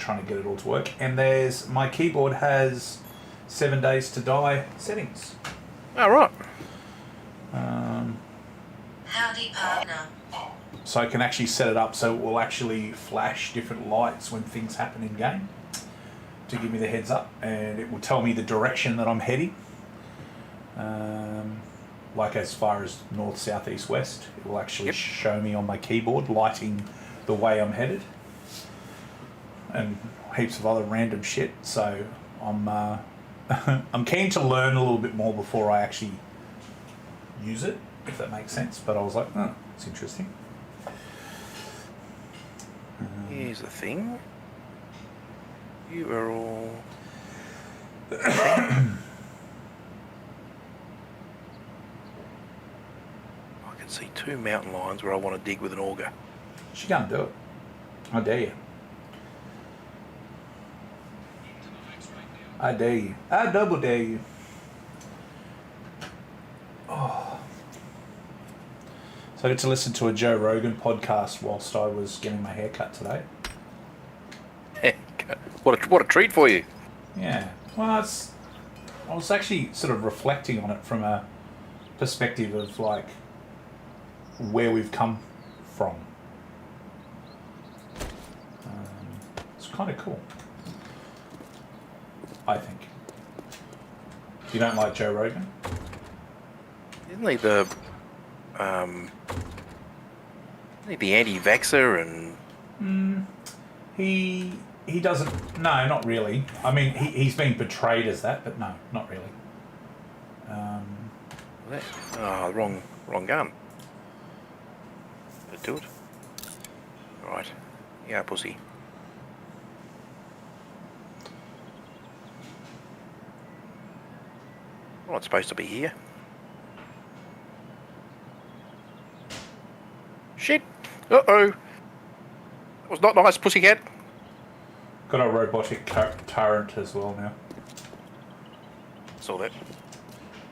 trying to get it all to work. And there's my keyboard has 7 days to die settings. Oh, right. Howdy, partner. So I can actually set it up so it will actually flash different lights when things happen in game to give me the heads up, and it will tell me the direction that I'm heading. Like as far as north, south, east, west, it will actually show me on my keyboard lighting the way I'm headed, and heaps of other random shit. So I'm I'm keen to learn a little bit more before I actually use it, if that makes sense. But I was like, oh, it's interesting. Here's the thing. You are all... I can see 2 mountain lions where I want to dig with an auger. She can't do it. I dare you. I dare you. I double dare you. Oh. So I get to listen to a Joe Rogan podcast whilst I was getting my hair cut today. What a treat for you. Yeah. Well, I was actually sort of reflecting on it from a perspective of like where we've come from. It's kind of cool, I think. You don't like Joe Rogan? Isn't he the anti-vaxxer and... He doesn't... No, not really. I mean, he's been portrayed as that, but no, not really. Wrong gun. Did it do it? Right. Yeah, pussy. Well, it's supposed to be here. Shit! Uh-oh! That was not nice, pussycat. Got a robotic turret as well now. Saw that.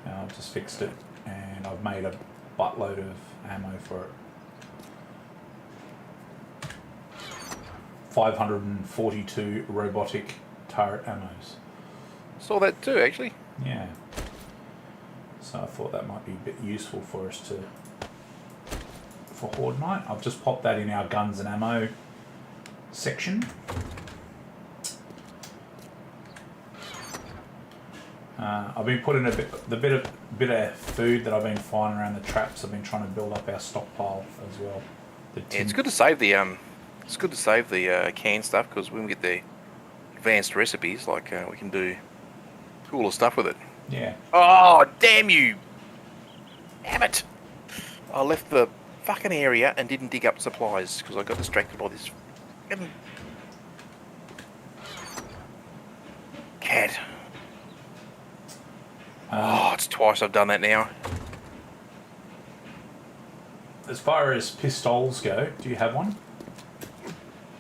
I've just fixed it, and I've made a buttload of ammo for it. 542 robotic turret ammos. Saw that too, actually. Yeah. So I thought that might be a bit useful for us for Horde Night. I've just popped that in our guns and ammo section. I've been putting a bit of food that I've been finding around the traps. I've been trying to build up our stockpile as well. Yeah, it's good to save the canned stuff, because when we get the advanced recipes, like we can do cooler stuff with it. Yeah. Oh, damn you! Damn it! I left the fucking area and didn't dig up supplies because I got distracted by this cat. It's twice I've done that now. As far as pistols go, do you have one?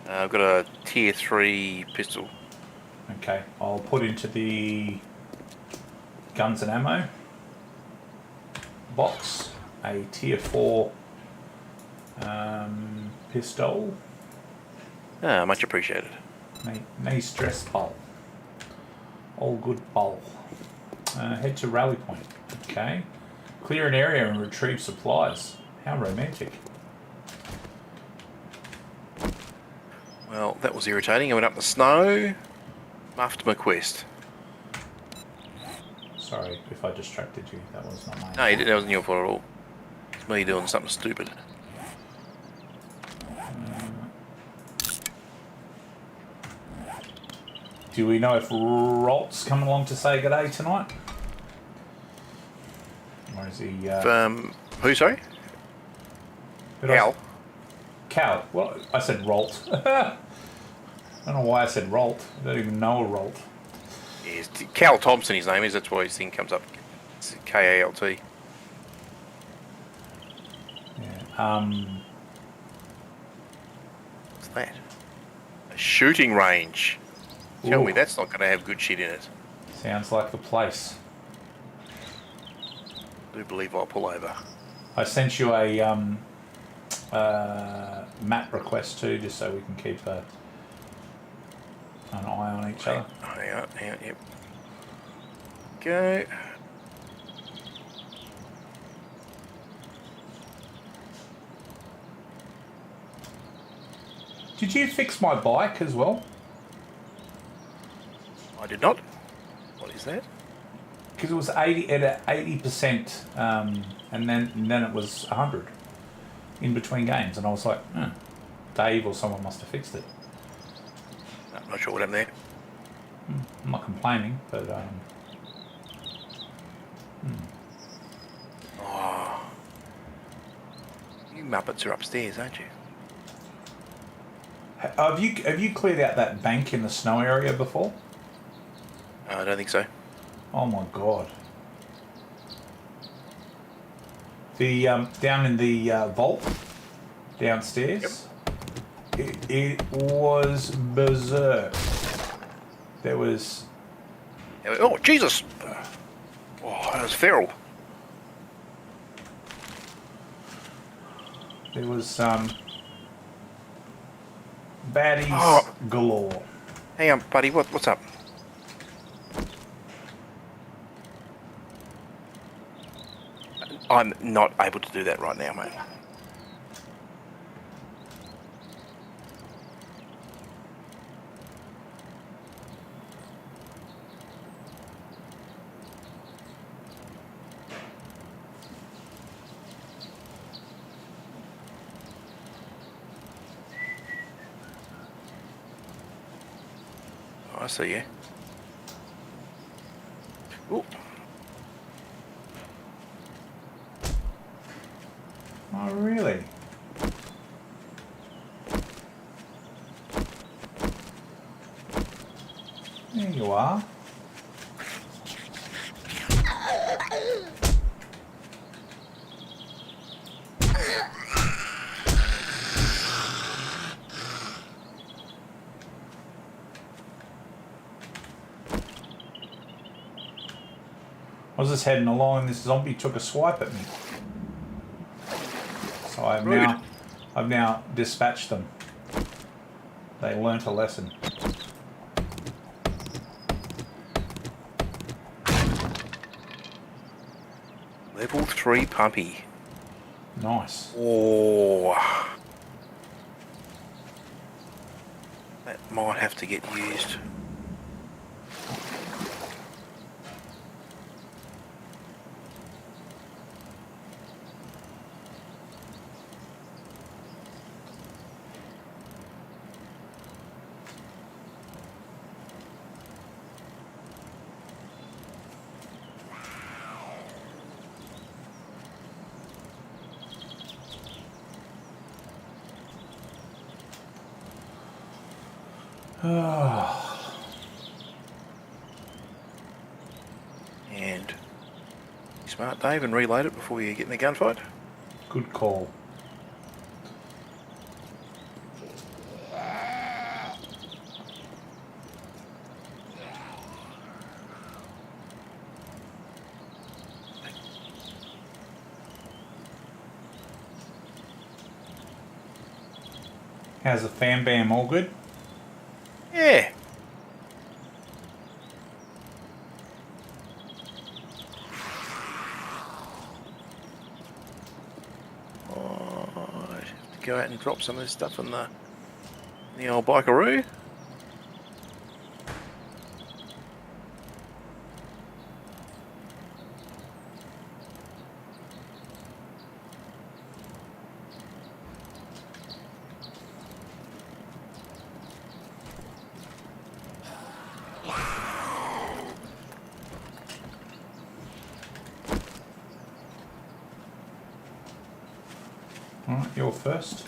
I've got a tier 3 pistol. Okay, I'll put into the guns and ammo box a tier 4 pistol. Much appreciated. Nice dress ball. All good ball. Head to rally point. Okay. Clear an area and retrieve supplies. How romantic. Well, that was irritating. I went up the snow, muffed my quest. Sorry if I distracted you. That was not my... No, that wasn't your fault at all. It's me doing something stupid. Do we know if Rolt's coming along to say good day tonight? Or is he... Who, sorry? Cal. Cal. Well, I said Rolt. I don't know why I said Rolt. I don't even know a Rolt. Yes, Cal Thompson, his name is. That's why his thing comes up. It's K-A-L-T. Yeah. What's that? A shooting range. Tell Ooh. me that's not going to have good shit in it. Sounds like the place. I do believe I'll pull over. I sent you a map request too, just so we can keep an eye on each other. Hang on, yep. Go. Did you fix my bike as well? I did not. What is that? Because it was 80%, and then it was 100 in between games, and I was like, Dave or someone must have fixed it. No, I'm not sure what happened there. I'm not complaining, but Oh, you Muppets are upstairs, aren't you? have you cleared out that bank in the snow area before? I don't think so. Oh my god! The down in the vault downstairs, it was berserk. There was Oh, Jesus! Oh, that was feral. there was baddies Oh. galore. Hang on, buddy. What's up? I'm not able to do that right now, mate. Oh, I see you. Ooh. Oh really? There you are. I was just heading along and this zombie took a swipe at me. So I've now dispatched them. They learnt a lesson. Level 3 puppy. Nice. Oh. That might have to get used. And smart, Dave, and reload it before you get in the gunfight. Good call. How's the fan bam? All good? Yeah. Oh, I have to go out and drop some of this stuff in the old bikeroo. Alright, you're first.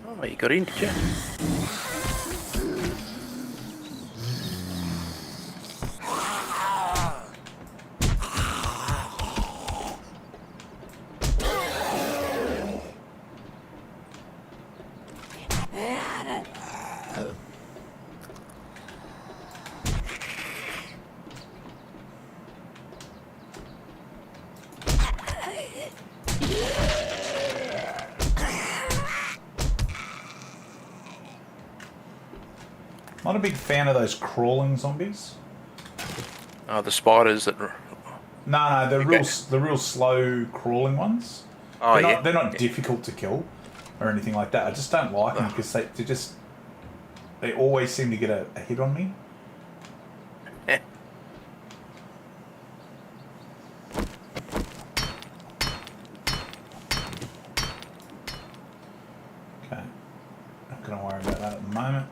Oh, you got in, did you? Not a big fan of those crawling zombies. Oh, the spiders that... No, the real slow crawling ones. Oh, They're not difficult to kill or anything like that. I just don't like them because they always seem to get a hit on me. Okay, not gonna worry about that at the moment.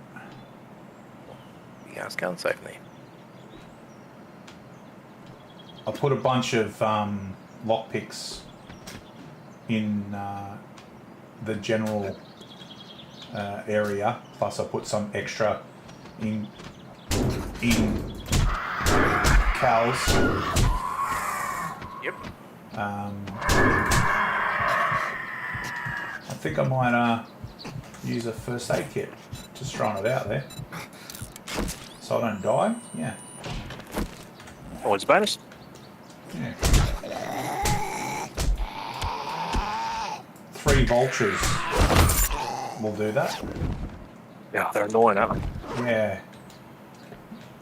You guys going safely. I put a bunch of lockpicks in the general area. Plus, I put some extra in Cal's. Yep. I think I might use a first aid kit. Just throwing it out there, so I don't die. Yeah. Oh, it's a bonus. Yeah. 3 vultures will do that. Yeah, they're annoying, aren't they? Yeah.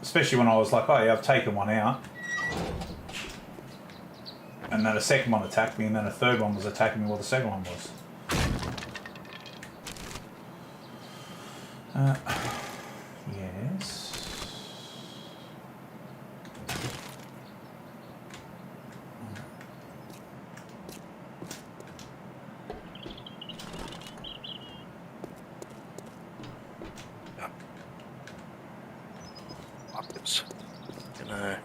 Especially when I was like, oh yeah, I've taken one out. And then a second one attacked me, and then a third one was attacking me while the second one was. Yes. Upwards. Gonna...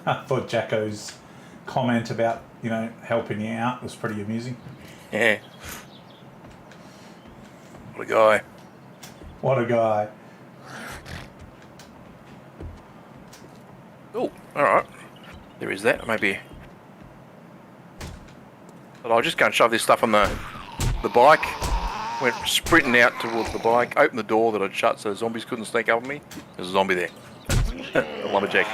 I thought Jacko's comment about, helping you out was pretty amusing. Yeah. What a guy. What a guy. Oh, alright. There is that, maybe. But I'll just go and shove this stuff on the bike. Went sprinting out towards the bike, opened the door that I'd shut so the zombies couldn't sneak up on me. There's a zombie there. A lumberjack.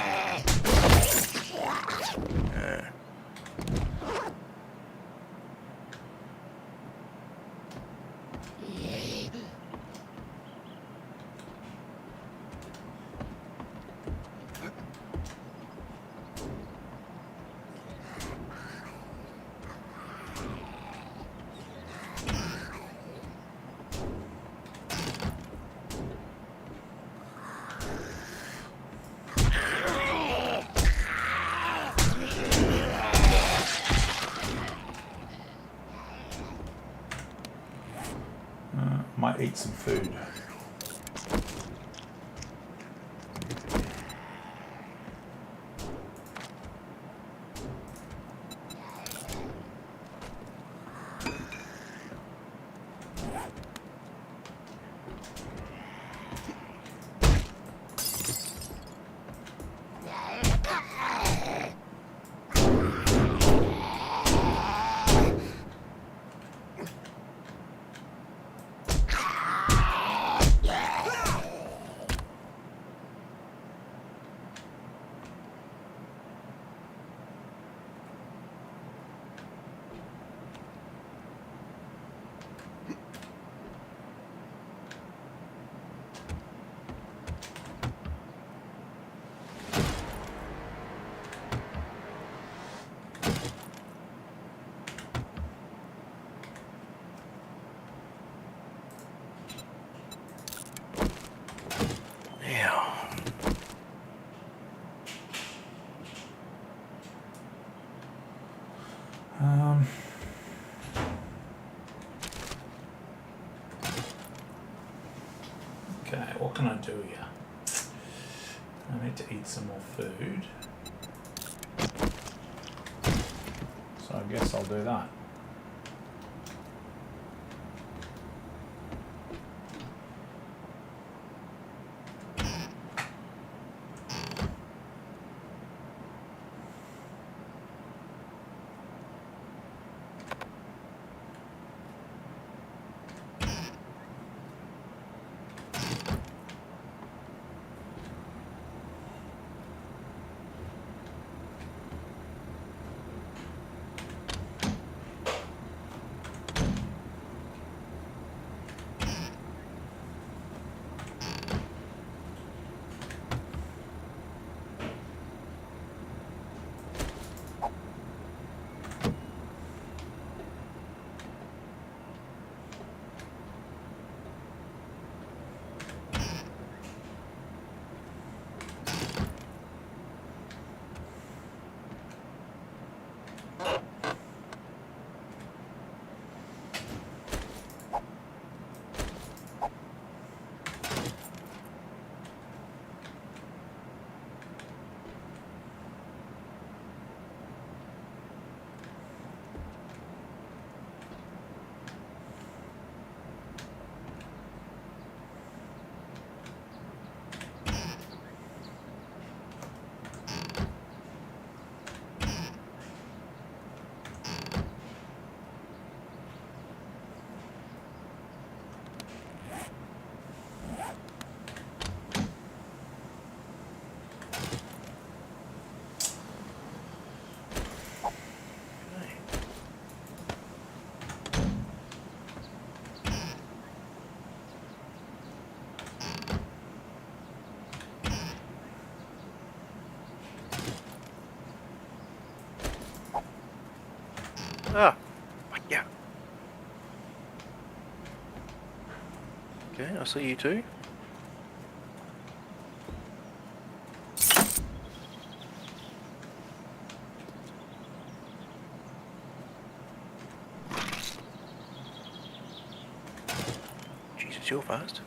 Might eat some food. can I do here? I need to eat some more food. So I guess I'll do that. Ah, yeah. Okay, I see you too. Jesus, you're fast.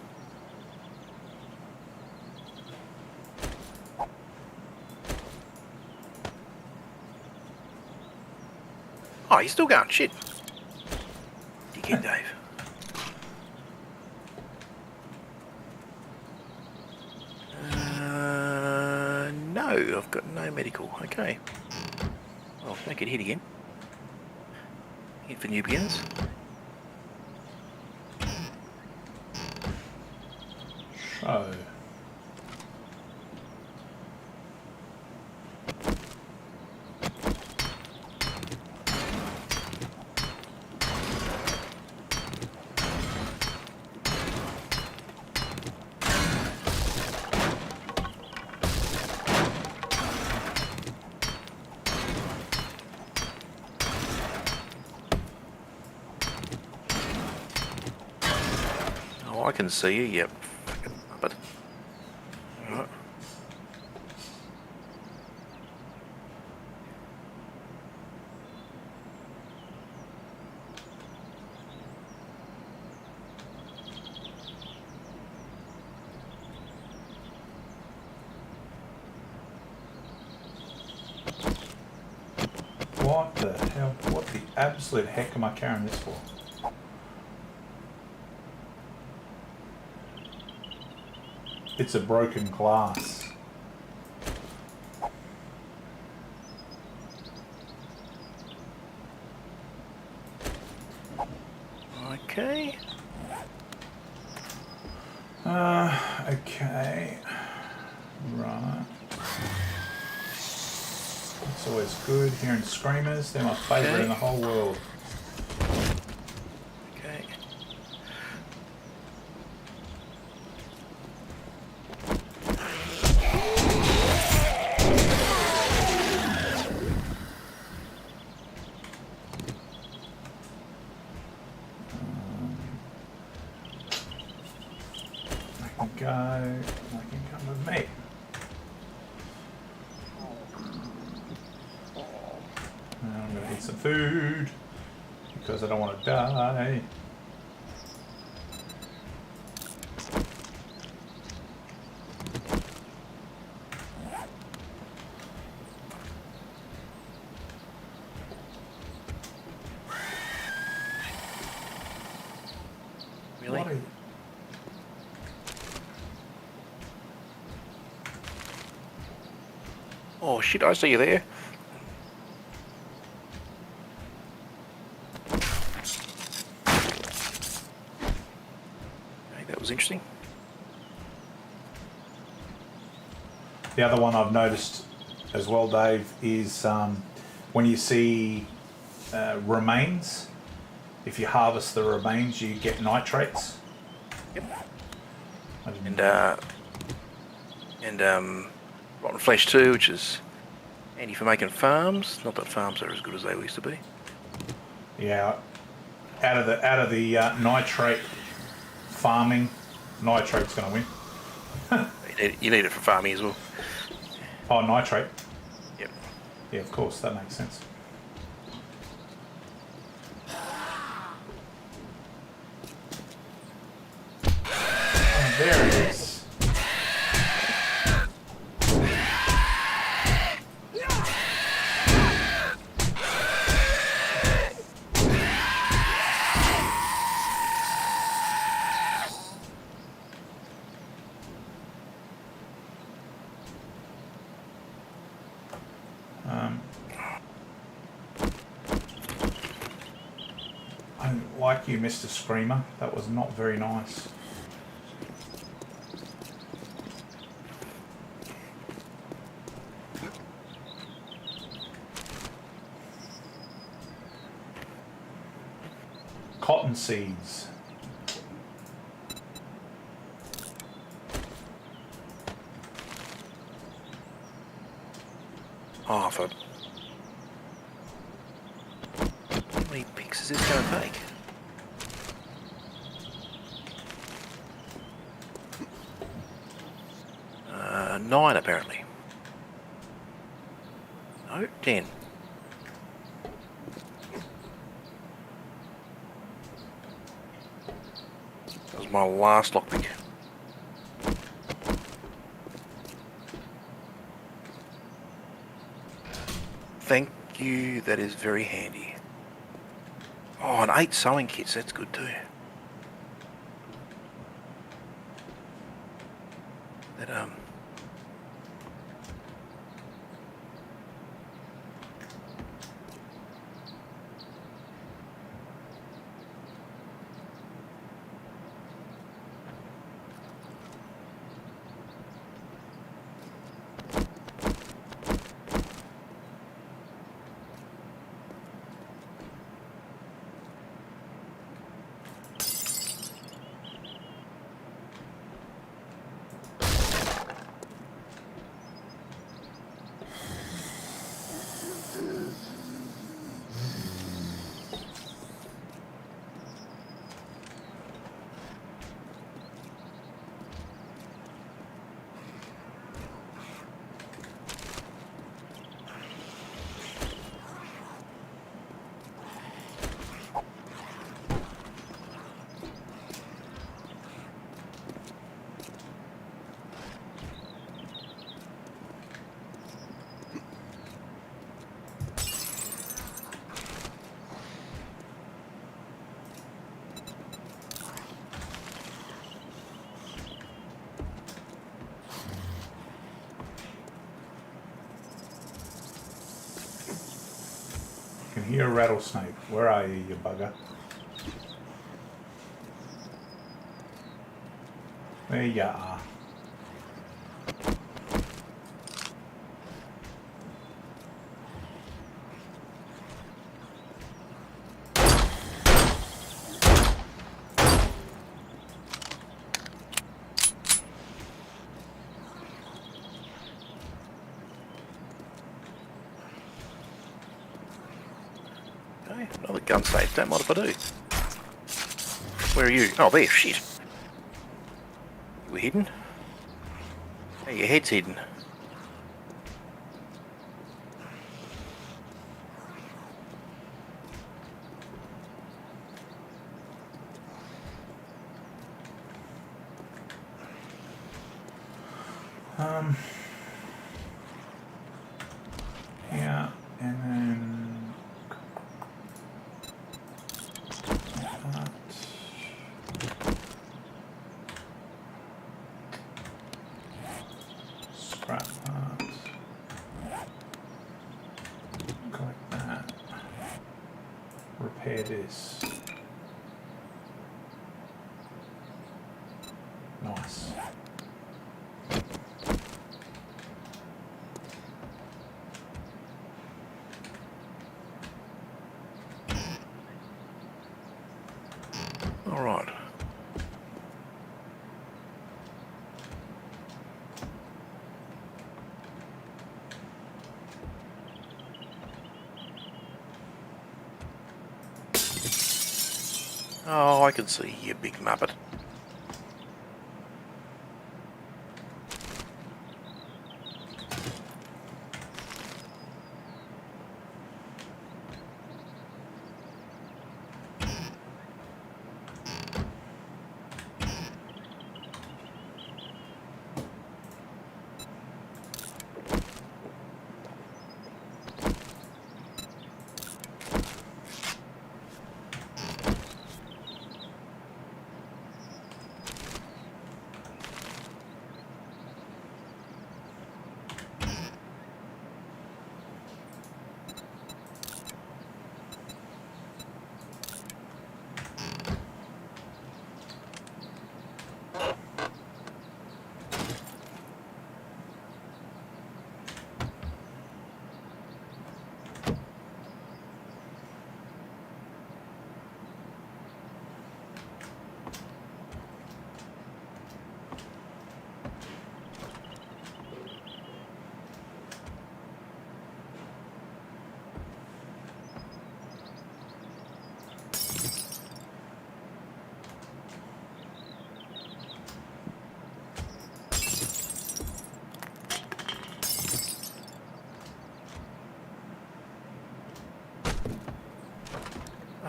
Oh, you're still going. Shit. Dickhead, Dave. No, I've got no medical. Okay. Well, make it hit again. Hit for new beginners. So. Oh, I can see you, yep. But alright. What the hell? What the absolute heck am I carrying this for? It's a broken glass. Okay. Okay. Right. That's always good. Hearing screamers, they're my favourite Okay. in the whole world. Okay. I can come with me. And I'm gonna eat some food because I don't want to die. Really? What are you? Oh shit, I see you there. Okay, that was interesting. The other one I've noticed as well, Dave, is when you see remains, if you harvest the remains, you get nitrates. Yep. I didn't And know. rotten flesh too, which is handy for making farms. Not that farms are as good as they used to be. Yeah, out of the nitrate farming, nitrate's going to win. You need it for farming as well. Oh, nitrate. Yep. Yeah, of course, that makes sense. Oh, there it is. Like you, Mr. Screamer. That was not very nice. Cotton seeds. Oh, for... How many picks is this going to take? Nine, apparently. No, 10. That was my last lockpick. Thank you, that is very handy. Oh, and 8 sewing kits, that's good too. That, I can hear a rattlesnake. Where are you, you bugger? There you are. okay, another gun safe, don't mind if I do. Where are you? Oh, there, shit. You were hidden? Hey, your head's hidden. Yeah, and then that. it is. Nice. All right. Oh, I can see you, big muppet.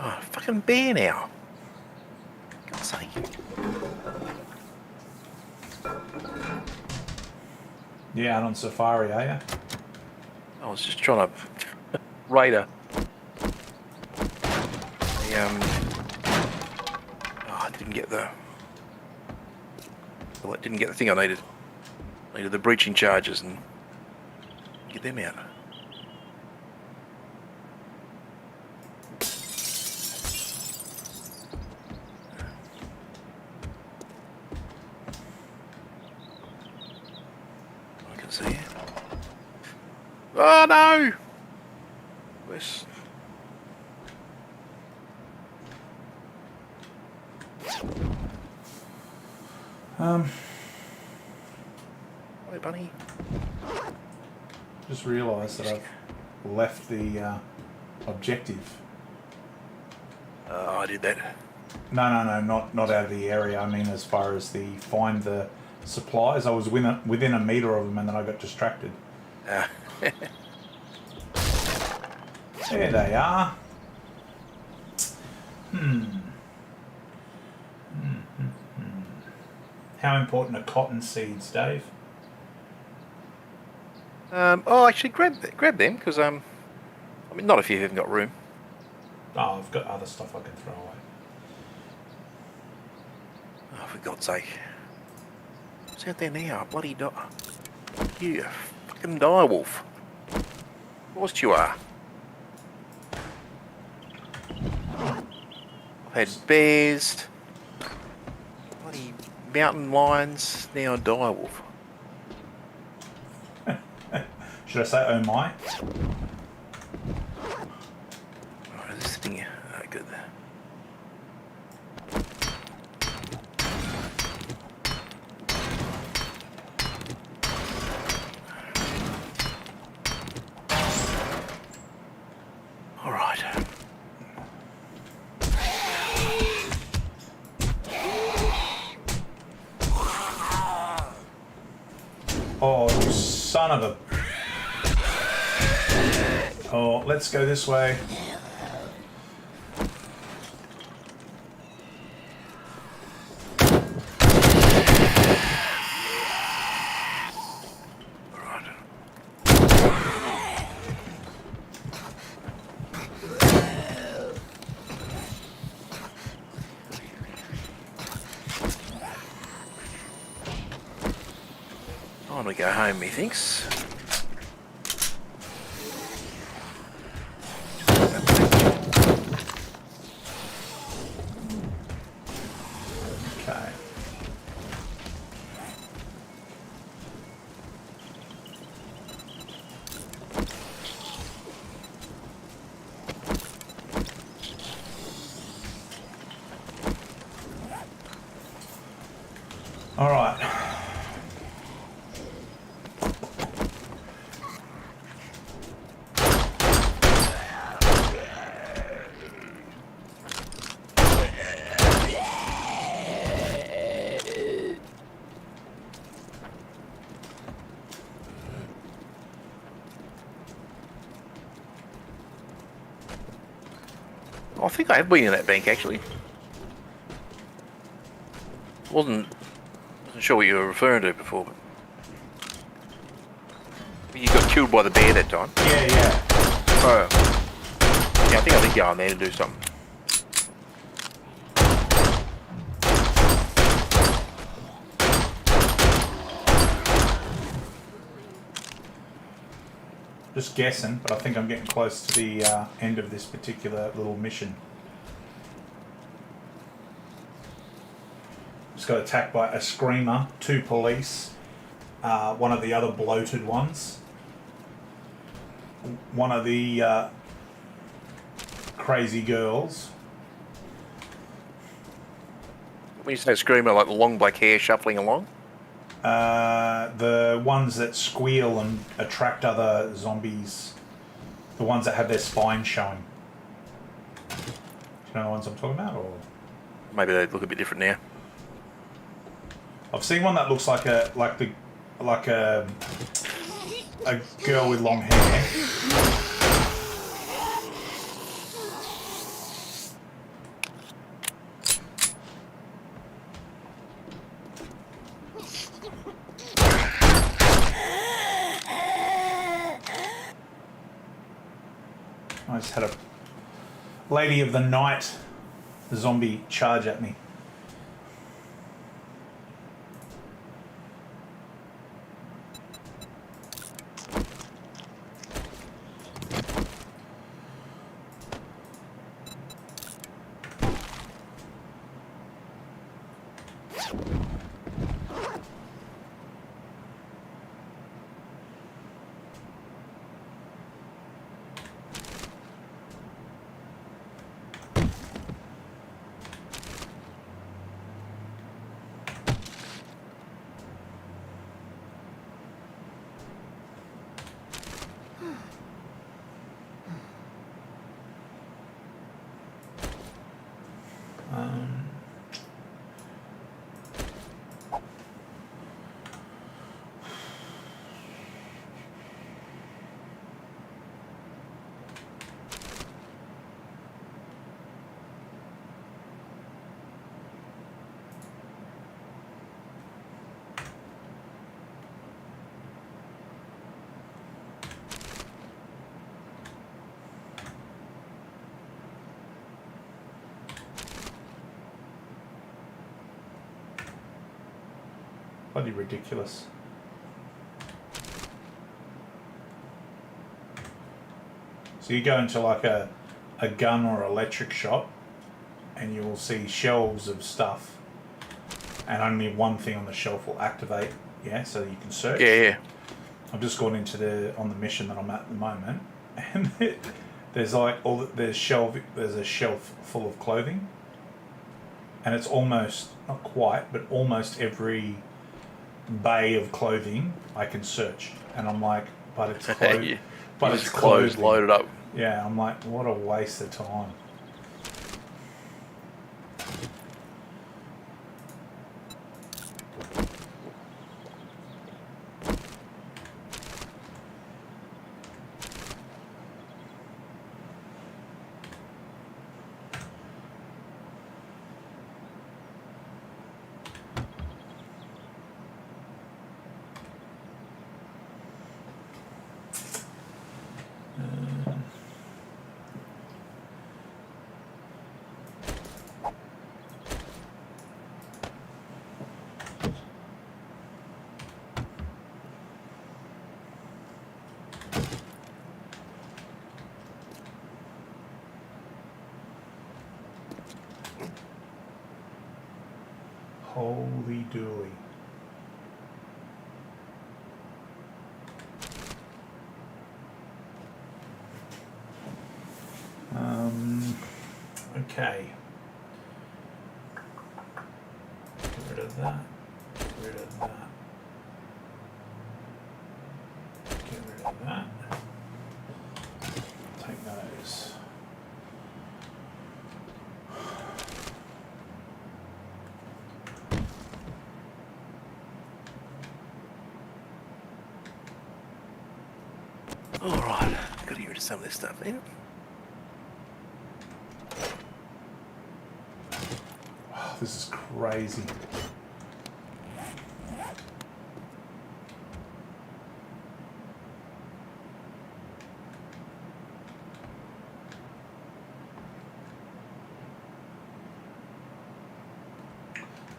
Oh, fucking bear now. God's sake. Yeah, out on safari, are you? I was just trying to raid a I didn't get the well, it didn't get the thing I needed. I needed the breaching charges and get them out. I can see it. Oh no! Where's... Hey, bunny. Just realised that I've left the objective. I did that. No, not out of the area. I mean, as far as the find the supplies, I was within a metre of them, and then I got distracted. There they are. How important are cotton seeds, Dave? Oh, actually, grab them because I mean, not if you haven't got room. Oh, I've got other stuff I can throw away. Oh, for God's sake! What's out there now? Bloody you fucking direwolf! Of course you are. I've had bears, bloody mountain lions, now a direwolf. Should I say, oh my? Alright, this thing here. Oh, good. Alright. Oh, you son of a... Oh, let's go this way. Time to go home, methinks. All right. I think I have been in that bank actually. Wasn't sure what you were referring to before, but you got killed by the bear that time. Yeah. Oh. Yeah, I think I did go in there to do something. Just guessing, but I think I'm getting close to the end of this particular little mission. Just got attacked by a screamer, 2 police, one of the other bloated ones, one of the crazy girls. When you say screamer, like the long black hair shuffling along? The ones that squeal and attract other zombies. The ones that have their spine showing. Do you know the ones I'm talking about? Or Maybe they look a bit different now. I've seen one that looks like a girl with long hair. I just had a lady of the night zombie charge at me. Bloody ridiculous. So you go into like a gun or electric shop and you will see shelves of stuff and only one thing on the shelf will activate, yeah, so you can search. Yeah. I've just gone into on the mission that I'm at the moment, and there's like there's a shelf full of clothing, and it's almost, not quite, but almost every bay of clothing I can search, and I'm like, but it's clothes, Yeah. but Just it's clothes clothing. loaded up. Yeah, I'm like, what a waste of time. Holy dooly. Okay. Get rid of that. Get rid of that. Get rid of that. Take those. Alright, gotta get rid of some of this stuff then. Oh, this is crazy.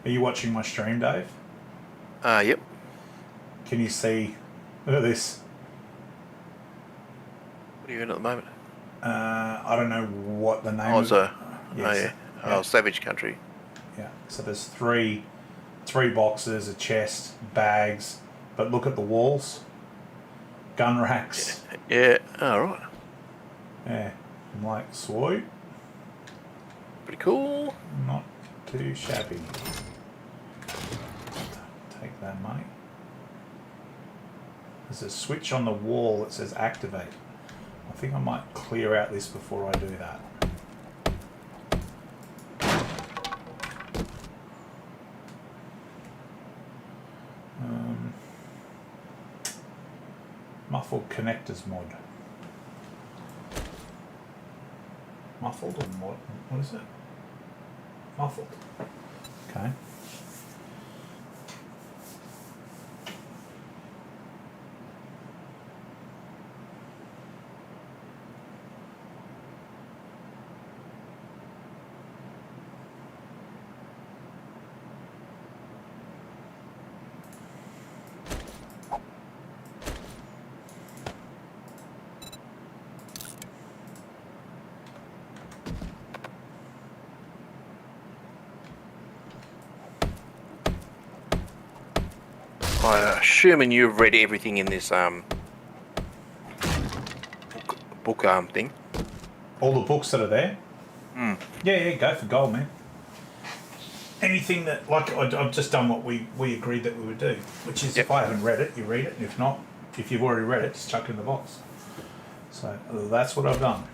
Are you watching my stream, Dave? Yep. Can you see? Look at this. What are you in at the moment? I don't know what the name Oh, of it's it. a... Yes. Oh, yeah. Oh, Savage Country. Yeah. So there's three boxes, a chest, bags, but look at the walls. Gun racks. Yeah, alright. Yeah. I'm like, sweet. Pretty cool. Not too shabby. Take that, mate. There's a switch on the wall that says activate. I think I might clear out this before I do that. Muffled connectors mod. Muffled or mod? What is it? Muffled. Okay. I'm assuming you've read everything in this book thing. All the books that are there? Hmm. Yeah, go for gold, man. Anything that, like, I've just done what we agreed that we would do, which is if I haven't read it, you read it, and if not, if you've already read it, just chuck it in the box. So that's what I've done.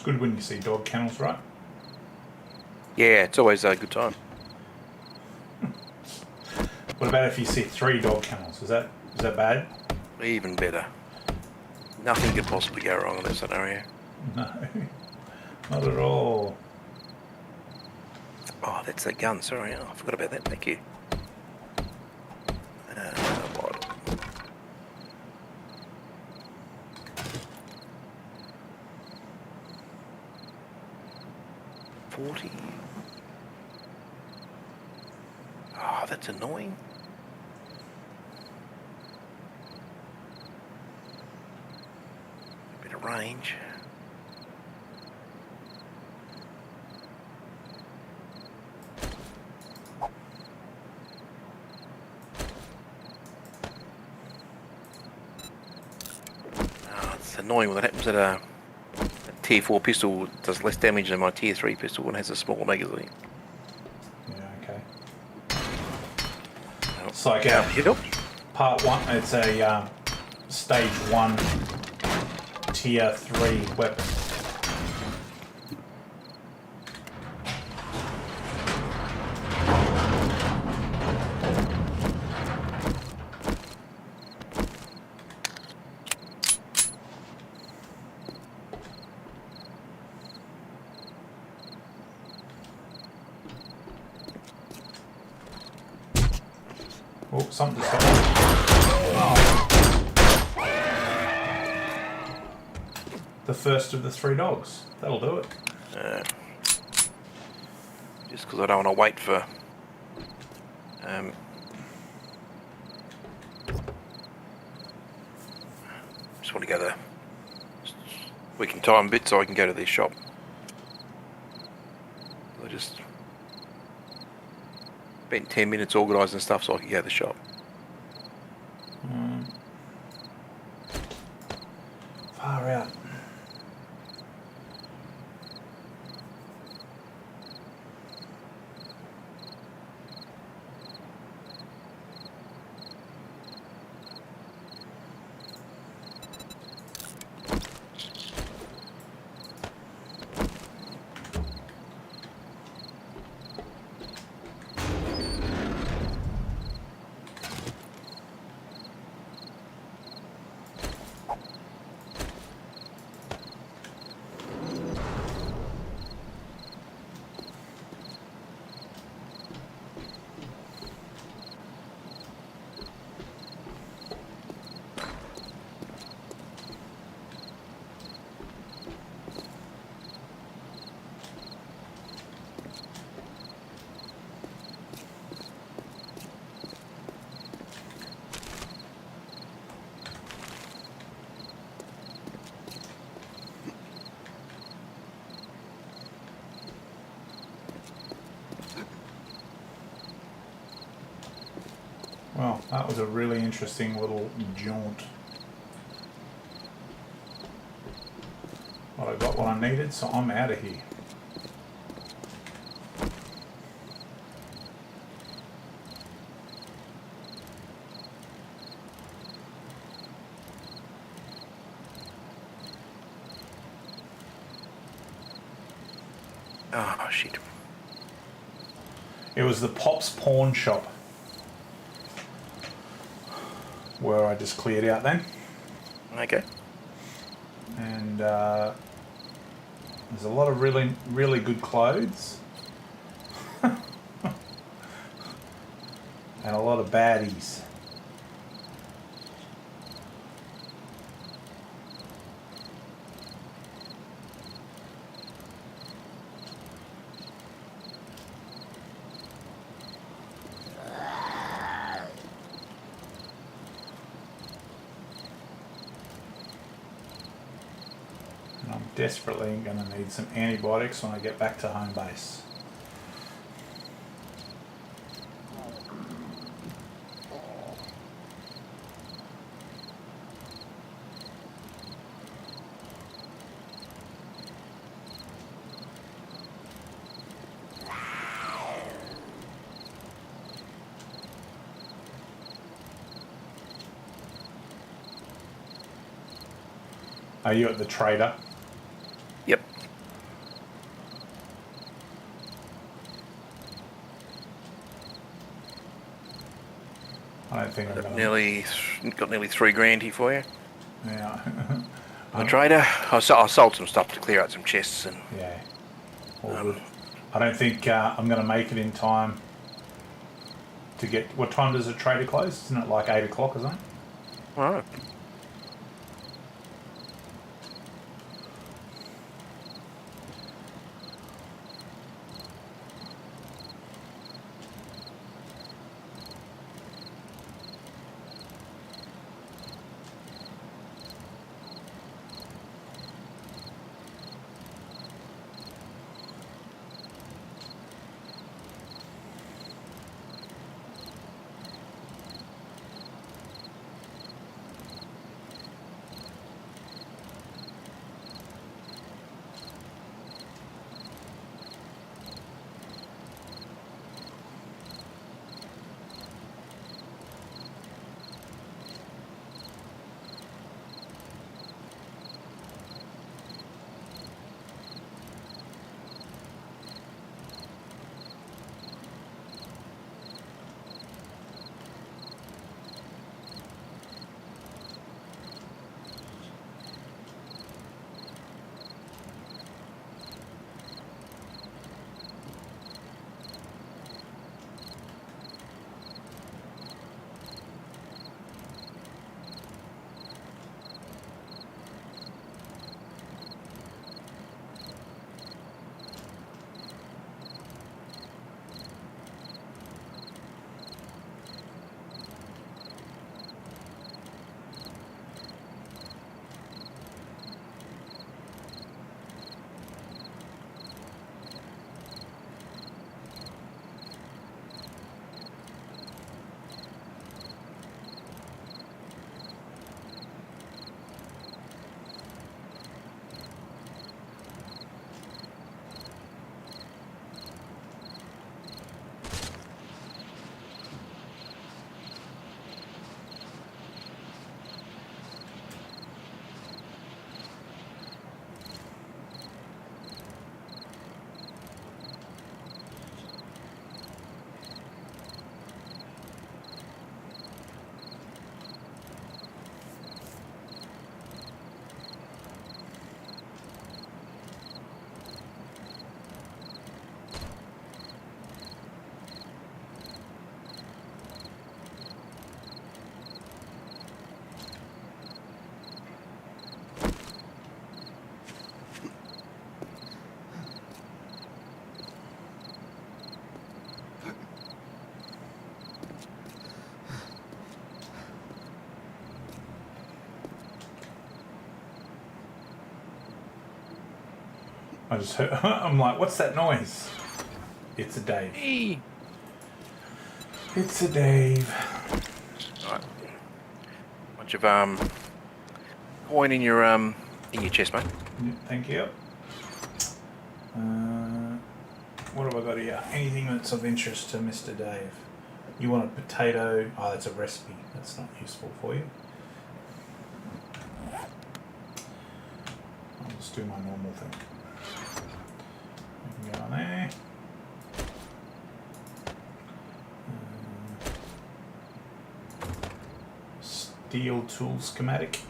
good when you see dog kennels, right? Yeah, it's always a good time. What about if you see 3 dog kennels? Is that bad? Even better. Nothing could possibly go wrong in that scenario. No, not at all. Oh, that's the gun. Sorry, I forgot about that. Thank you. What? 40. Oh, that's annoying. A bit of range. It's annoying when that happens that a tier 4 pistol does less damage than my tier 3 pistol and has a small magazine. Yeah, okay. Oh, It's like part 1, it's a stage 1 tier 3 weapon. Oh, something stopped. Oh. The first of the 3 dogs. That'll do it. Just because I don't want to wait for just want to go there. We can time a bit so I can go to this shop. I just spent 10 minutes organising stuff so I can go to the shop. Far out. Well, that was a really interesting little jaunt. But I got what I needed, so I'm out of here. Oh shit. It was the Pops Pawn Shop where I just cleared out then. Okay. And there's a lot of really, really good clothes. And a lot of baddies. And I'm desperately going to need some antibiotics when I get back to home base. Are you at the trader? Yep. I don't think I'm going to... Got nearly $3,000 here for you. Yeah. The trader. I sold some stuff to clear out some chests and. Yeah. All good. I don't think I'm going to make it in time to get... What time does the trader close? Isn't it like 8 o'clock or something? Alright. I just heard... I'm like, what's that noise? It's a Dave. Hey. It's a Dave. Alright. Bunch of coin in your chest, mate. Yeah, thank you. What have I got here? Anything that's of interest to Mr. Dave? You want a potato? Oh, that's a recipe. That's not useful for you. I'll just do my normal thing. We can go on there. Steel tool schematic.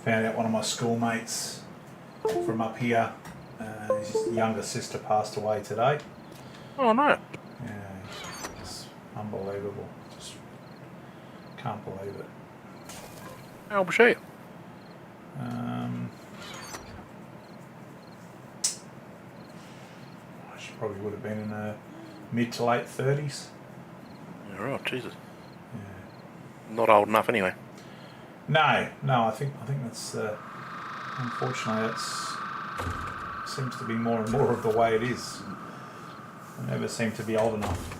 Found out one of my schoolmates from up here, his younger sister passed away today. Oh no. Yeah, it's unbelievable. Just can't believe it. I'll show you. She probably would have been in her mid to late 30s. All right, Jesus. Yeah. Not old enough anyway. No, I think that's unfortunately that's seems to be more and more of the way it is. I never seem to be old enough.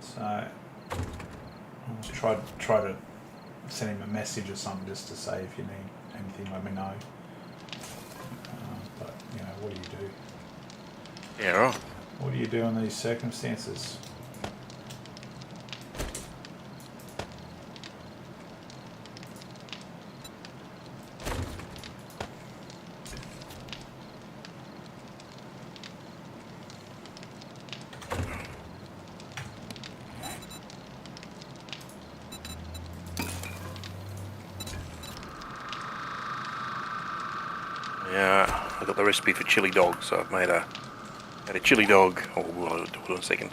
So I'll just try to send him a message or something just to say if you need anything, let me know. But you know, what do you do? Yeah, right. What do you do in these circumstances? Yeah, I got the recipe for chili dog, so I've made a chili dog. Oh, we'll do it in a second.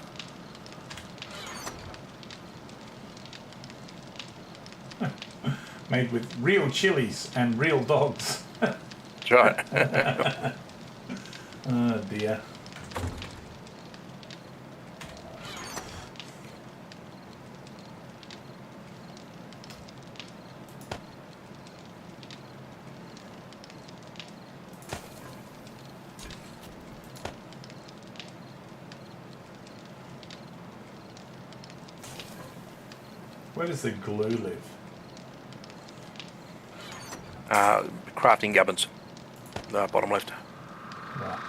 Made with real chilies and real dogs. That's right. Oh dear. Where does the glue live? Crafting gubbins. Bottom left. Right.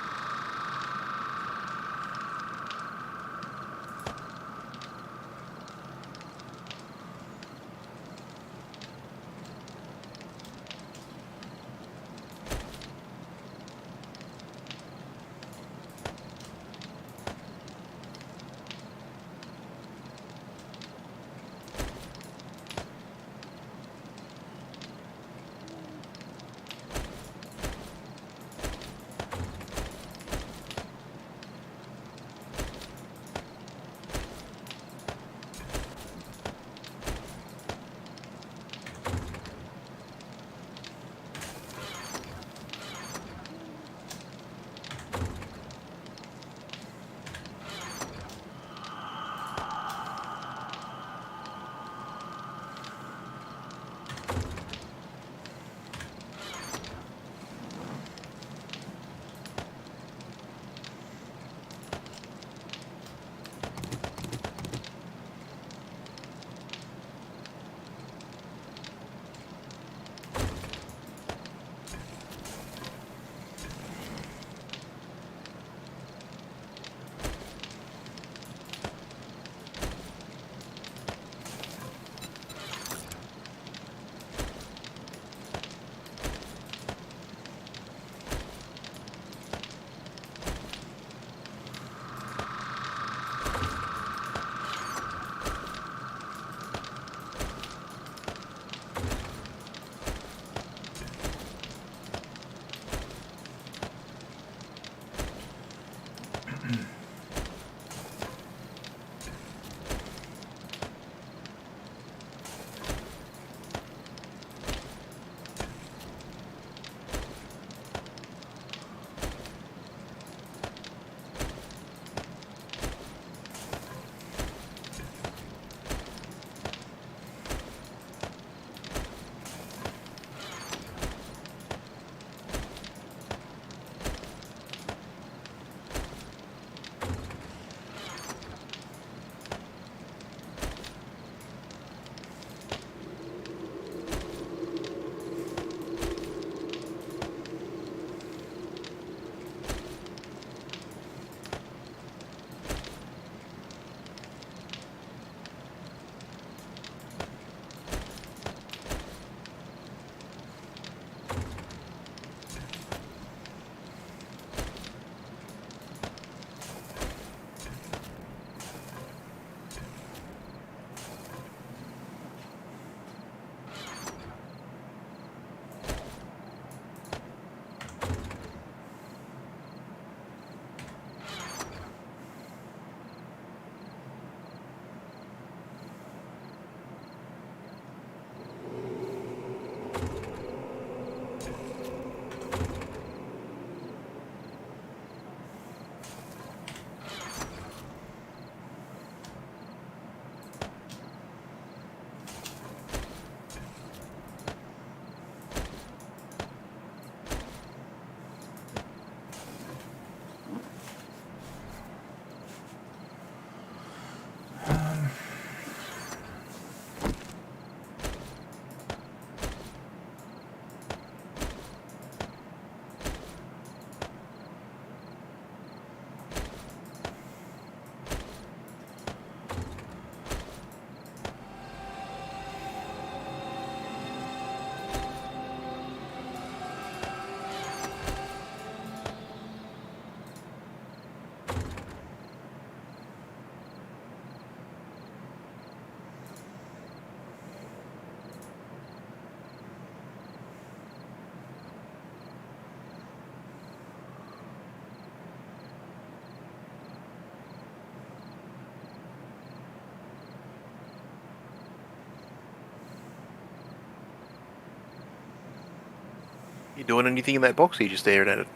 You doing anything in that box? Or you just staring at it?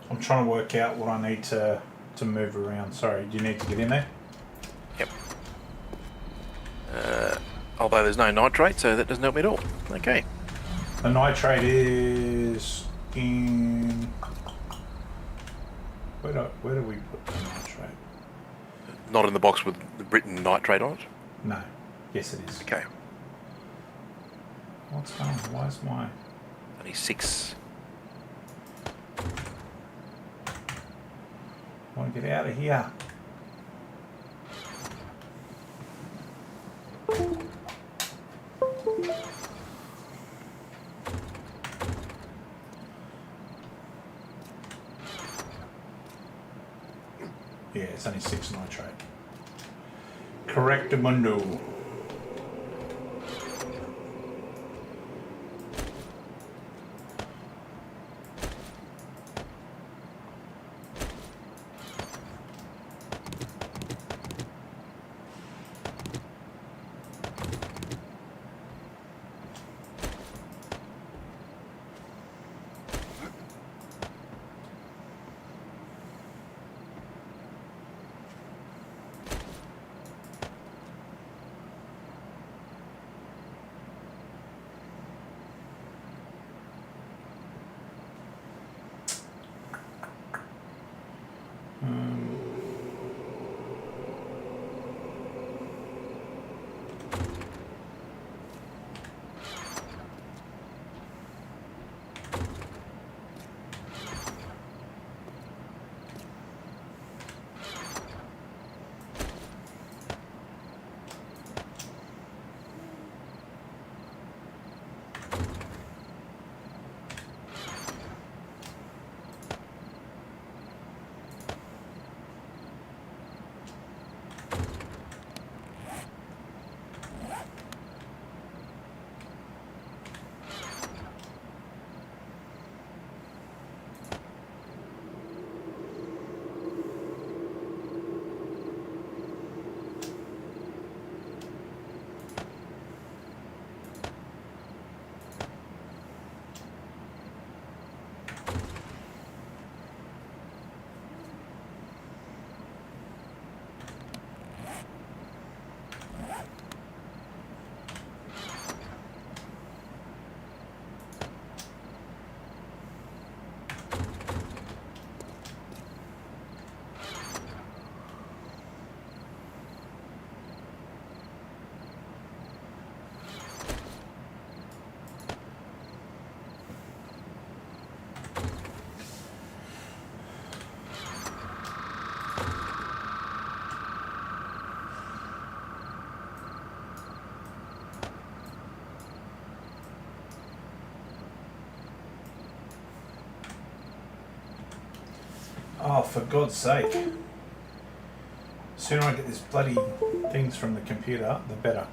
I'm trying to work out what I need to move around. Sorry, do you need to get in there? Yep. Although there's no nitrate, so that doesn't help me at all. Okay. The nitrate is in... Where do we put the nitrate? Not in the box with the written nitrate on it? No. Yes, it is. Okay. What's going on? Why is my... Only 6. I want to get out of here. Yeah, it's only 6 nitrate. Correctamundo. Oh, for God's sake. The sooner I get this bloody things from the computer, the better.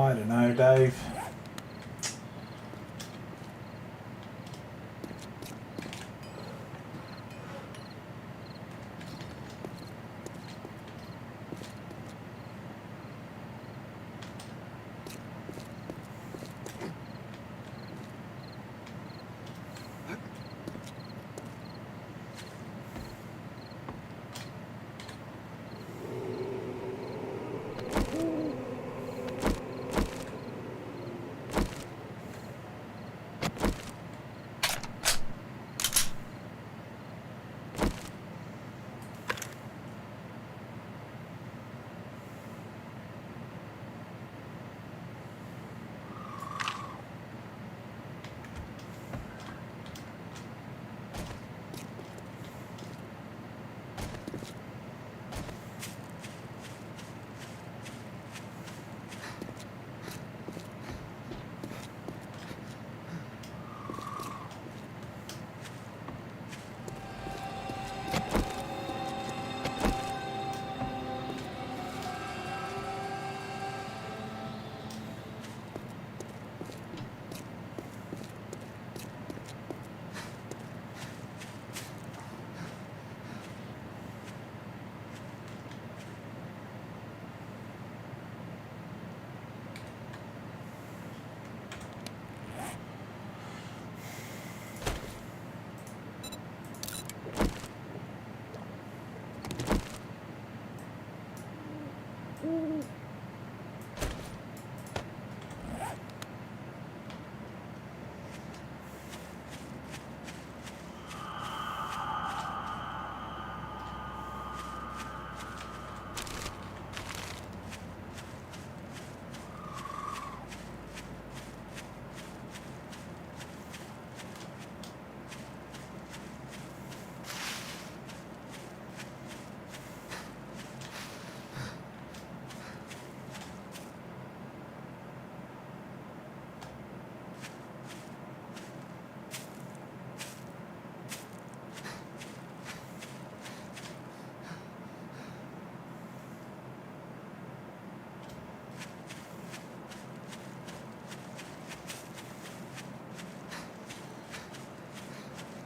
I don't know, Dave.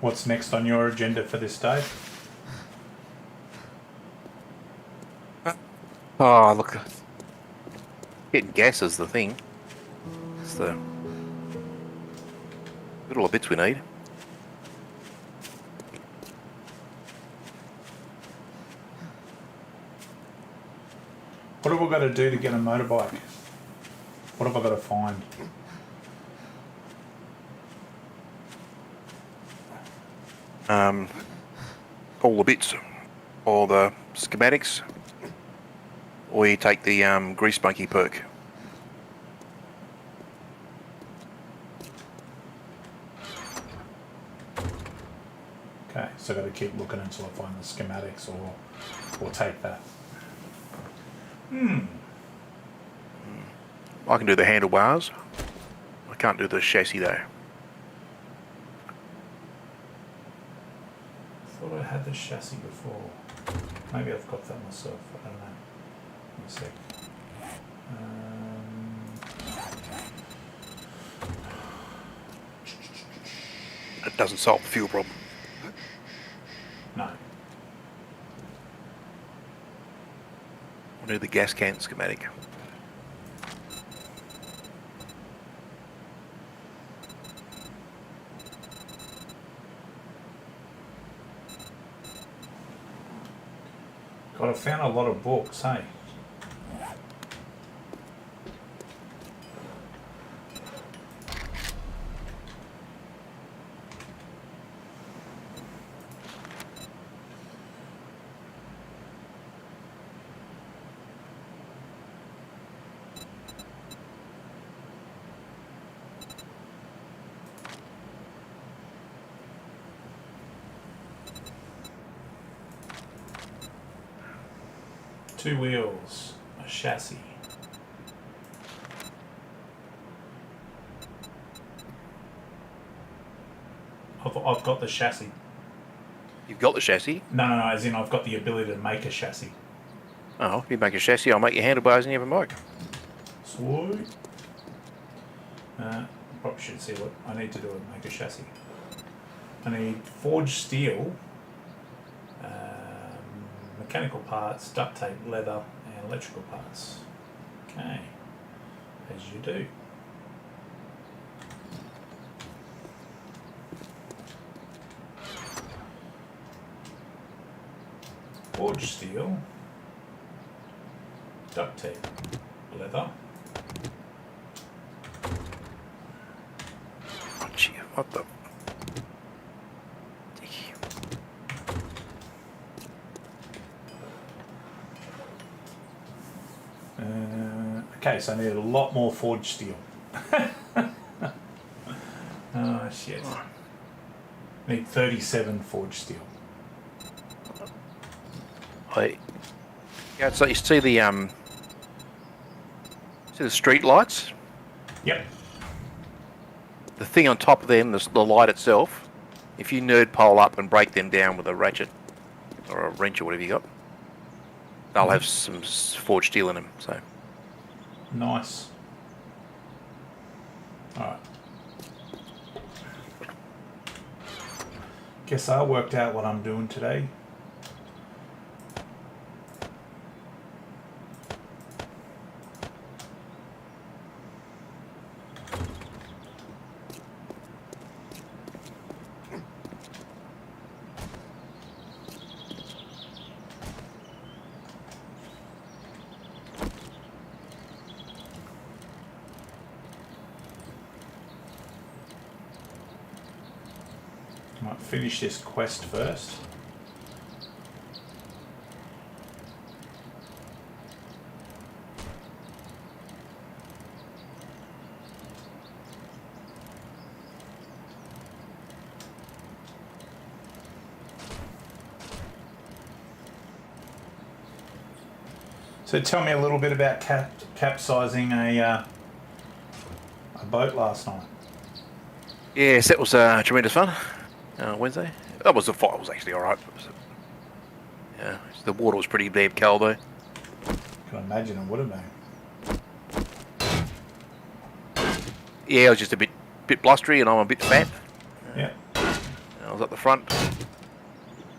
What's next on your agenda for this day? Oh, look. Getting gas is the thing. It's the little bits we need. What have I got to do to get a motorbike? What have I got to find? All the bits, or the schematics, or you take the grease monkey perk. Okay, so I've got to keep looking until I find the schematics or take that. I can do the handlebars. I can't do the chassis though. I thought I had the chassis before. Maybe I've got that myself. I don't know. One sec. It doesn't solve the fuel problem. No. I'll do the gas can schematic. God, I found a lot of books, hey? Two wheels, a chassis. I've got the chassis. You've got the chassis. No, as in I've got the ability to make a chassis. Oh, if you make a chassis, I'll make your handlebars and you have a moke. Sweet. Probably should see what I need to do and make a chassis. I need forged steel, mechanical parts, duct tape, leather, and electrical parts. Okay, as you do. Forged steel, duct tape, leather. Oh, gee, what the? Okay, so I need a lot more forged steel. Oh shit. Need 37 forged steel. Yeah, so you see the street lights? Yep. The thing on top of them, the light itself, if you nerd pole up and break them down with a ratchet or a wrench or whatever you got, they'll have some forged steel in them. So Nice. Alright. Guess I worked out what I'm doing today. Might finish this quest first. So tell me a little bit about capsizing a boat last night. yes, that was tremendous fun. Wednesday. That was the fight. Was actually all right. Yeah, the water was pretty damn cold though. Can imagine it would have been. Yeah, I was just a bit blustery, and I'm a bit fat. Yeah. I was up the front.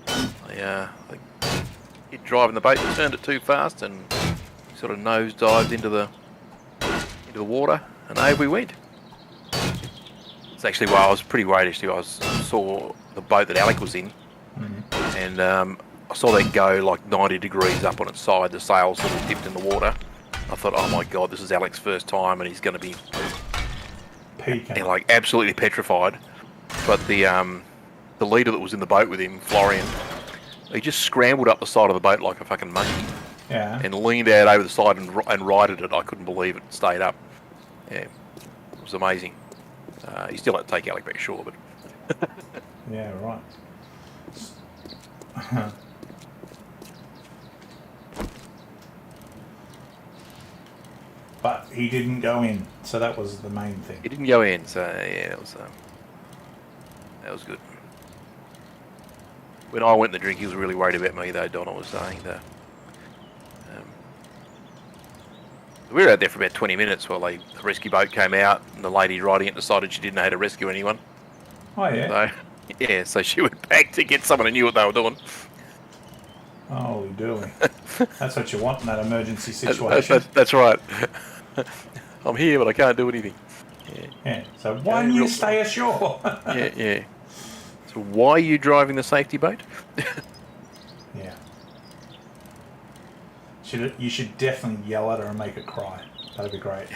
I hit driving the boat, turned it too fast, and sort of nosedived into the water, and over we went. It's actually why I was pretty worried. Actually, I saw the boat that Alec was in, and I saw that go like 90 degrees up on its side. The sails sort of dipped in the water. I thought, oh my god, this is Alec's first time, and he's going to be like absolutely petrified. But the leader that was in the boat with him, Florian, he just scrambled up the side of the boat like a fucking monkey. Yeah. And leaned out over the side and righted it. I couldn't believe it stayed up. Yeah, it was amazing. He still had to take Alec back shore, but Yeah, right. But he didn't go in, so that was the main thing. he didn't go in. So yeah, that was good. When I went to drink, he was really worried about me, though. Donna was saying that. We were out there for about 20 minutes while the rescue boat came out, and the lady riding it decided she didn't know how to rescue anyone. Oh, yeah? So, yeah, so she went back to get someone who knew what they were doing. Holy dooly. That's what you want in that emergency situation. That's right. I'm here, but I can't do anything. Yeah. So why didn't you stay ashore? Yeah. So why are you driving the safety boat? Yeah. You should definitely yell at her and make her cry. That'd be great.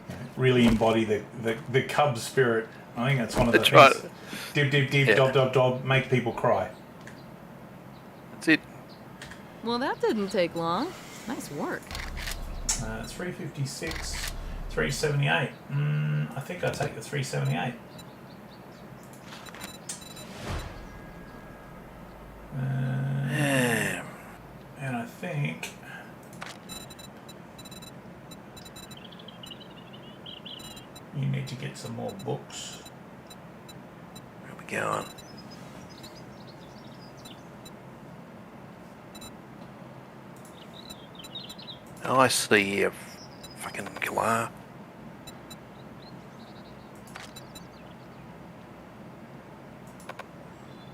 Yeah, really embody the cub spirit. I think that's one of the things. Right. Dib, dib, dib, dob, dob, dob, make people cry. That's it. Well, that didn't take long. Nice work. 356, 378. I think I'll take the 378. And I think you need to get some more books. Where are we going? I see a fucking galah.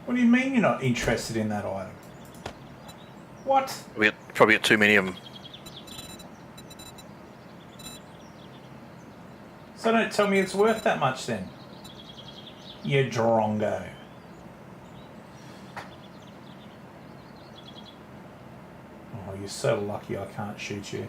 What do you mean you're not interested in that item? What? Probably got too many of them. So don't tell me it's worth that much then. You drongo. Oh, you're so lucky I can't shoot you.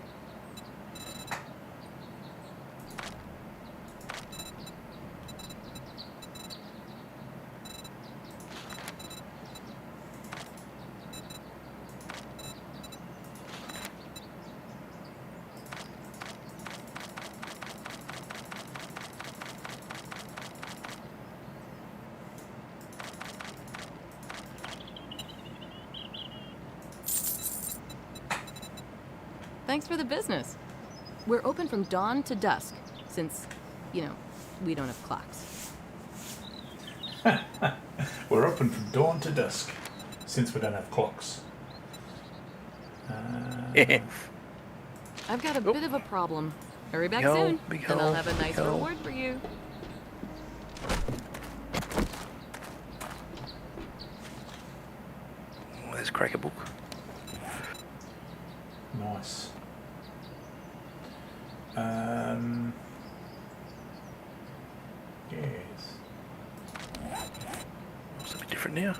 Thanks for the business. We're open from dawn to dusk, since, you know, we don't have clocks. We're open from dawn to dusk, since we don't have clocks. I've got a bit of a problem. Hurry back Big hole, soon, big and I'll hole, have a big nice hole. reward for you. Let's crack a book. Nice. Yes. What's a bit different now?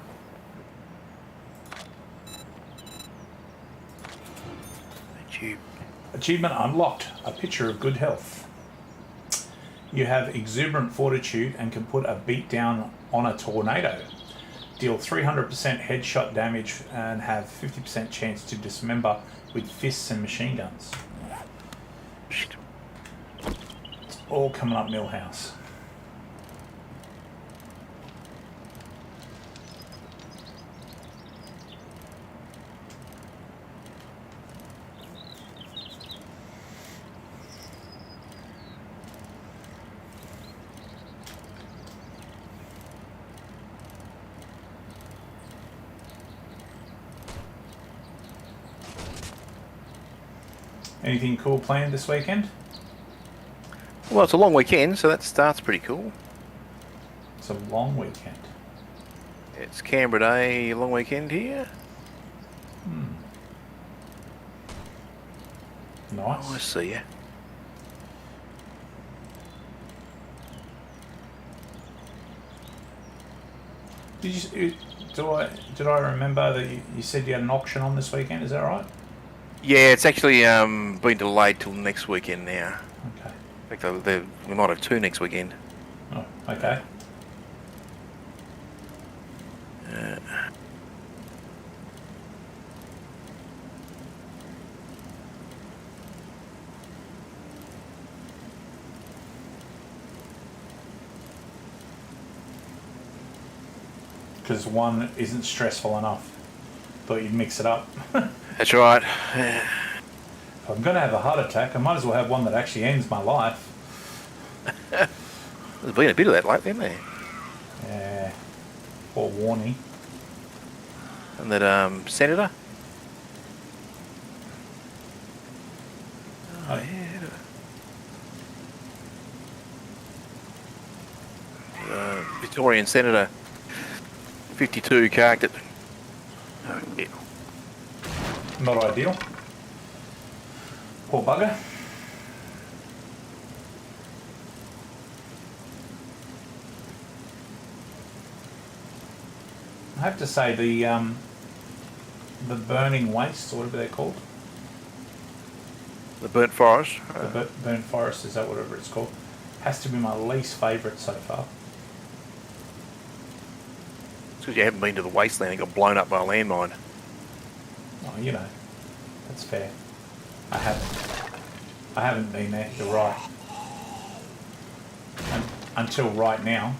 Tube. Achievement unlocked. A picture of good health. You have exuberant fortitude and can put a beat down on a tornado. Deal 300% headshot damage and have 50% chance to dismember with fists and machine guns. Shit. It's all coming up Millhouse. Anything cool planned this weekend? Well, it's a long weekend, so that starts pretty cool. It's a long weekend. It's Canberra Day, long weekend here. Nice. Oh, I see ya. Did I remember that you said you had an auction on this weekend? Is that right? Yeah, it's actually been delayed till next weekend now. Okay. In fact, we might have two next weekend. Oh, okay. Because one isn't stressful enough. Thought you'd mix it up. That's right. If I'm going to have a heart attack, I might as well have one that actually ends my life. There's been a bit of that lately, hasn't there? Yeah. Poor Warnie. And that senator. Oh yeah. Victorian senator. 52 character. Oh, yeah. Not ideal. Poor bugger. I have to say the burning wastes, or whatever they're called, The burnt forest. the burnt forest, is that whatever it's called, has to be my least favourite so far. It's because you haven't been to the wasteland and got blown up by a landmine. Oh, you know, that's fair. I haven't been there. You're right. Until right now.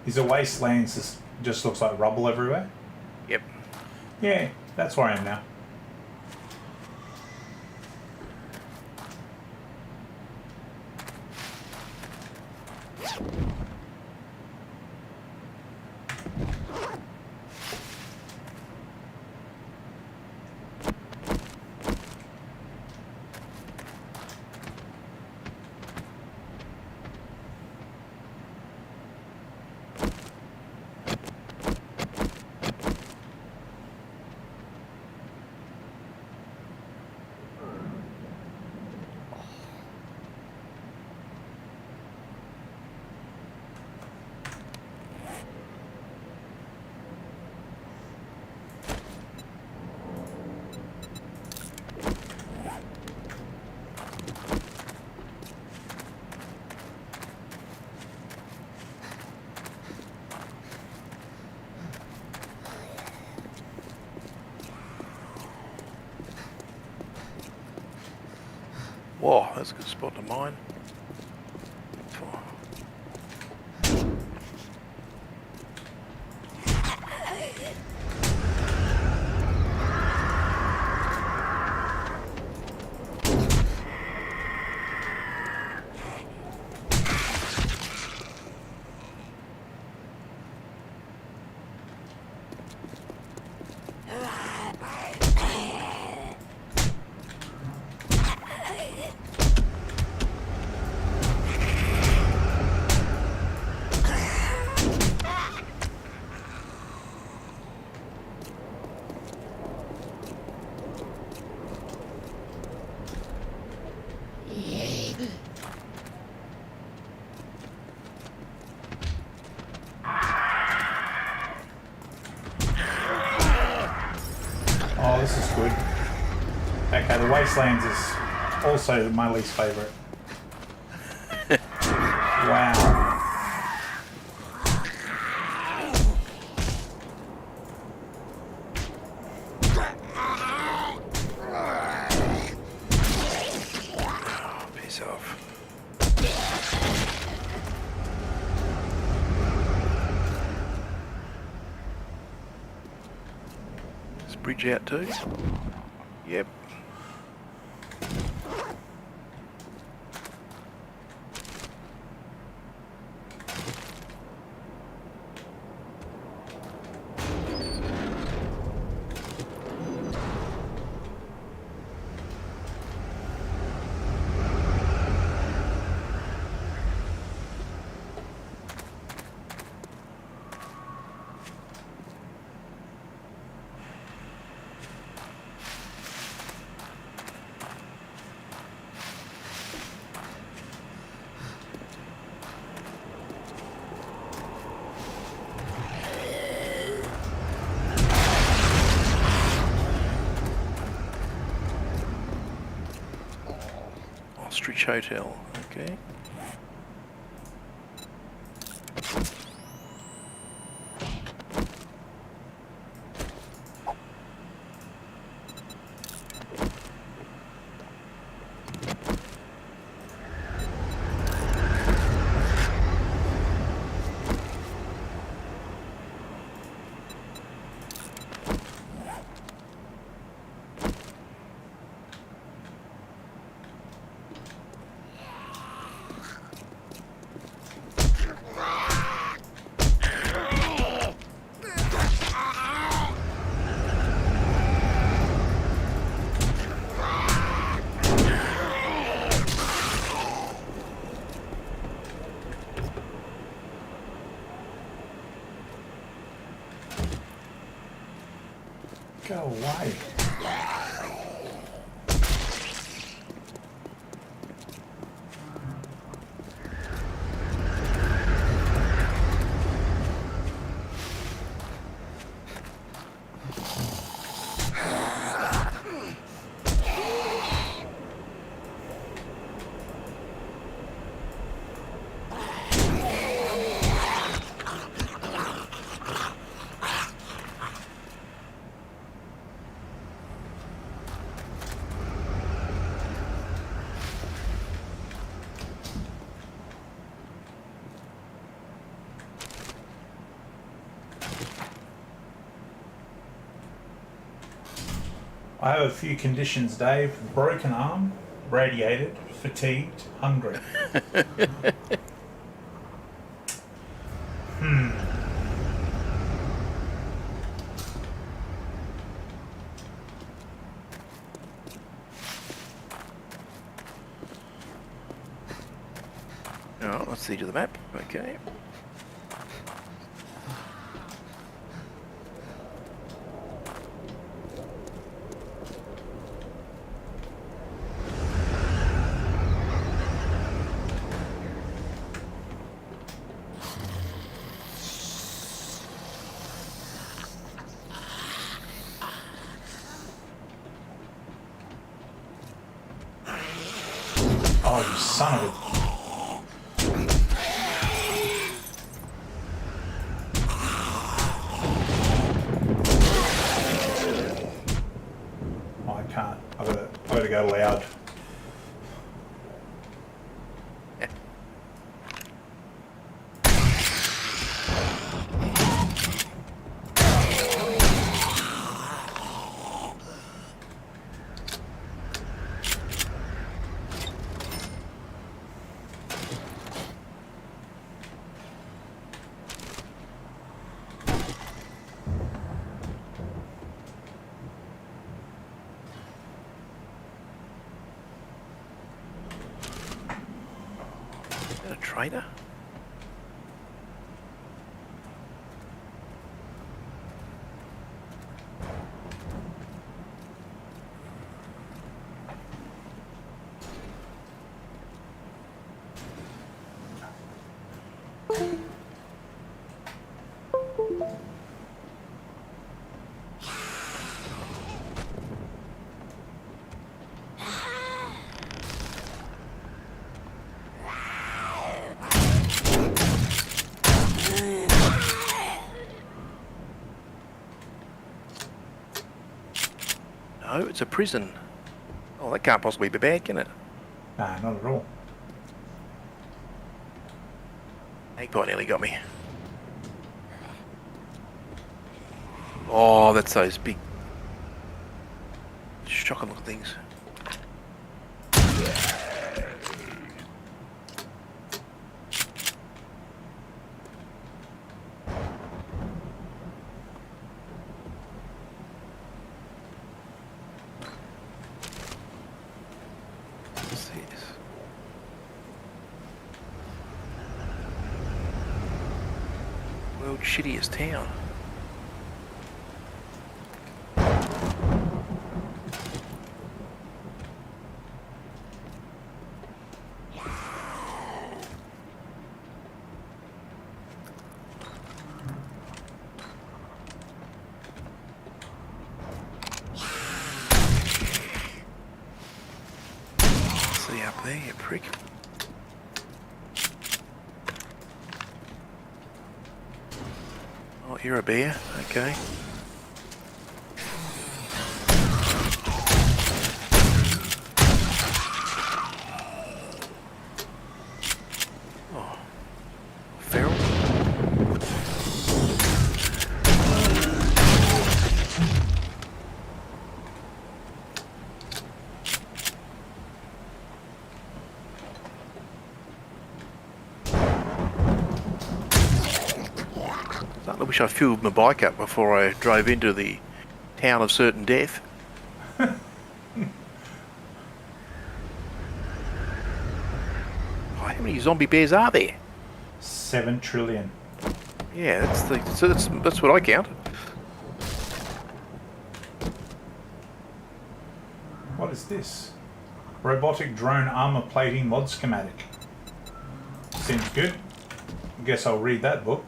Is the wastelands just looks like rubble everywhere? Yep. Yeah, that's where I am now. Whoa, that's a good spot to mine. Oh, this is good. Okay, the wastelands is also my least favourite. Wow. Piss off. Is bridge out too? Yep. Ostrich Hotel, okay. Go away. I have a few conditions, Dave. Broken arm, radiated, fatigued, hungry. Oh, let's see to the map. Okay. Oh, you son of a... Oh, I can't. I've got to go loud. Is that a trader? No, it's a prison. Oh, that can't possibly be bad, can it? Nah, not at all. Eggplant nearly got me. Oh, that's those big, shocking looking things. Let's see this. World's shittiest town. See up there, you prick. Oh, you're a bear. Okay. Oh, feral. I wish I filled my bike up before I drove into the town of certain death. Oh, how many zombie bears are there? 7 trillion. Yeah, that's what I count. What is this? Robotic drone armor plating mod schematic. Seems good. Guess I'll read that book.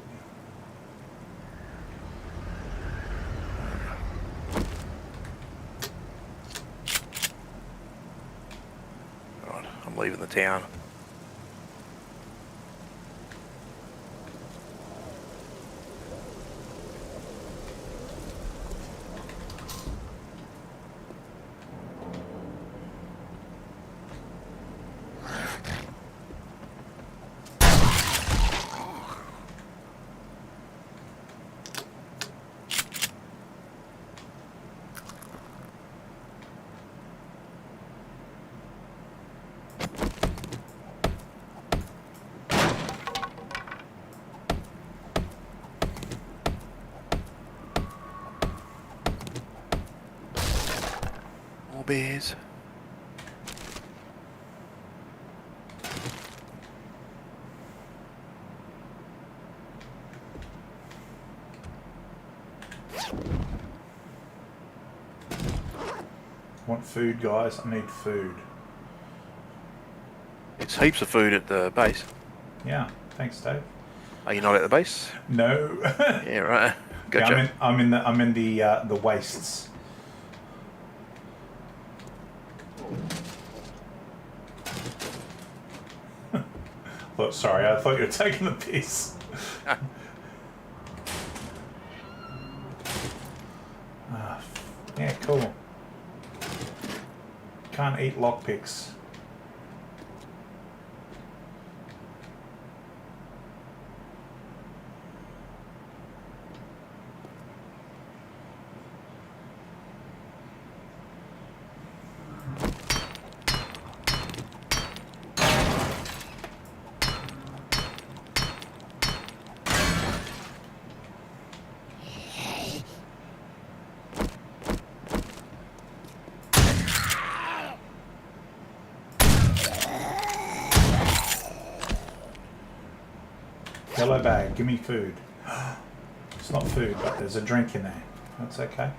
Right, I'm leaving the town. More bears. Want food, guys? I need food. It's heaps of food at the base. Yeah, thanks, Dave. Are you not at the base? No. Yeah, right. Gotcha. Yeah, I'm in the wastes. Oh, sorry, I thought you were taking the piss. Yeah, cool. Can't eat lockpicks. Yellow bag, give me food. It's not food, but there's a drink in there. That's okay.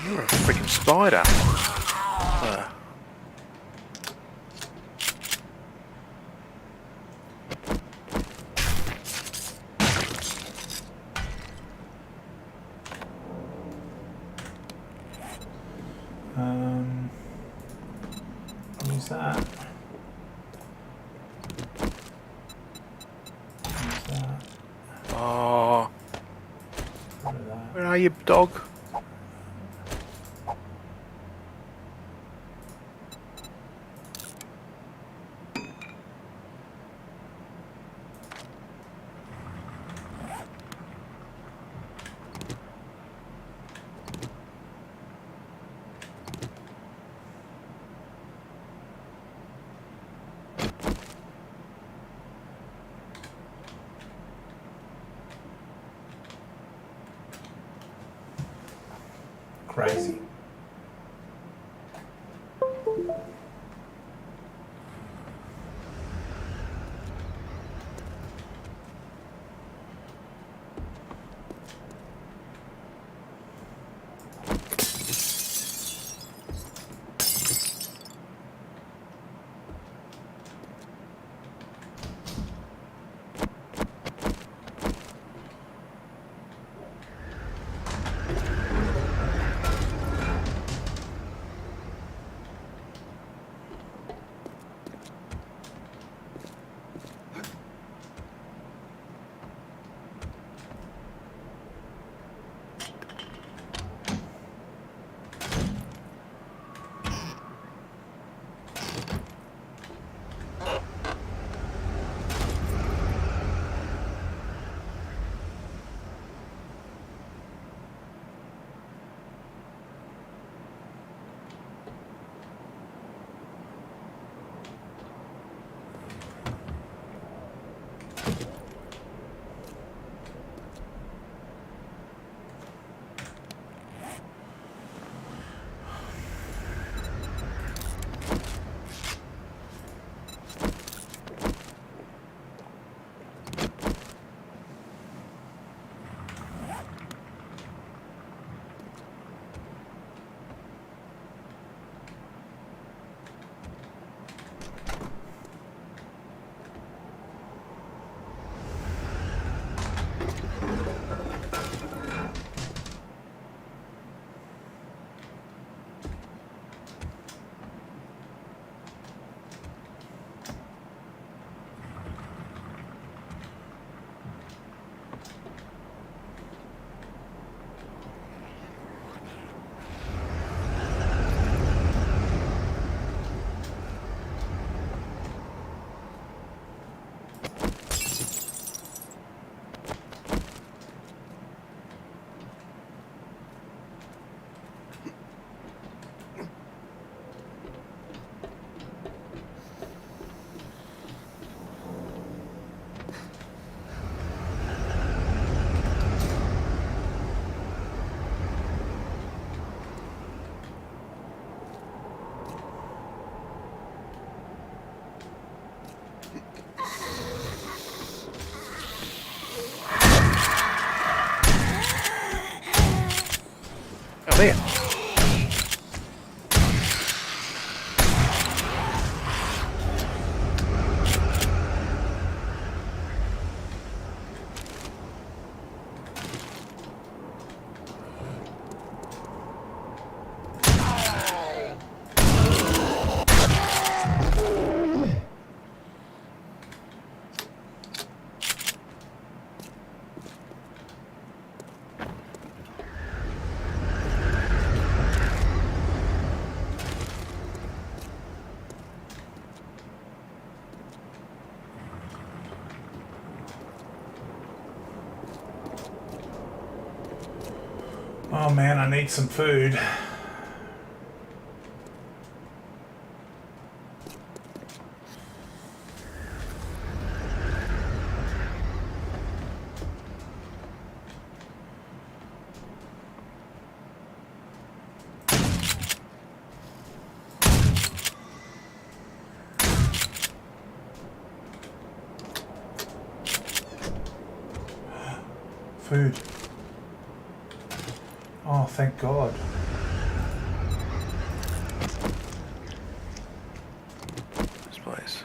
You're a freaking spider. Use that. Use that. Oh, Rid of that. where are you, dog? Crazy. there. Oh man, I need some food. Food. Oh, thank God. This place.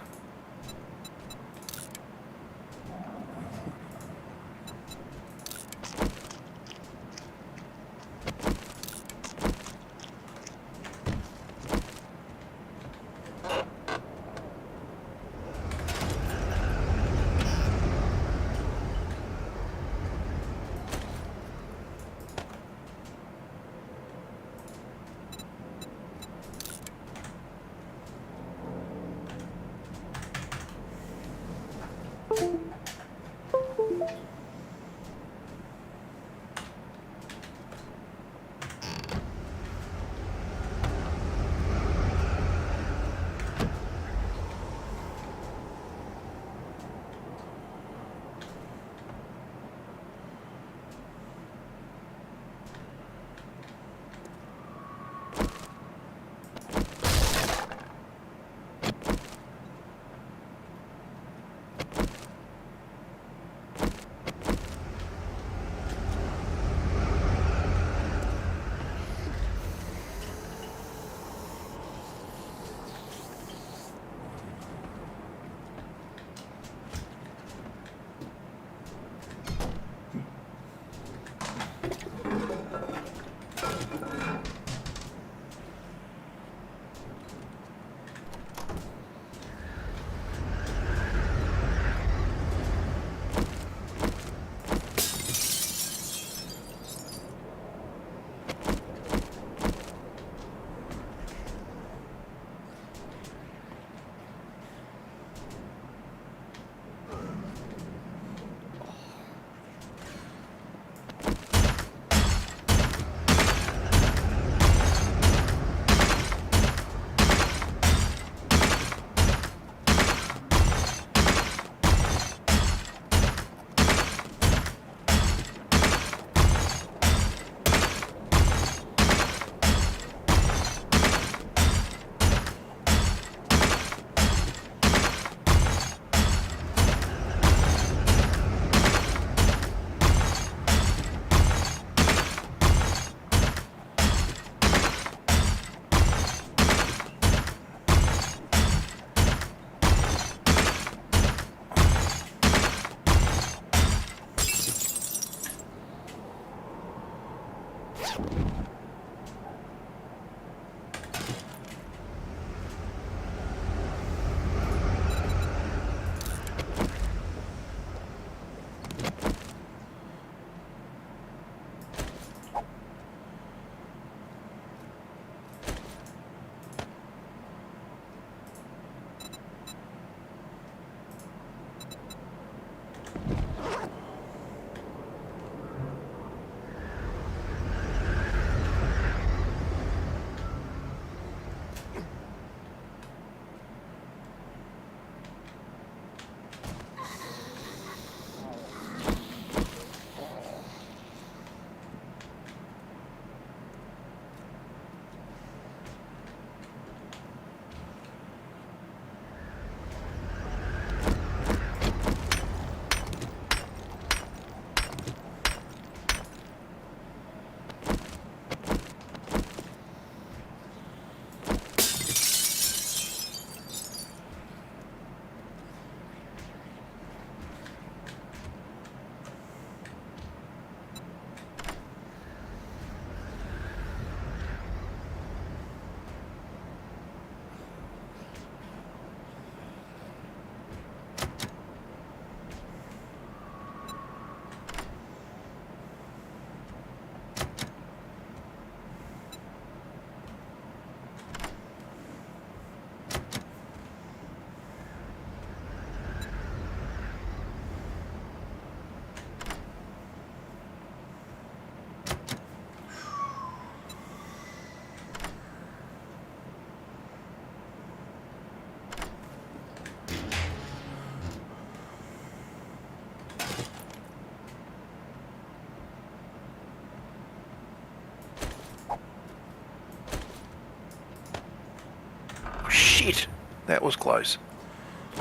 That was close.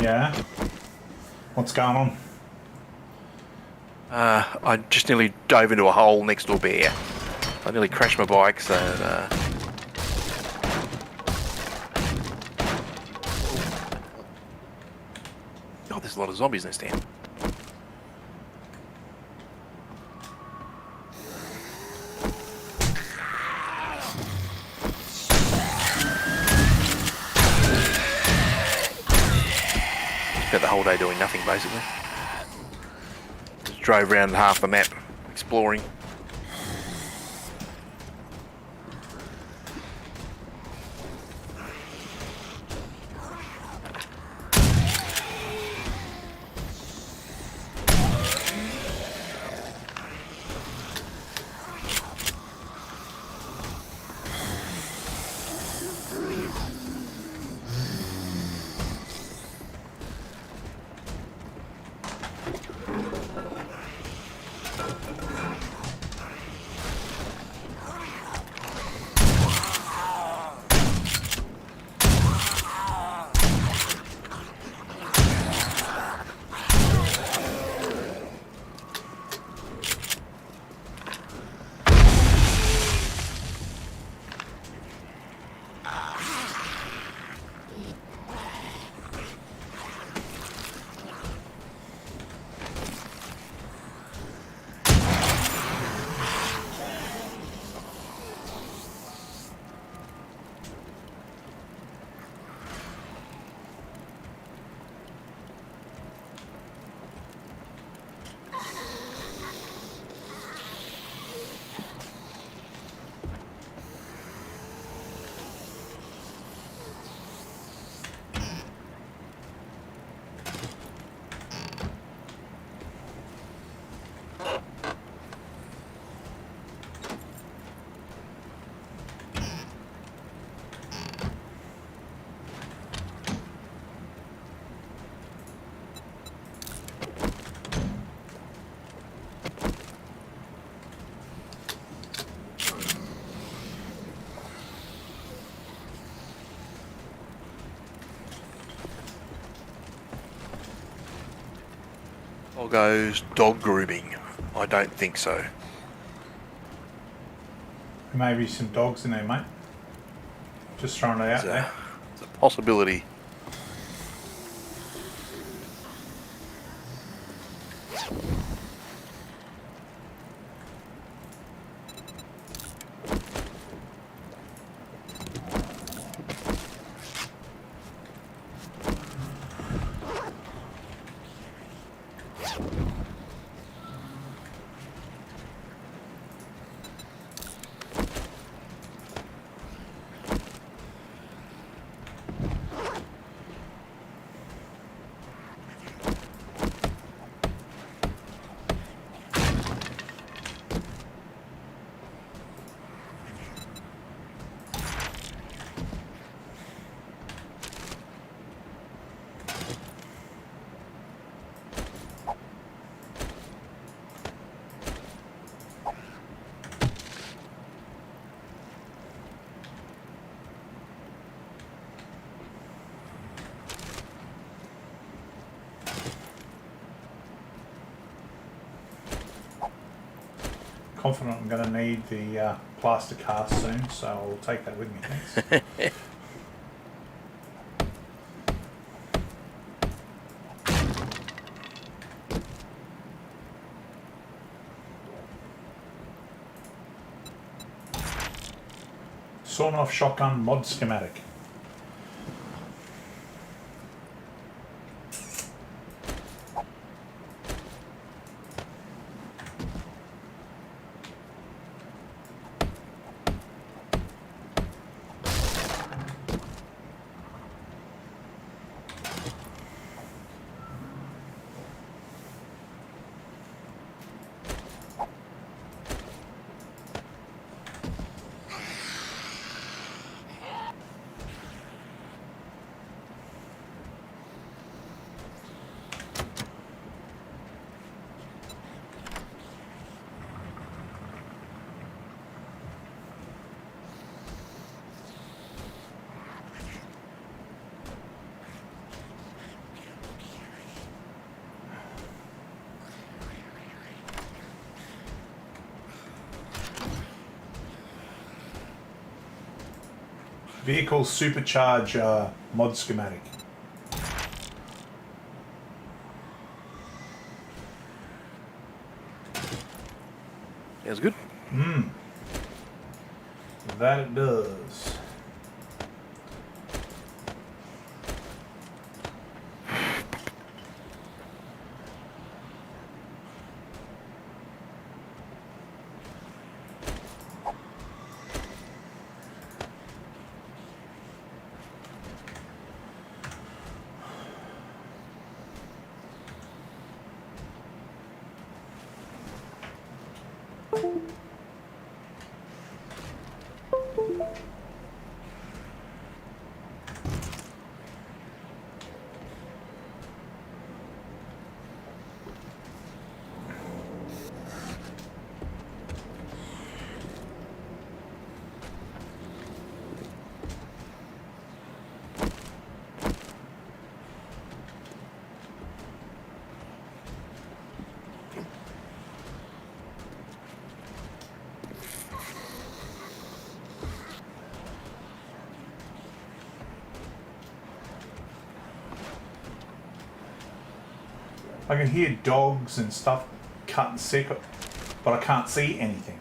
Yeah. What's going on? I just nearly dove into a hole next to a bear. I nearly crashed my bike, so... God, there's a lot of zombies in this town. Spent the whole day doing nothing, basically. Just drove around half the map, exploring. Goes dog grooming. I don't think so. There may be some dogs in there, mate. Just throwing it out there. It's a possibility. Confident I'm going to need the plaster cast soon, so I'll take that with me, thanks. Sawn off shotgun mod schematic. Vehicle supercharge mod schematic. Sounds good. That it does. I can hear dogs and stuff cutting sick, but I can't see anything.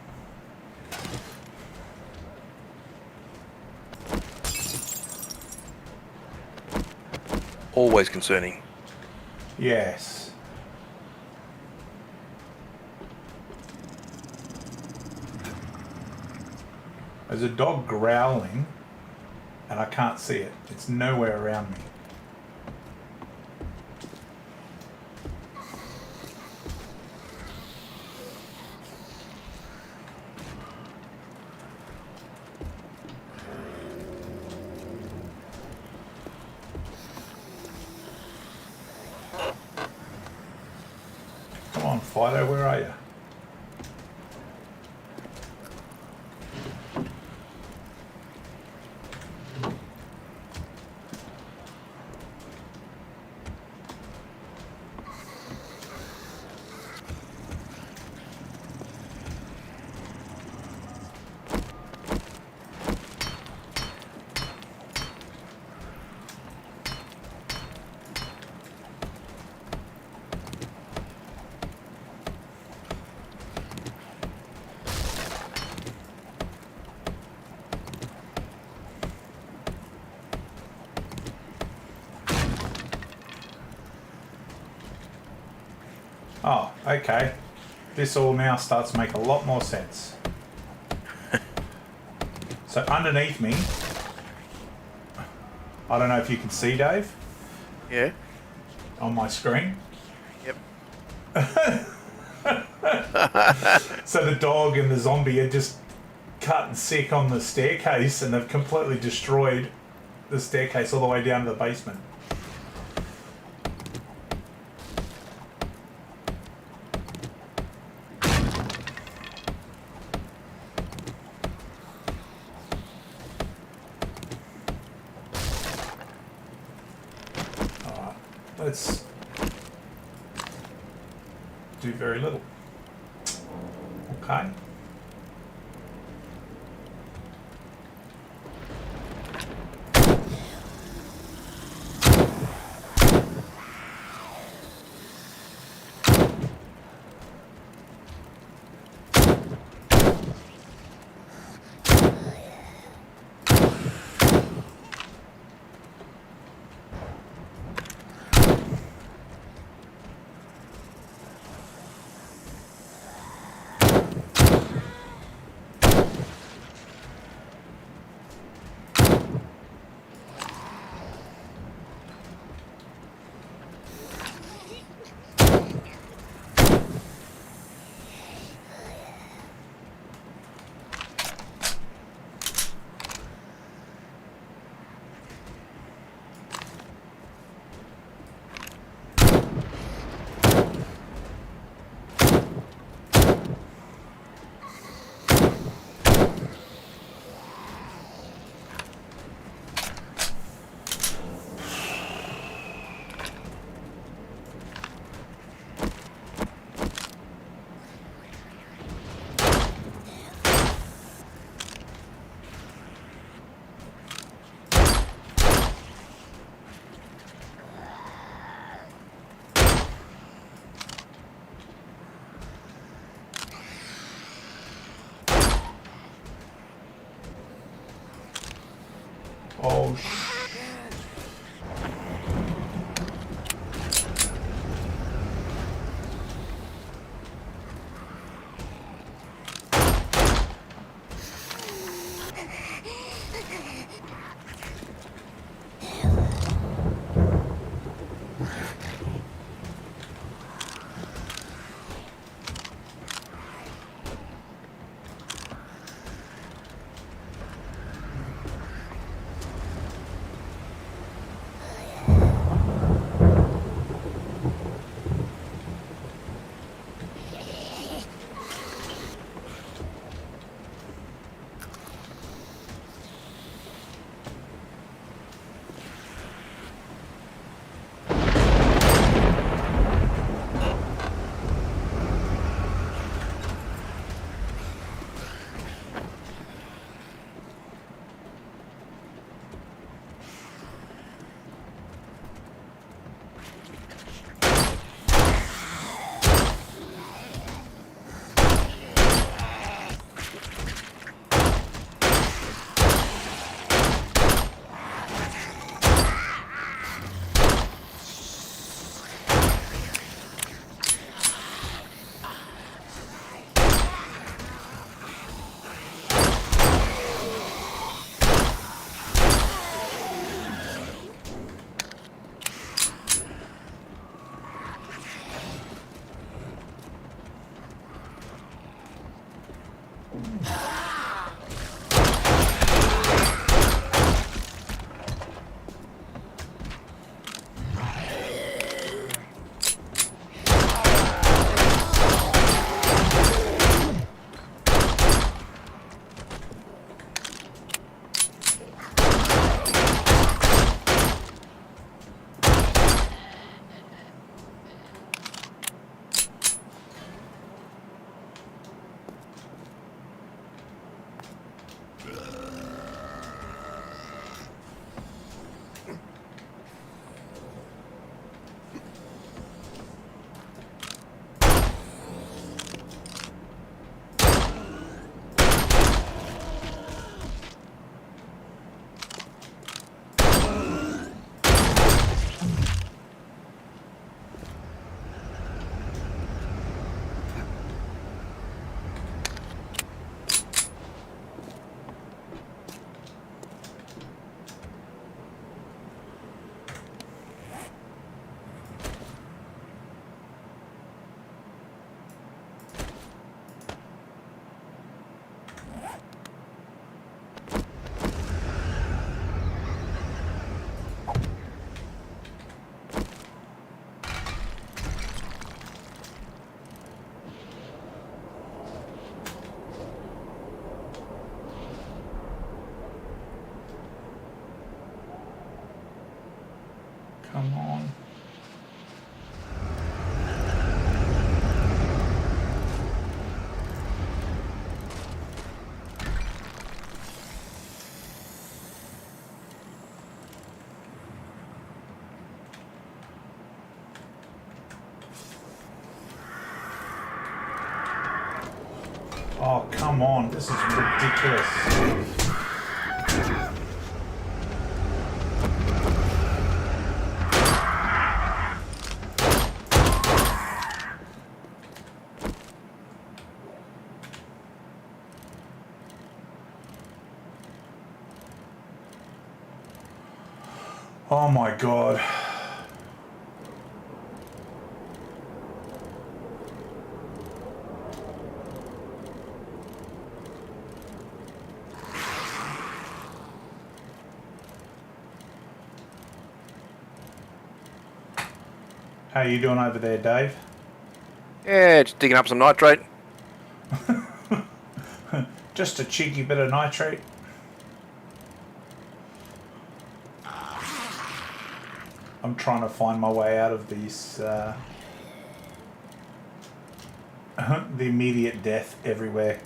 Always concerning. Yes. There's a dog growling, and I can't see it. It's nowhere around me. Come on, Fido, where are you? Oh, okay. This all now starts to make a lot more sense. So underneath me, I don't know if you can see, Dave, Yeah. on my screen. Yep. So the dog and the zombie are just cutting sick on the staircase, and they've completely destroyed the staircase all the way down to the basement. Let's do very little. Okay. Oh, come on. Oh, come on. This is ridiculous. Oh my God. How you doing over there, Dave? Yeah, just digging up some nitrate. Just a cheeky bit of nitrate. I'm trying to find my way out of these, the immediate death everywhere.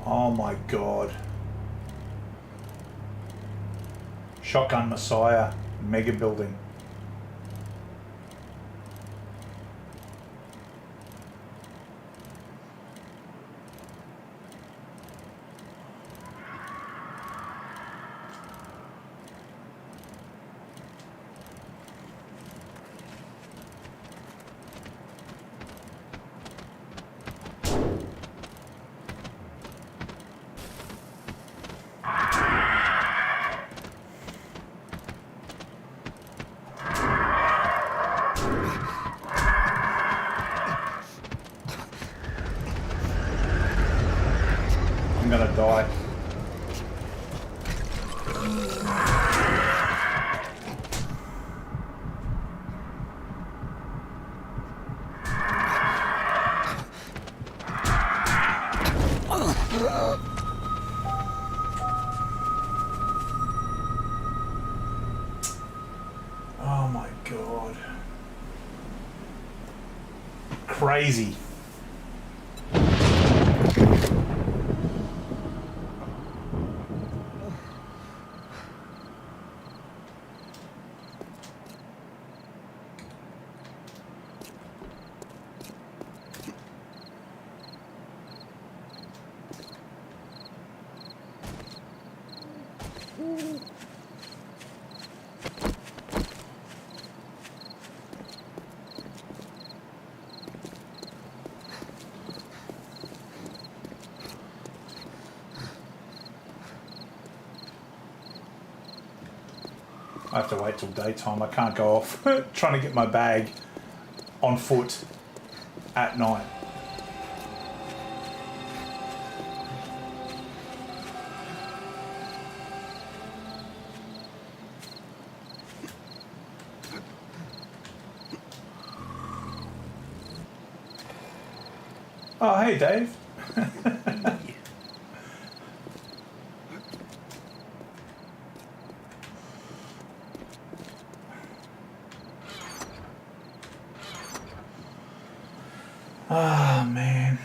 Oh my God. Shotgun Messiah, mega building. God. Crazy. I have to wait till daytime. I can't go off trying to get my bag on foot at night. Oh, hey, Dave. Ah, man.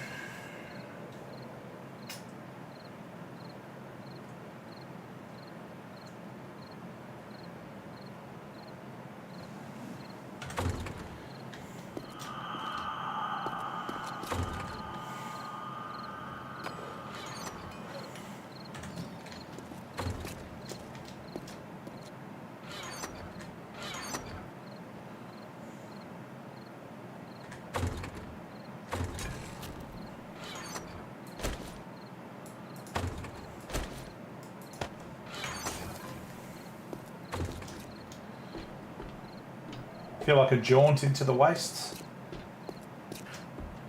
Feel like a jaunt into the wastes.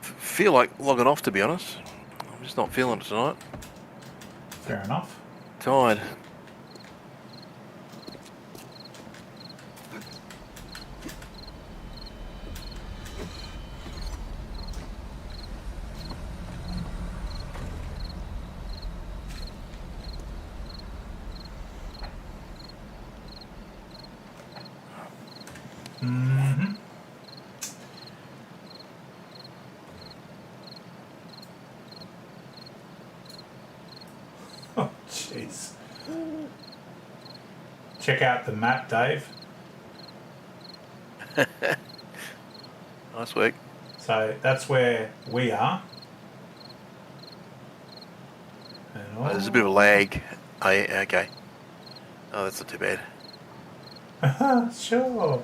Feel like logging off, to be honest. I'm just not feeling it tonight. Fair enough. Tired. Mm-hmm. Oh, jeez. Check out the map, Dave. Nice work. So that's where we are. And Oh, there's a bit of a lag. Oh, yeah, okay. Oh, that's not too bad. Sure.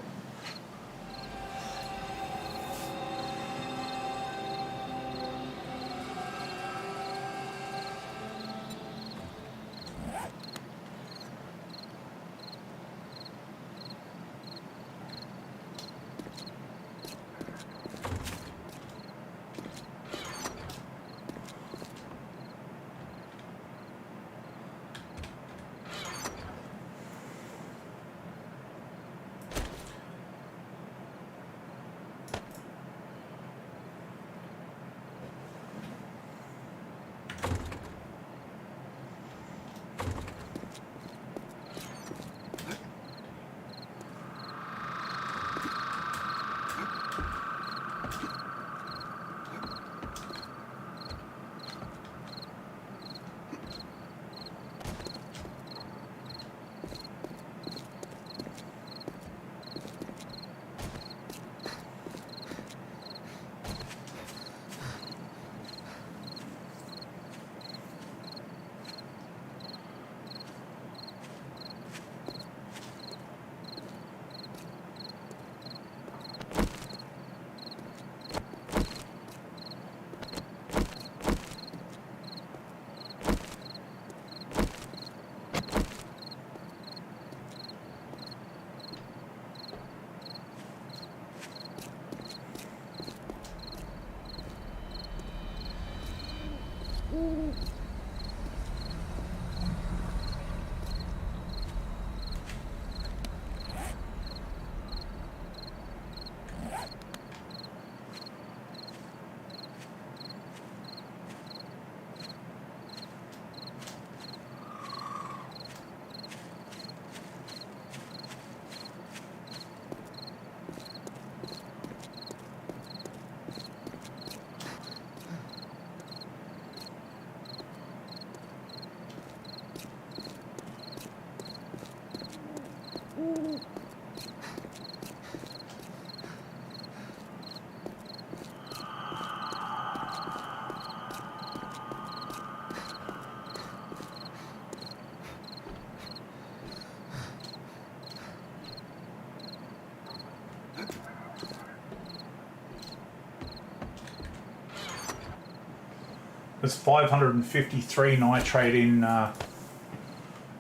There's 553 nitrate in our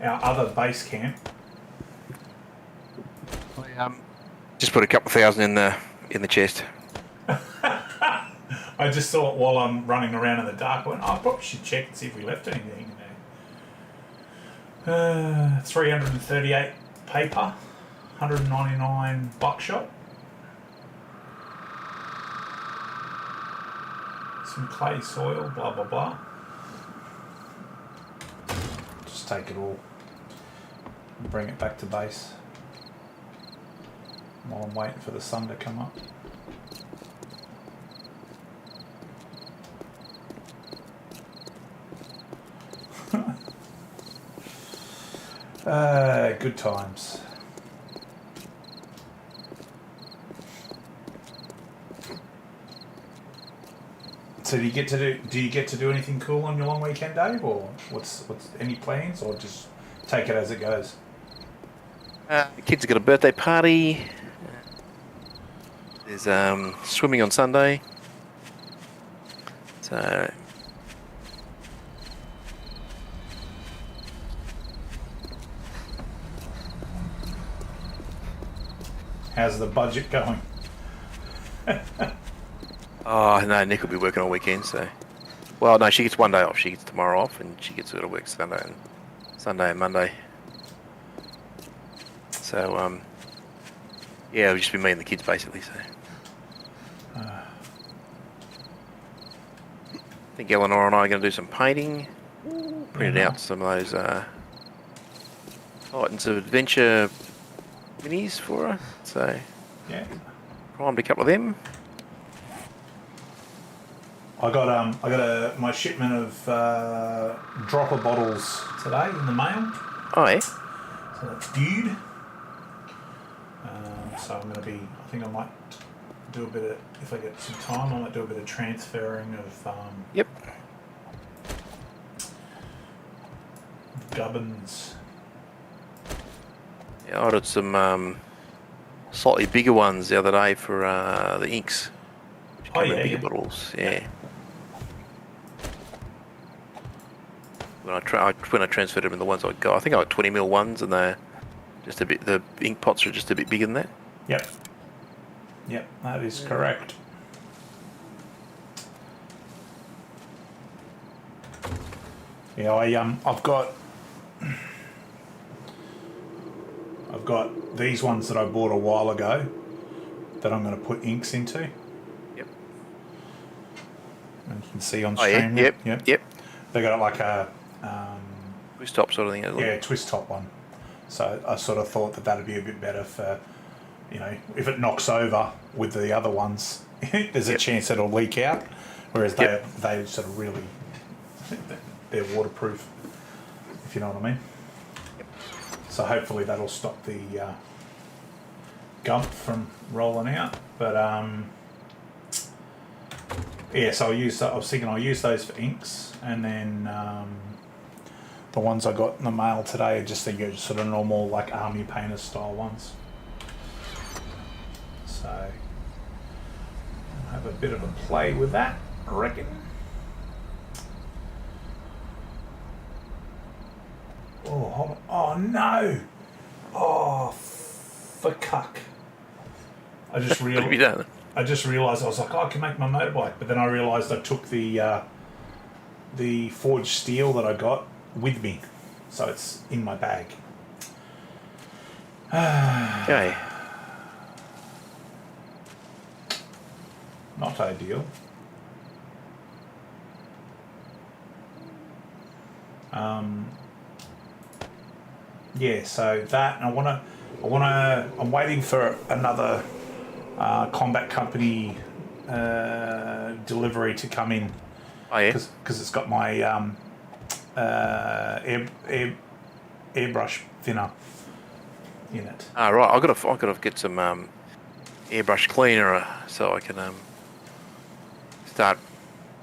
other base camp. Just put a couple thousand in the chest. I just thought while I'm running around in the dark, I went, I probably should check and see if we left anything in there. 338 paper, 199 buckshot. Some clay soil, blah, blah, blah. Just take it all and bring it back to base while I'm waiting for the sun to come up. Good times. So do you get to do anything cool on your long weekend, Dave, or what's any plans, or just take it as it goes? The kids have got a birthday party. There's swimming on Sunday. So how's the budget going? oh no, Nick will be working all weekend. So, well, no, she gets one day off. She gets tomorrow off, and she gets to work Sunday and Monday. So yeah, it'll just be me and the kids basically. So. I think Eleanor and I are going to do some painting. Printed out some of those Titans of Adventure minis for her. So Yeah. primed a couple of them. I got my shipment of dropper bottles today in the mail. Oh yeah. So that's good. So I'm going to be, I think I might do a bit of, if I get some time, I might do a bit of transferring of Yep. gubbins. Yeah, I ordered some slightly bigger ones the other day for the inks. Which come in bigger bottles. Yeah. When I transferred them in the ones I got, I think I got 20 ml ones, and they're just a bit. The ink pots are just a bit bigger than that. Yep. Yep, that is correct. Yeah, I've got these ones that I bought a while ago that I'm going to put inks into. Yep. And you can see on Oh stream. yeah. Yep. Yep. They got like a Twist top sort of thing. Isn't it? yeah, twist top one. So I sort of thought that that'd be a bit better for, you know, if it knocks over with the other ones, there's a chance it'll leak out. Whereas they sort of really, they're waterproof, if you know what I mean. Yep. So hopefully that'll stop the gump from rolling out. But yeah, so I was thinking I'll use those for inks, and then the ones I got in the mail today are just the sort of normal like army painter style ones. So I'll have a bit of a play with that, I reckon. Oh, hold on. Oh no! Oh, for cuck. I just What have you done? I just realised I was like, oh, I can make my motorbike, but then I realised I took the forged steel that I got with me, so it's in my bag. Okay. Not ideal. Yeah, so that, and I'm waiting for another combat company delivery to come in. Oh yeah. Because it's got my airbrush thinner in it. Ah, right. I've got to get some airbrush cleaner so I can start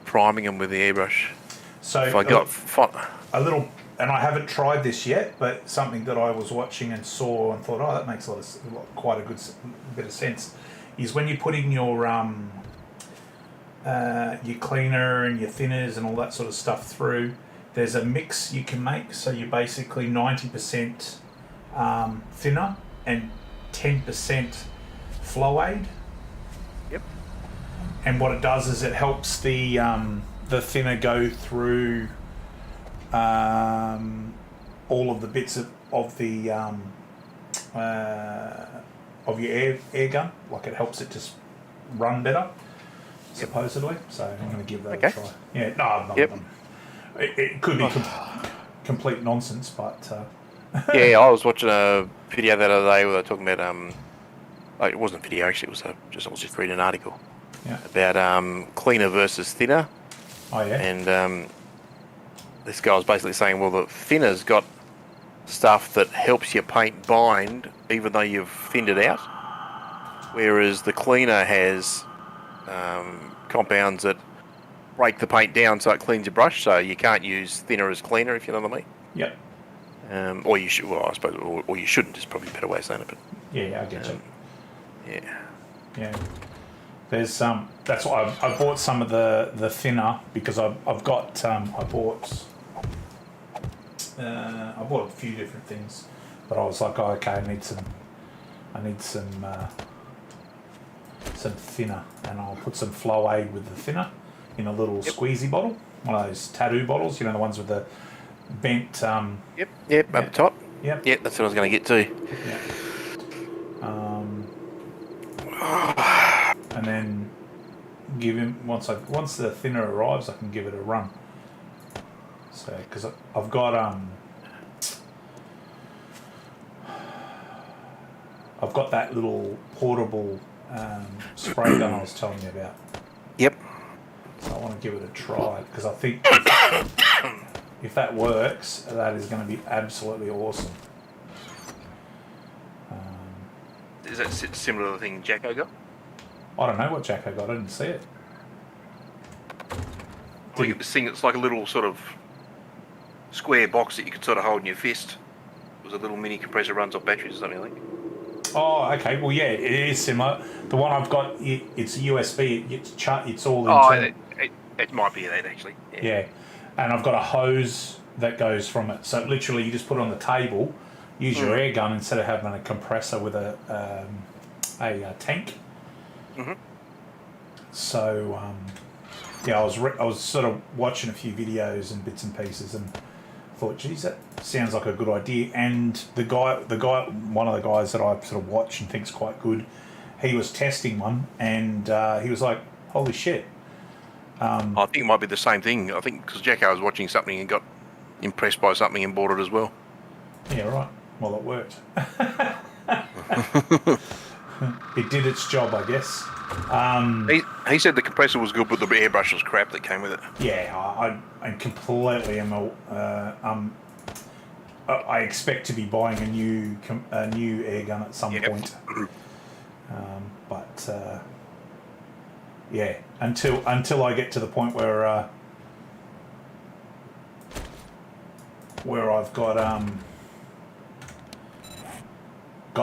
priming them with the airbrush. So If I got a little, and I haven't tried this yet, but something that I was watching and saw and thought, oh, that makes quite a good bit of sense, is when you're putting your cleaner and your thinners and all that sort of stuff through, there's a mix you can make. So you're basically 90% thinner and 10% flow aid. Yep. And what it does is it helps the thinner go through all of the bits of your air gun. Like, it helps it just run better, supposedly. So I'm going to give that a try. Yeah, no, I'm not. It could be complete nonsense, but yeah, I was watching a video the other day where they were talking about like, it wasn't a video actually, I was just reading an article about cleaner versus thinner. Oh yeah. And this guy was basically saying, well, the thinner's got stuff that helps your paint bind even though you've thinned it out, whereas the cleaner has compounds that break the paint down so it cleans your brush, so you can't use thinner as cleaner, if you know what I mean. Yep. Or you should, well, I suppose, or you shouldn't is probably a better way of saying it. But yeah, I get you. Yeah. There's that's why I bought some of the thinner, because I've got I bought a few different things, but I was like, oh, okay, I need some thinner, and I'll put some flow aid with the thinner in a little squeezy bottle, one of those tattoo bottles, the ones with the bent. Up the top. Yep. Yeah, that's what I was going to get to. Yeah. And then give him once the thinner arrives, I can give it a run. So, because I've got that little portable spray gun I was telling you about. Yep. So I want to give it a try, because I think if that works, that is going to be absolutely awesome. Is that similar to the thing Jacko got? I don't know what Jacko got. I didn't see it. You get this thing that's like a little sort of square box that you could sort of hold in your fist. It was a little mini compressor, runs off batteries or something, I think. Oh, okay. Well, yeah, it is similar. The one I've got, it's a USB. It's all internal. It might be that, actually. Yeah. And I've got a hose that goes from it. So literally, you just put it on the table, use your air gun instead of having a compressor with a tank. Mm-hmm. So I was sort of watching a few videos and bits and pieces, and thought, geez, that sounds like a good idea. And the guy, one of the guys that I sort of watch and think's quite good, he was testing one, and he was like, holy shit. I think it might be the same thing. I think because Jacko was watching something and got impressed by something and bought it as well. Yeah, right. Well, it worked. It did its job, I guess. He said the compressor was good, but the airbrush was crap that came with it. Yeah, I completely am. I expect to be buying a new air gun at some point. But yeah, until I get to the point where I've got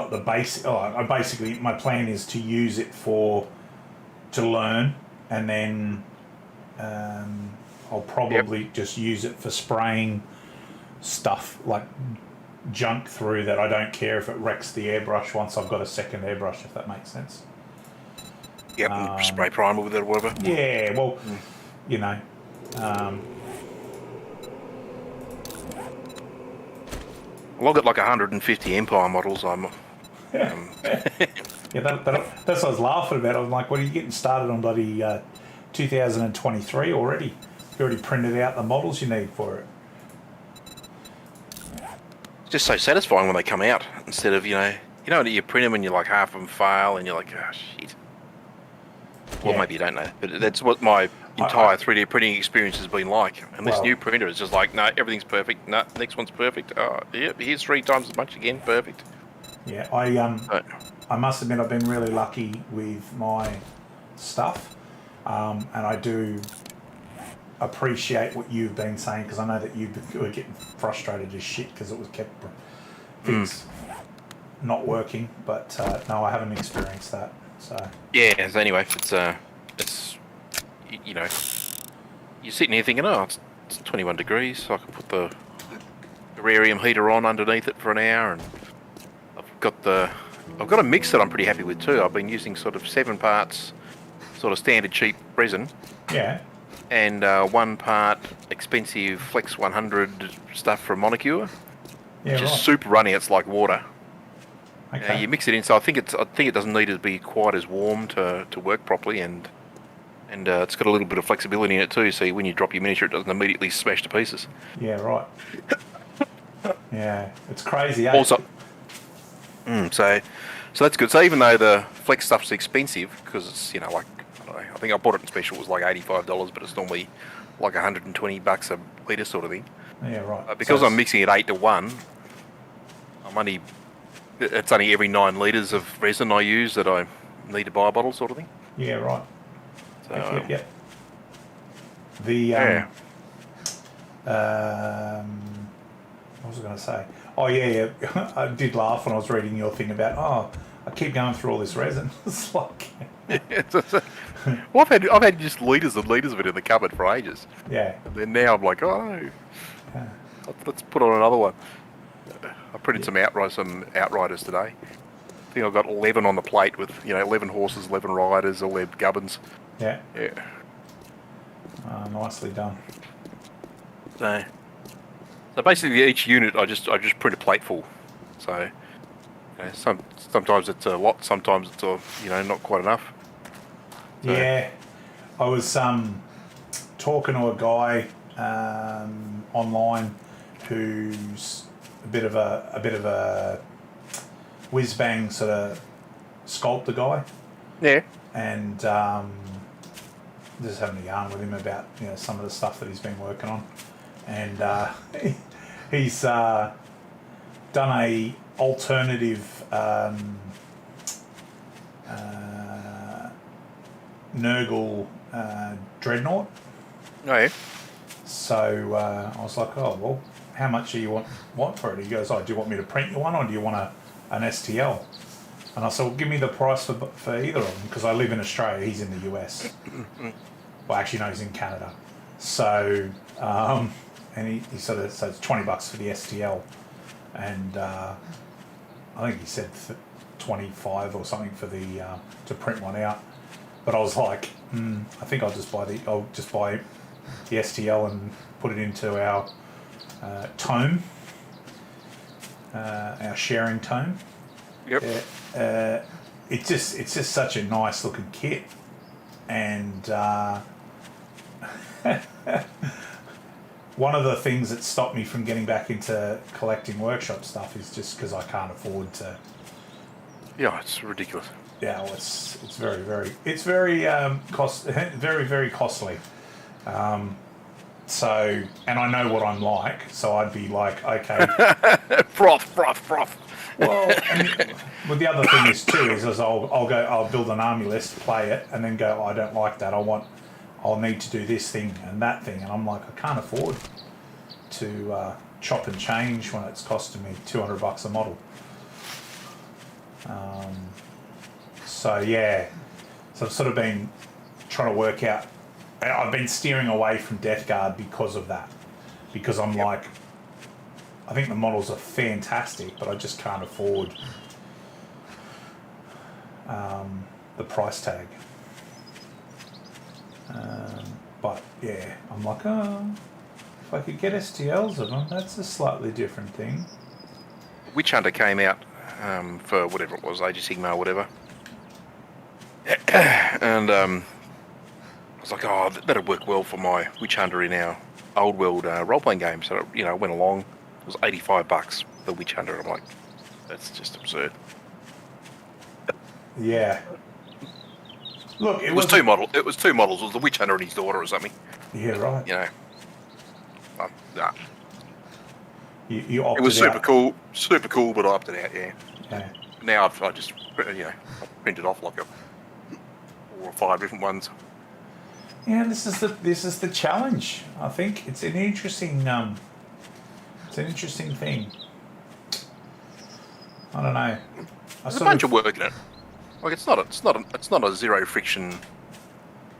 the base. I basically, my plan is to use it to learn, and then I'll probably just use it for spraying stuff like junk through that I don't care if it wrecks the airbrush once I've got a second airbrush, if that makes sense. Yep, spray primer with it or whatever. Yeah, well, Well, I've got like 150 Empire models. Yeah, that's what I was laughing about. I'm like, what are you getting started on bloody 2023 already? You already printed out the models you need for it. It's just so satisfying when they come out, instead of, you print them and you're like, half of them fail and you're like, oh, shit. Well, maybe you don't know, but that's what my entire 3D printing experience has been like. And this new printer is just like, no, everything's perfect. No, next one's perfect. Oh, yeah, here's 3 times as much again. Perfect. Yeah, But, I must admit I've been really lucky with my stuff, and I do appreciate what you've been saying because I know that you were getting frustrated as shit because it was kept things not working. But no, I haven't experienced that. So yeah. So anyway, it's you know, you're sitting here thinking, oh, it's 21 degrees, so I can put the terrarium heater on underneath it for an hour, and I've got a mix that I'm pretty happy with too. I've been using sort of 7 parts, sort of standard cheap resin, yeah, and 1 part expensive Flex 100 stuff from Monocure, yeah, which is right. super runny. It's like water. Okay. You mix it in, so I think it doesn't need to be quite as warm to work properly, and it's got a little bit of flexibility in it too. So when you drop your miniature, it doesn't immediately smash to pieces. Yeah, right. Yeah, it's crazy. Eh? Also, so that's good. So even though the Flex stuff's expensive, because it's like I think I bought it in special, it was like $85, but it's normally like $120 a litre sort of thing. Yeah, right. Because So I'm mixing it 8-to-1, it's only every 9 litres of resin I use that I need to buy a bottle sort of thing. yeah, right. So, Yep. The yeah. what was I going to say? Oh yeah. I did laugh when I was reading your thing about I keep going through all this resin. It's like Well, I've had just litres and litres of it in the cupboard for ages. yeah. And then now I'm like, Yeah. let's put on another one. I printed some outriders today. I think I've got 11 on the plate with 11 horses, 11 riders, all their gubbins. Yeah. Yeah. Nicely done. So basically each unit I just print a plate full. So sometimes it's a lot, sometimes it's not quite enough. So, Yeah. I was talking to a guy online who's a bit of a whiz bang sort of sculptor guy, yeah. and just having a yarn with him about some of the stuff that he's been working on, and he's done a alternative Nurgle dreadnought. Oh yeah. So I was like, oh well, how much do you want for it? He goes, do you want me to print you one, or do you want an STL? And I said, well, give me the price for either of them, because I live in Australia, he's in the US. Well, actually, no, he's in Canada. So, and he sort of said it's $20 for the STL, and I think he said 25 or something for the to print one out. But I was like, I think I'll just buy the STL and put it into our tome, our sharing tome. Yep. It's just such a nice looking kit, and one of the things that stopped me from getting back into collecting workshop stuff is just because I can't afford to. Yeah, it's ridiculous. Yeah, well, it's very very costly. So, and I know what I'm like, so I'd be like, okay. Froth. Well, well, the other thing is too is I'll build an army list, play it, and then go, I don't like that. I'll need to do this thing and that thing, and I'm like, I can't afford to chop and change when it's costing me $200 a model. So yeah, so I've sort of been trying to work out. I've been steering away from Death Guard because of that, because I'm like, I think the models are fantastic, but I just can't afford the price tag. But yeah, I'm like, if I could get STLs of them, that's a slightly different thing. Witch Hunter came out for whatever it was, Age of Sigmar or whatever. And I was like, that'd work well for my Witch Hunter in our old world role-playing game. So, I went along. It was $85 for Witch Hunter. I'm like, that's just absurd. Yeah. Look, It was two models. It was the Witch Hunter and his daughter or something. Yeah, right. Nah. You opted It was super out. cool, but I opted out. Yeah. Yeah. Now I just printed off like 4 or 5 different ones. Yeah, this is the challenge. I think it's an interesting thing. I don't know. There's a bunch of work in it. Like it's not a zero friction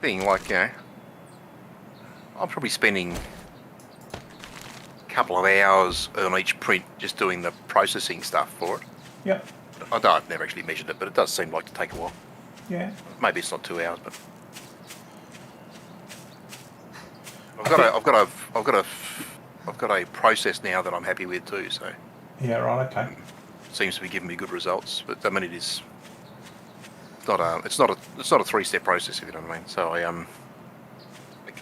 thing. Like I'm probably spending a couple of hours on each print just doing the processing stuff for it. Yep. I've never actually measured it, but it does seem like to take a while. Yeah. Maybe it's not 2 hours, but I've got a process now that I'm happy with too. So Yeah. Right. Okay. seems to be giving me good results. But I mean, it's not a 3-step process, if you know what I mean. So I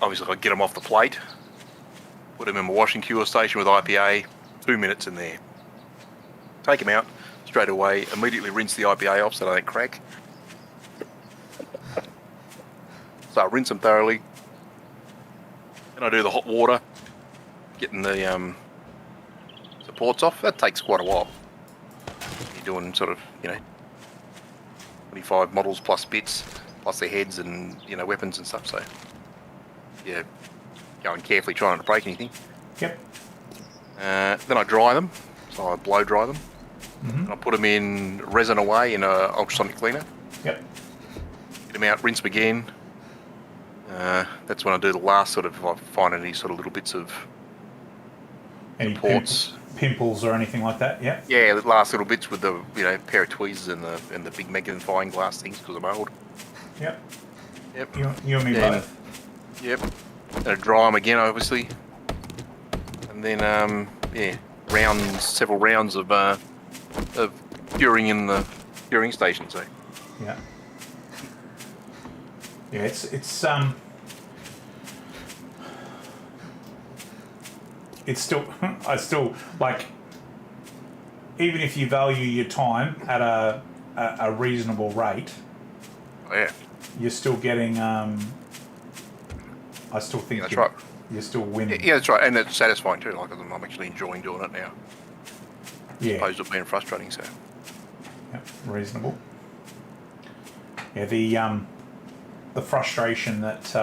obviously I get them off the plate, put them in my wash and cure station with IPA, 2 minutes in there. Take them out straight away. Immediately rinse the IPA off so they don't crack. So I rinse them thoroughly. And I do the hot water, getting the supports off. That takes quite a while. You're doing sort of 25 models plus bits, plus their heads and weapons and stuff. So yeah, going carefully, trying not to break anything. Yep. Then I dry them, so I blow dry them. Mm-hmm. And I put them in resin away in a ultrasonic cleaner. Yep. Get them out, rinse them again. That's when I do the last sort of, if I find any sort of little bits of Any ports. pimples or anything like that? Yep. Yeah, the last little bits with the pair of tweezers and the big magnifying glass things because I'm old. Yep. Yep. You and me Then- both. Yep. And I dry them again, obviously. And then several rounds of curing in the curing station. So Yeah. Yeah, it's still I still like, even if you value your time at a reasonable rate, yeah, you're still getting I still think that's right. you're still winning. Yeah, that's right, and it's satisfying too. Like I'm actually enjoying doing it now, Yeah. opposed to it being frustrating. So Yep, reasonable. Yeah, the frustration that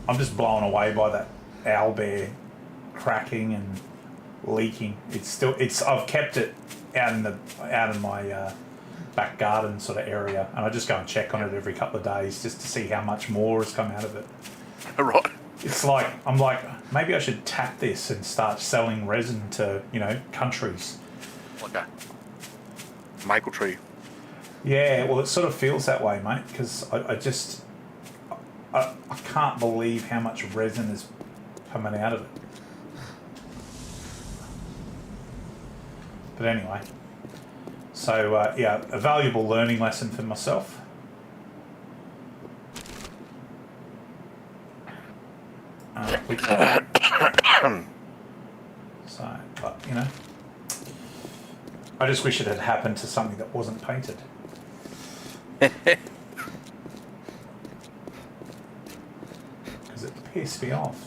I'm just blown away by that owlbear cracking and leaking. I've kept it out in my back garden sort of area, and I just go and check on it every couple of days just to see how much more has come out of it. right. It's like I'm like, maybe I should tap this and start selling resin to countries. Like a maple tree. Yeah, well, it sort of feels that way, mate, because I can't believe how much resin is coming out of it. But anyway, so a valuable learning lesson for myself. So, but I just wish it had happened to something that wasn't painted. Because it pissed me off.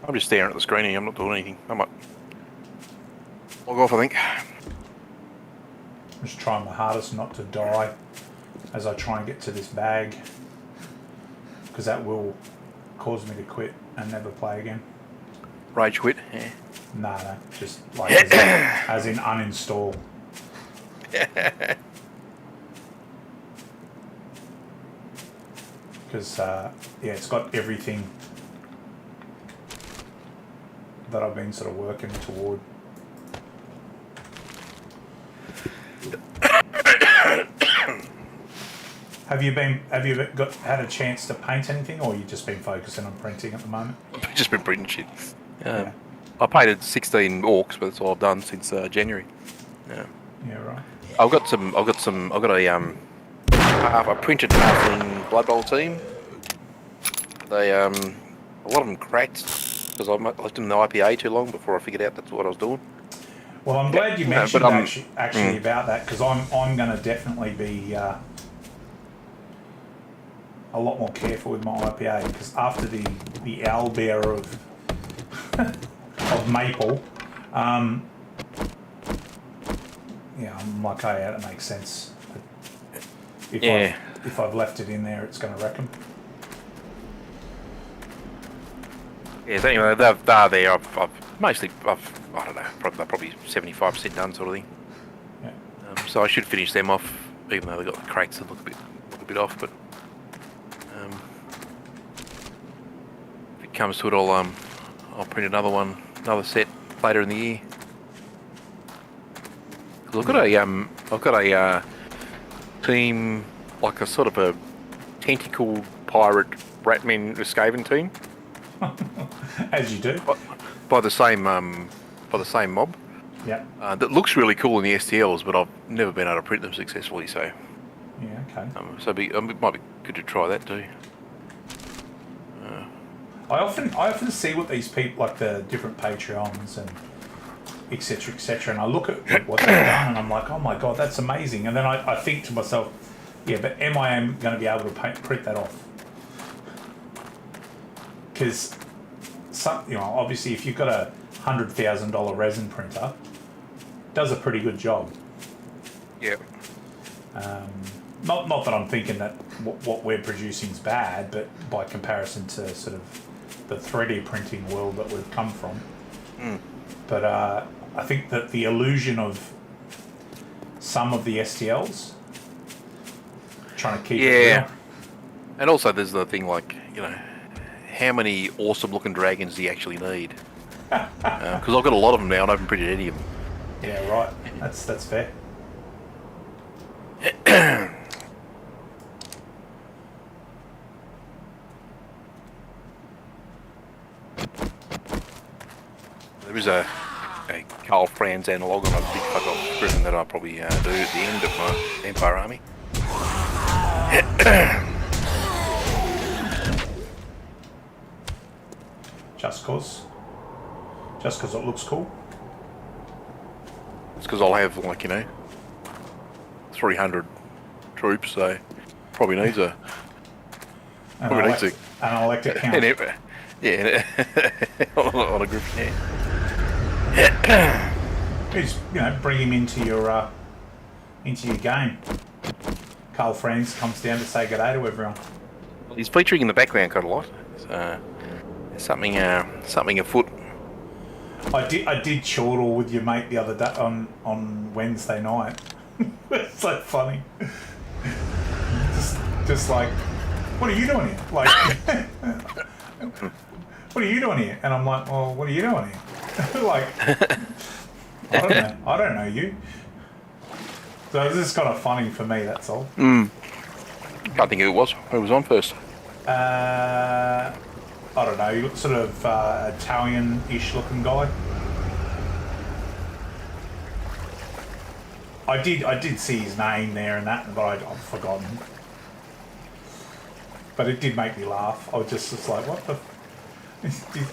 I'm just staring at the screen here. I'm not doing anything. I might log off, I think. I'm just trying my hardest not to die as I try and get to this bag, because that will cause me to quit and never play again. Rage quit. Yeah. No, just like as in uninstall. Because it's got everything that I've been sort of working toward. Have you had a chance to paint anything, or you just been focusing on printing at the moment? I've just been printing shit. Yeah. I painted 16 orcs, but that's all I've done since January. Yeah. Yeah, right. I've got a printed halfling Blood Bowl team. They a lot of them cracked. because I left them in the IPA too long before I figured out that's what I was doing. Well, I'm glad you mentioned but, actually about that, because I'm going to definitely be a lot more careful with my IPA, because after the owlbear of of maple, yeah, I'm like, oh yeah, that makes sense. If I've left it in there, it's going to wreck them. Yeah, so anyway, they're there. I've mostly, I don't know, probably 75% done sort of thing. Yeah. So I should finish them off, even though they've got the cracks that look a bit off. But if it comes to it, I'll print another set later in the year. Cause I've got a team, like a sort of a tentacle pirate Ratman Skaven team. As you do. By the same mob. Yeah. That looks really cool in the STLs, but I've never been able to print them successfully. So. Yeah. Okay. So it might be good to try that too. I often see what these people, like the different Patreons and etc., and I look at what they've done, and I'm like, oh my god, that's amazing. And then I think to myself, yeah, but am I going to be able to print that off? Because obviously, if you've got a $100,000 resin printer, it does a pretty good job. Yeah. Not that I'm thinking that what we're producing is bad, but by comparison to sort of the 3D printing world that we've come from. But I think that the illusion of some of the STLs, trying to keep it real. And also there's the thing like, how many awesome looking dragons do you actually need? Because I've got a lot of them now and I haven't printed any of them. Yeah, right. That's fair. There is a Carl Franz analogue on a big fuck off griffin that I'll probably do at the end of my Empire army. Just cause it looks cool. It's because I'll have 300 troops, so probably needs an electric count. On a griffin. Just bring him into your game. Carl Franz comes down to say good day to everyone. He's featuring in the background quite a lot. So there's something afoot. I did chortle with your mate the other day on Wednesday night. It's so funny. Just like, what are you doing here? Like, what are you doing here? And I'm like, well, what are you doing here? Like, I don't know you. So this is kind of funny for me, that's all. Can't think who it was. Who was on first? I don't know. You look sort of Italian-ish looking guy. I did see his name there and that, but I've forgotten. But it did make me laugh. I was just like, what the?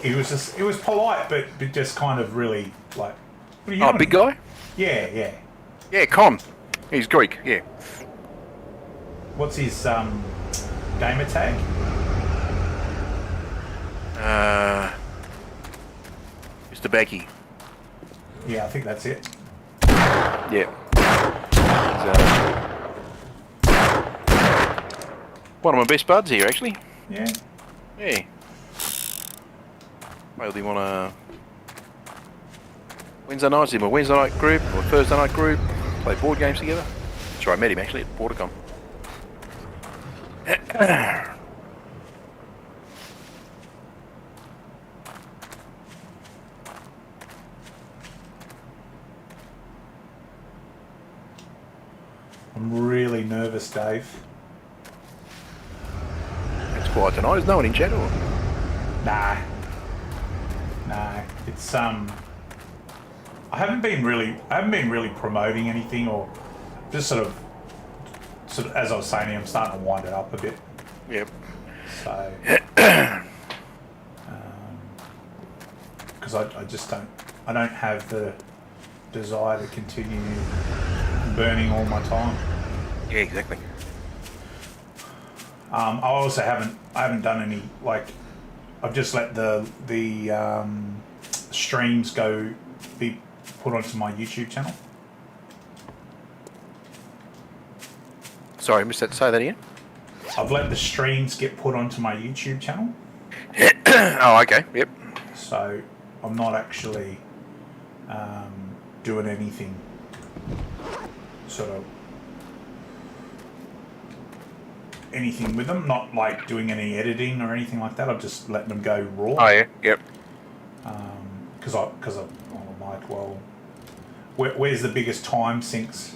It was polite, but just kind of really like. What are you doing? Big guy? Yeah. Yeah, Con. He's Greek. Yeah. What's his gamer tag? Mr. Becky. Yeah, I think that's it. Yeah. One of my best buds here, actually. Yeah. Yeah. Maybe we want to Wednesday nights in my Wednesday night group or Thursday night group, play board games together. Sure, I met him actually at BorderCon. I'm really nervous, Dave. It's quiet tonight. Is no one in chat or? Nah. It's I haven't been really promoting anything, or just sort of as I was saying, I'm starting to wind it up a bit. Yep. So because I just don't have the desire to continue burning all my time. Yeah, exactly. I also haven't done any, like, I've just let the streams be put onto my YouTube channel. Sorry, I missed that. Say that again. I've let the streams get put onto my YouTube channel. Oh, okay. Yep. So I'm not actually doing anything anything with them, not like doing any editing or anything like that. I'm just letting them go raw. Oh, yeah. Yep. Because I'm like, well, where's the biggest time sinks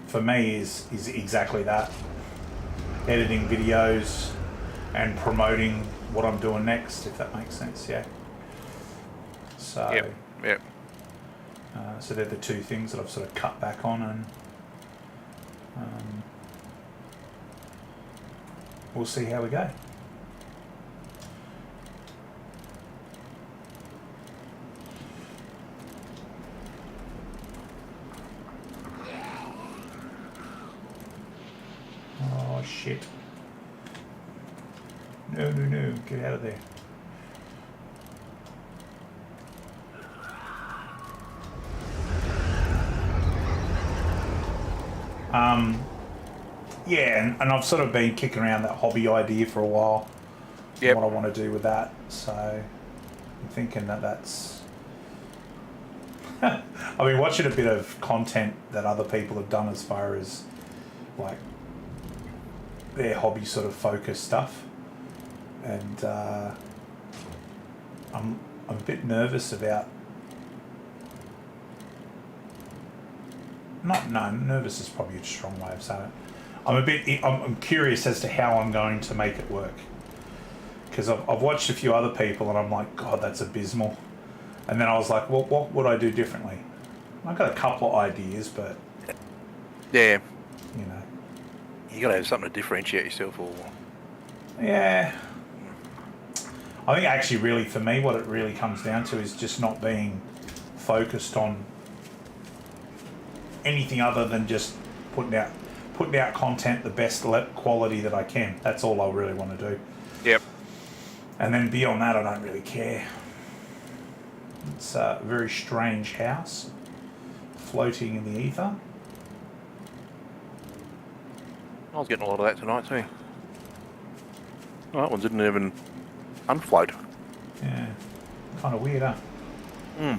for me is exactly that. Editing videos and promoting what I'm doing next, if that makes sense, yeah. So, Yep. So they're the two things that I've sort of cut back on, and we'll see how we go. Oh shit. No, get out of there. Yeah, and I've sort of been kicking around that hobby idea for a while. Yep. What I want to do with that. So I'm thinking that's... I've been watching a bit of content that other people have done as far as like their hobby sort of focused stuff. And I'm a bit nervous about... nervous is probably a strong way of saying it. I'm curious as to how I'm going to make it work, because I've watched a few other people and I'm like, God, that's abysmal. And then I was like, well, what would I do differently? I've got a couple of ideas, but Yeah. you know, You got to have something to differentiate yourself, or yeah. I think actually, really, for me, what it really comes down to is just not being focused on anything other than just putting out content the best quality that I can. That's all I really want to do. Yep. And then beyond that, I don't really care. It's a very strange house floating in the ether. I was getting a lot of that tonight too. Oh, that one didn't even unfloat. Yeah, kind of weird, huh? Hmm.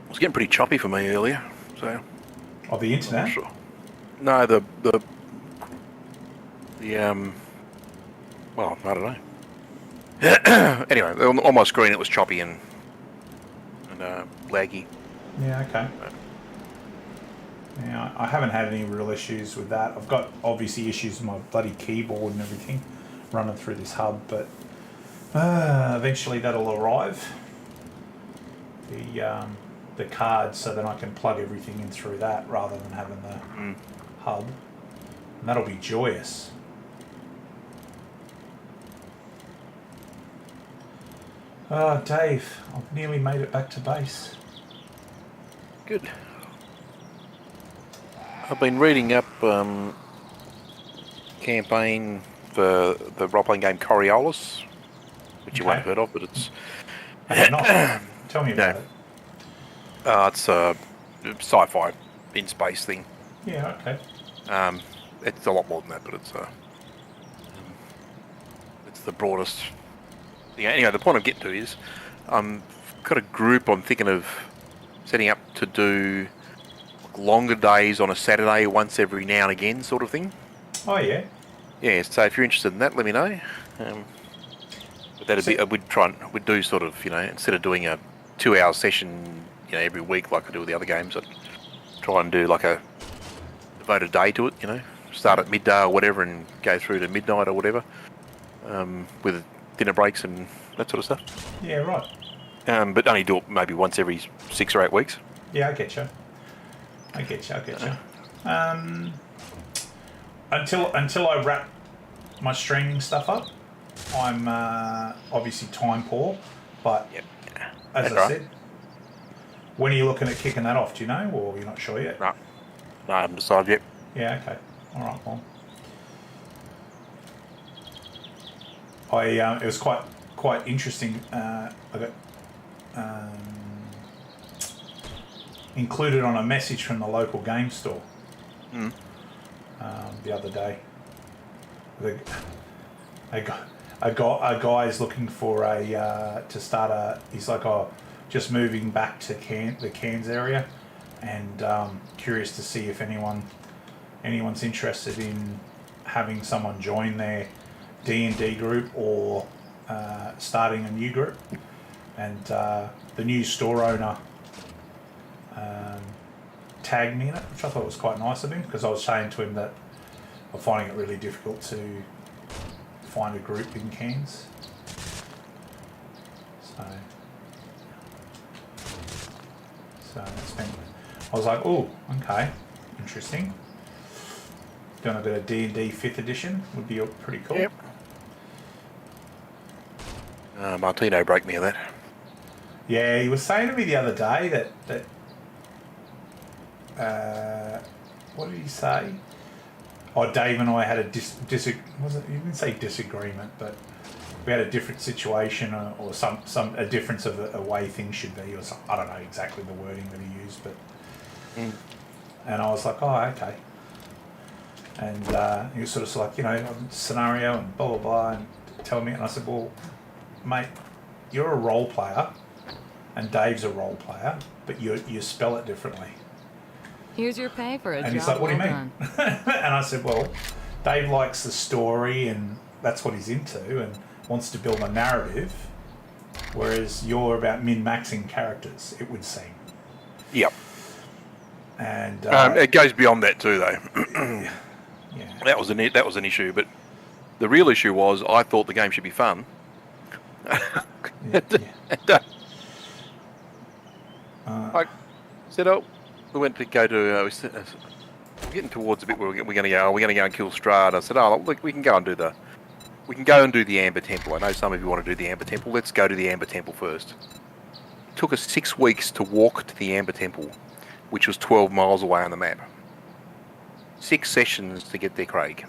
It was getting pretty choppy for me earlier, so. Of the internet? I'm not sure. No, the well, I don't know. Anyway, on my screen it was choppy and laggy. Yeah, okay. Yeah, I haven't had any real issues with that. I've got obviously issues with my bloody keyboard and everything running through this hub, but eventually that'll arrive. The card, so then I can plug everything in through that rather than having the hub. And that'll be joyous. Oh, Dave, I've nearly made it back to base. Good. I've been reading up campaign for the role-playing game Coriolis, which you won't have heard of, but it's... Tell me about it. It's a sci-fi in space thing. Yeah, okay. It's a lot more than that, but it's the broadest. Yeah. Anyway, the point I'm getting to is I've got a group I'm thinking of setting up to do longer days on a Saturday once every now and again, sort of thing. Oh yeah. Yeah. So if you're interested in that, let me know. But that'd be we'd do sort of, you know, instead of doing a 2-hour session, you know, every week like I do with the other games, I'd try and do like a devoted day to it, you know, start at midday or whatever and go through to midnight or whatever, with dinner breaks and that sort of stuff. Yeah, right. But only do it maybe once every 6 or 8 weeks. Yeah, I get you. until I wrap my streaming stuff up, I'm obviously time poor. But Yep. as That's I right. said, when are you looking at kicking that off? Do you know, or you're not sure yet? No, I haven't decided yet. Yeah. Okay. All right. Well, it was quite interesting. I got included on a message from the local game store the other day. A guy's looking for to start a. He's like, just moving back to the Cairns area, and curious to see if anyone's interested in having someone join their D&D group or starting a new group. And the new store owner tagged me in it, which I thought was quite nice of him, because I was saying to him that I'm finding it really difficult to find a group in Cairns. So it's been. I was like, oh, okay, interesting. Doing a bit of D&D 5th edition would be pretty cool. Yep. Martino broke me of that. Yeah, he was saying to me the other day that what did he say? Oh, Dave and I had a he didn't say disagreement, but we had a different situation or a difference of a way things should be, or something. I don't know exactly the wording that he used, but and I was like, oh, okay. And he was sort of like, scenario and blah blah blah, and telling me, and I said, well, mate, you're a role player, and Dave's a role player, but you spell it differently. Here's your pay for a job. And he's like, what do you well mean? done. And I said, well, Dave likes the story and that's what he's into and wants to build a narrative, whereas you're about min-maxing characters, it would seem. Yep. And it goes beyond that too, though. yeah. That was an issue, but the real issue was I thought the game should be fun. Yeah. I said, oh, we went to go to. We're getting towards a bit where we're going to go. We're going to go and kill Strahd. I said, oh, look, we can go and do the Amber Temple. I know some of you want to do the Amber Temple. Let's go to the Amber Temple first. It took us 6 weeks to walk to the Amber Temple, which was 12 miles away on the map. 6 sessions to get there, Craig.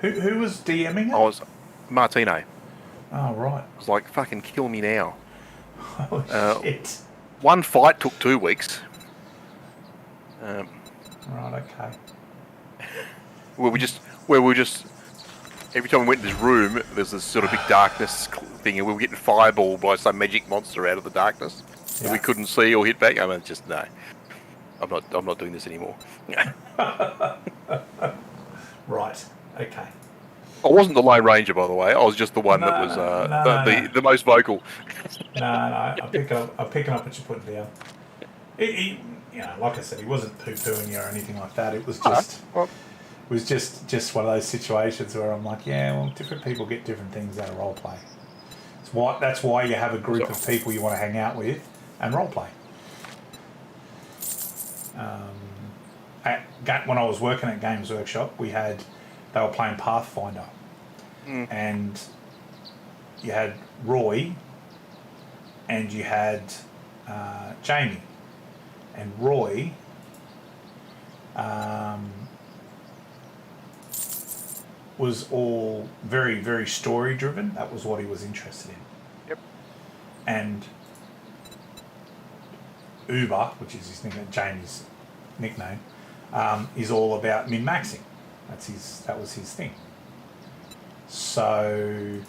Who was DMing it? I was Martino. Oh, right. I was like, fucking kill me now. Oh, shit. One fight took 2 weeks. Right, okay. Where we just every time we went in this room, there's this sort of big darkness thing, and we were getting fireballed by some magic monster out of the darkness that we couldn't see or hit back. I mean, just no. I'm not doing this anymore. Right. Okay. I wasn't the Lone Ranger, by the way. I was just the one that was the most vocal. No, I'm picking up what you're putting down. He, like I said, he wasn't poo-pooing you or anything like that. It was just one of those situations where I'm like, yeah, well, different people get different things out of role play. That's why you have a group of people you want to hang out with and role play. When I was working at Games Workshop, they were playing Pathfinder, and you had Roy, and you had Jamie, and Roy was all very, very story driven. That was what he was interested in. Yep. And Uber, which is his nickname, Jamie's nickname, is all about min-maxing. That was his thing. So,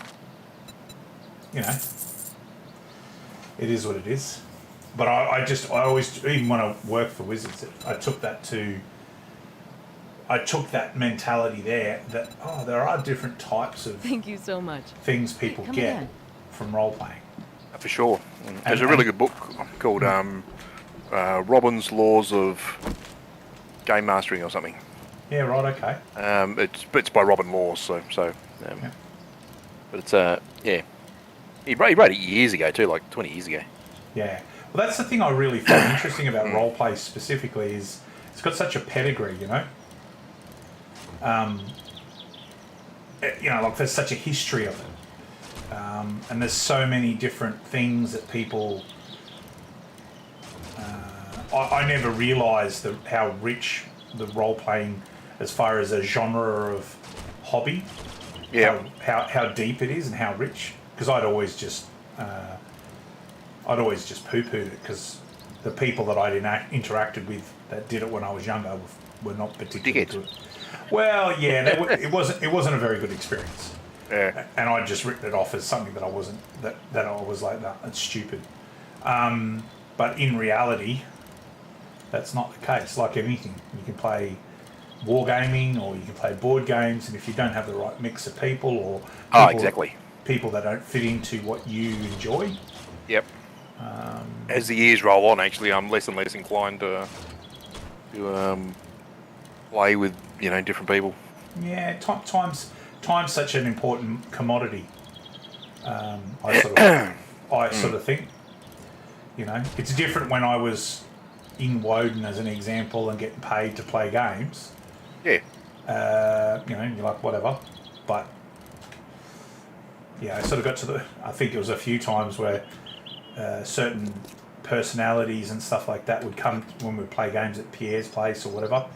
it is what it is. But I always, even when I worked for Wizards, I took that mentality there that, there are different types of Thank you so much. things people Come get again. from role playing. For sure. There's a really good book called Robin's Laws of Game Mastering or something. Yeah, right, okay. It's by Robin Laws, so Yeah. But it's he wrote it years ago too, like 20 years ago. Yeah. Well, that's the thing I really find interesting about roleplay specifically is it's got such a pedigree, You know, like there's such a history of it. And there's so many different things that people. I never realised how rich the role playing, as far as a genre of hobby, Yeah. how deep it is and how rich. Because I'd always just poo-pooed it because the people that I'd interacted with that did it when I was younger were not particularly good. Well, yeah, it wasn't a very good experience. Yeah. And I'd just written it off as something that I wasn't, that I was like, that's stupid. But in reality, that's not the case. Like anything, you can play wargaming or you can play board games, and if you don't have the right mix of people or people that don't fit into what you enjoy. Yep. As the years roll on, actually, I'm less and less inclined to play with different people. Yeah, time's such an important commodity. I sort of think, it's different when I was in Woden as an example and getting paid to play games. Yeah. You're like whatever, but yeah, I sort of got to I think it was a few times where certain personalities and stuff like that would come when we play games at Pierre's place or whatever,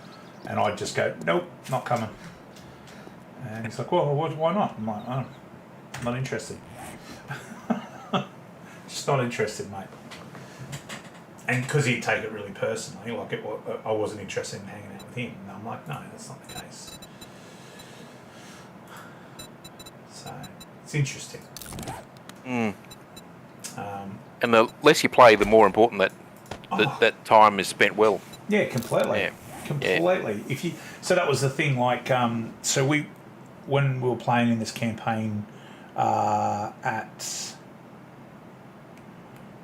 and I'd just go, nope, not coming. And he's like, well, why not? I'm like, oh, I'm not interested. Just not interested, mate. And because he'd take it really personally, like I wasn't interested in hanging out with him. And I'm like, no, that's not the case. So it's interesting. And the less you play, the more important that time is spent well. Yeah, completely. Yeah. Completely. Yeah. So that was the thing. Like, when we were playing in this campaign at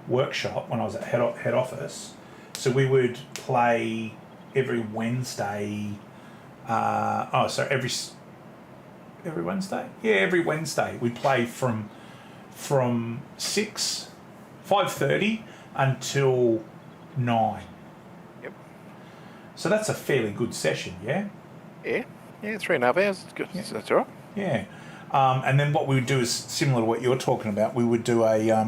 workshop, when I was at head office, so we would play every Wednesday. Every Wednesday. Yeah, every Wednesday we play from 5:30 until 9. Yep. So that's a fairly good session, yeah? Yeah, 3.5 hours. Good. Yeah. That's all right. Yeah. And then what we would do is similar to what you're talking about. We would do a,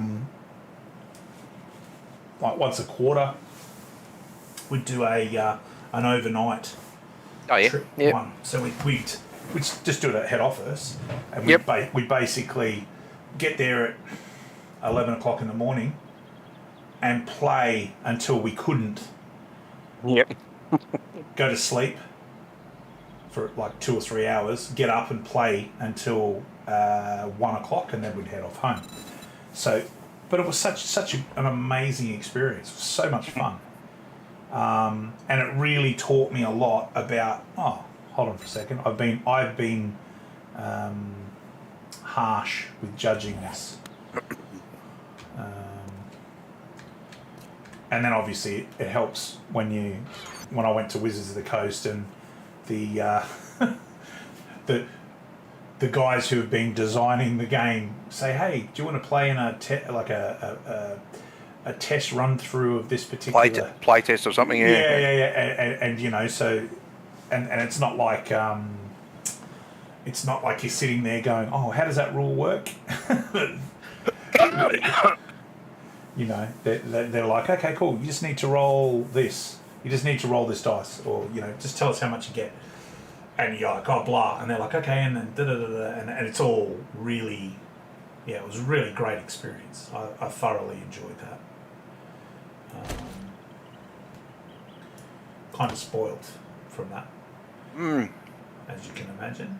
like once a quarter, we'd do an overnight trip one. So we'd just do it at head office, and we'd basically get there at 11 o'clock in the morning and play until we couldn't. Yep. Go to sleep for like 2 or 3 hours, get up and play until 1 o'clock, and then we'd head off home. So, but it was such an amazing experience. It was so much fun, and it really taught me a lot about. Oh, hold on for a second. I've been harsh with judging this. And then obviously it helps when I went to Wizards of the Coast and the guys who have been designing the game say, hey, do you want to play in a test run through of this particular play test or something? Yeah. And so and it's not like you're sitting there going, oh, how does that rule work? They're like, okay, cool. You just need to roll this. You just need to roll this dice, or just tell us how much you get. And you're like, oh, blah. And they're like, okay, and then and it's all really, it was a really great experience. I thoroughly enjoyed that. Kind of spoiled from that, as you can imagine.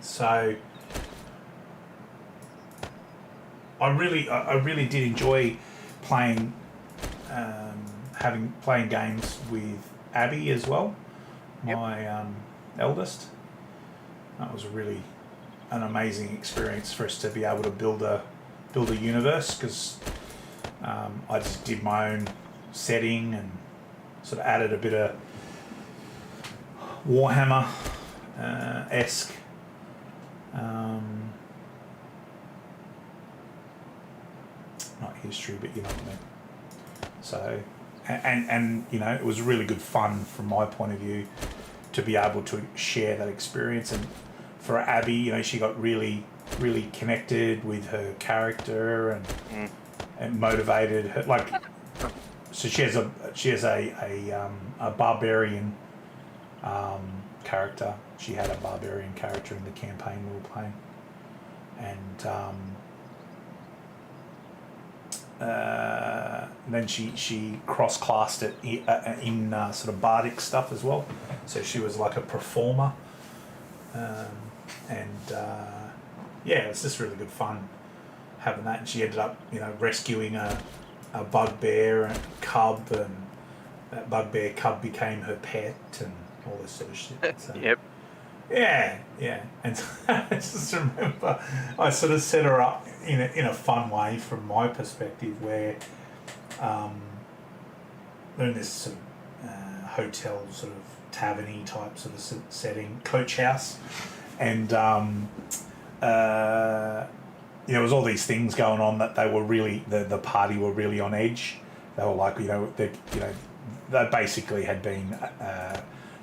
So I really did enjoy playing games with Abby as well, my eldest. That was really an amazing experience for us to be able to build a universe, because I just did my own setting and sort of added a bit of Warhammer esque. Not history, but you know what I mean. So and you know, it was really good fun from my point of view to be able to share that experience. And for Abby, you know, she got really connected with her character and motivated her. Like, so she has a barbarian character. She had a barbarian character in the campaign we were playing, and then she cross-classed it in sort of bardic stuff as well. So she was like a performer, yeah, it was just really good fun having that. And she ended up, you know, rescuing a bugbear and cub, and that bugbear cub became her pet and all this sort of shit. So, Yep. Yeah. And I just remember I sort of set her up in a fun way from my perspective, where we're in this sort of hotel sort of tavern-y type sort of setting, coach house, and there was all these things going on that they were really, the party were really on edge. They were like, they basically had been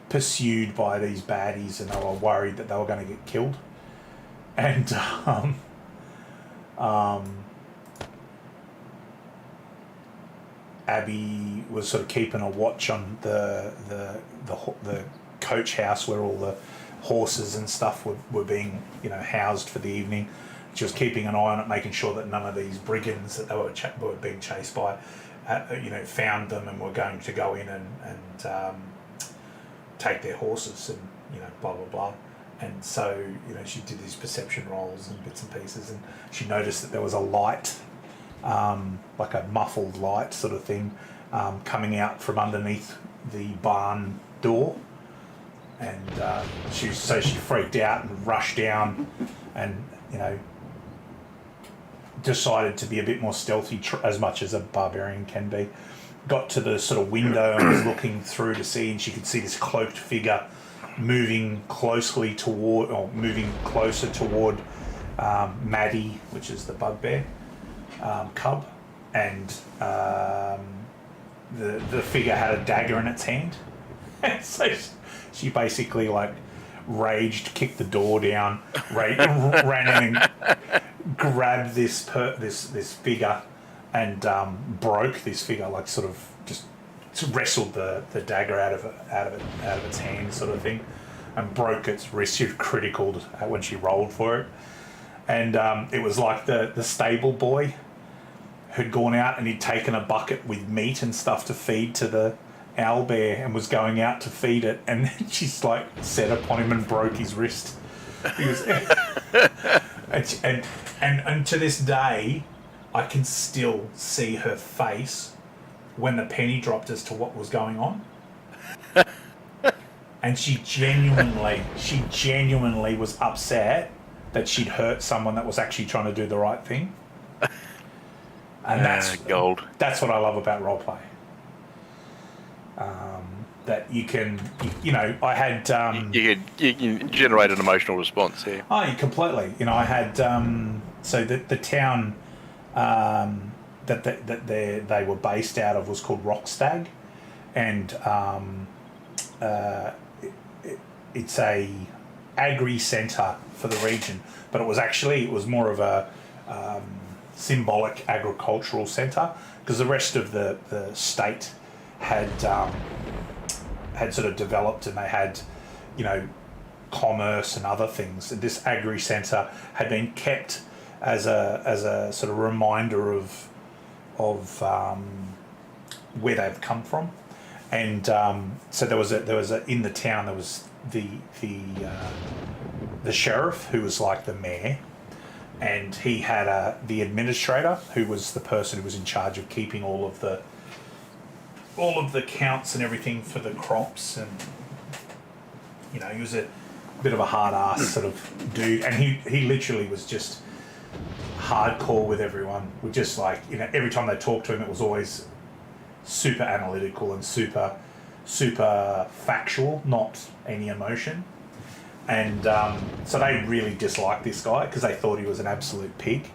pursued by these baddies, and they were worried that they were going to get killed. And Abby was sort of keeping a watch on the coach house where all the horses and stuff were being, you know, housed for the evening. She was keeping an eye on it, making sure that none of these brigands that they were being chased by, found them and were going to go in and take their horses and, you know, blah blah blah. And so, you know, she did these perception rolls and bits and pieces, and she noticed that there was a light, like a muffled light sort of thing, coming out from underneath the barn door. And she freaked out and rushed down, and, you know, decided to be a bit more stealthy, as much as a barbarian can be. Got to the sort of window and was looking through to see, and she could see this cloaked figure moving closer toward Maddie, which is the bugbear cub, and the figure had a dagger in its hand. And so she basically, like, raged, kicked the door down, ran in and grabbed this figure and broke this figure, like, sort of just wrestled the dagger out of its hand, sort of thing, and broke its wrist. She was critical when she rolled for it, and it was like the stable boy had gone out and he'd taken a bucket with meat and stuff to feed to the owlbear and was going out to feed it, and then she's like set upon him and broke his wrist. He was, and to this day, I can still see her face when the penny dropped as to what was going on. And she genuinely was upset that she'd hurt someone that was actually trying to do the right thing. And that's gold. That's what I love about roleplay. That you can, you know, I had... you can generate an emotional response here. Oh, completely. You know, I had... so the town that they were based out of was called Rockstag, and it's a agri centre for the region, but it was more of a symbolic agricultural centre, because the rest of the state had sort of developed, and they had, you know, commerce and other things. And this agri centre had been kept as a sort of reminder of where they've come from. And so there was in the town there was the sheriff, who was like the mayor, and he had the administrator, who was the person who was in charge of keeping all of the counts and everything for the crops. And, you know, he was a bit of a hard ass sort of dude, and he literally was just hardcore with everyone. With just, like, you know, every time they talked to him, it was always super analytical and super factual, not any emotion. And so they really disliked this guy because they thought he was an absolute pig.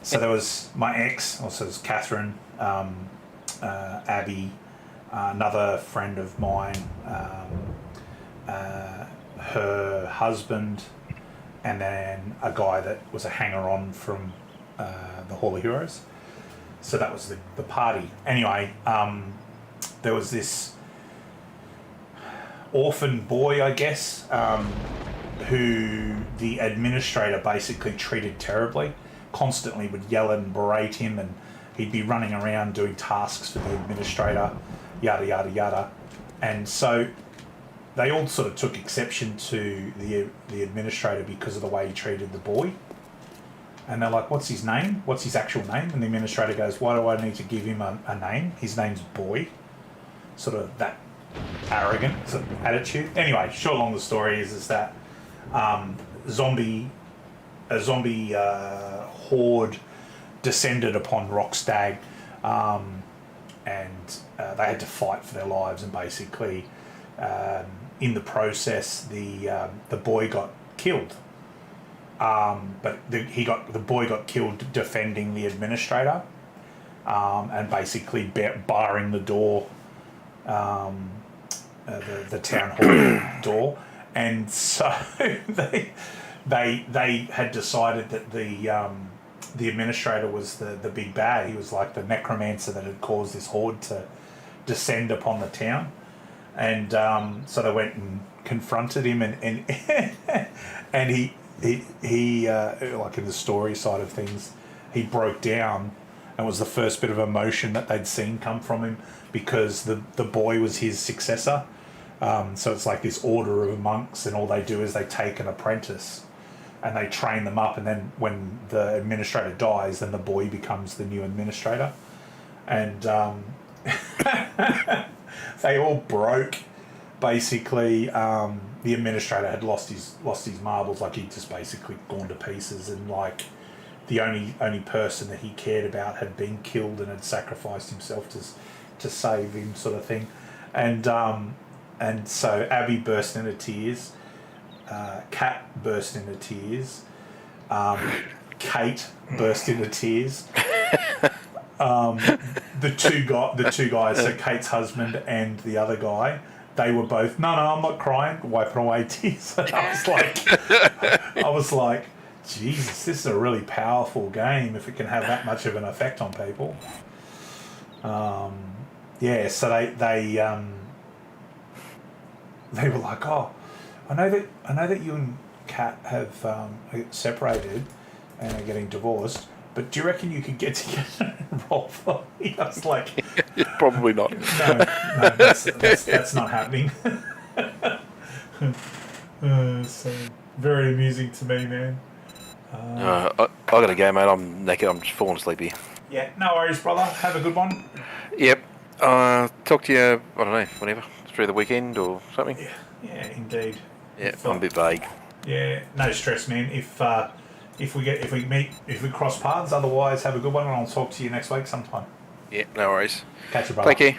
So there was my ex, also was Catherine, Abby, another friend of mine, her husband, and then a guy that was a hanger-on from the Hall of Heroes. So that was the party. Anyway, there was this orphan boy, I guess, who the administrator basically treated terribly, constantly would yell and berate him, and he'd be running around doing tasks for the administrator, yada, yada, yada. And so they all sort of took exception to the administrator because of the way he treated the boy. And they're like, what's his name? What's his actual name? And the administrator goes, why do I need to give him a name? His name's Boy. Sort of that arrogant sort of attitude. Anyway, short long the story is that a zombie horde descended upon Rockstag, and they had to fight for their lives, and basically in the process the boy got killed. But the boy got killed defending the administrator, and basically barring the door, the town hall door. And so they had decided that the administrator was the big bad. He was like the necromancer that had caused this horde to descend upon the town. And so they went and confronted him, and and he like in the story side of things, he broke down, and was the first bit of emotion that they'd seen come from him, because the boy was his successor. So it's like this order of monks, and all they do is they take an apprentice and they train them up, and then when the administrator dies, then the boy becomes the new administrator. And they all broke. Basically, the administrator had lost his marbles. Like, he'd just basically gone to pieces, and like the only person that he cared about had been killed and had sacrificed himself to save him, sort of thing. And so Abby burst into tears. Kat burst into tears. Kate burst into tears. The two guys, so Kate's husband and the other guy, they were both, no, I'm not crying, wiping away tears. And I was like, Jesus, this is a really powerful game if it can have that much of an effect on people. Yeah, so they were like, oh, I know that you and Kat have separated and are getting divorced, but do you reckon you could get together and roll for me? I was like, probably not. No, that's not happening. So very amusing to me, man. I gotta go, mate. I'm naked. I'm just falling sleepy. Yeah, no worries, brother. Have a good one. Yep. Talk to you, I don't know, whenever. Through the weekend or something. Yeah, indeed. Yeah, I'm a bit vague. Yeah, no stress, man. If we cross paths, otherwise have a good one, and I'll talk to you next week sometime. Yeah, no worries. Catch you, brother. Take care.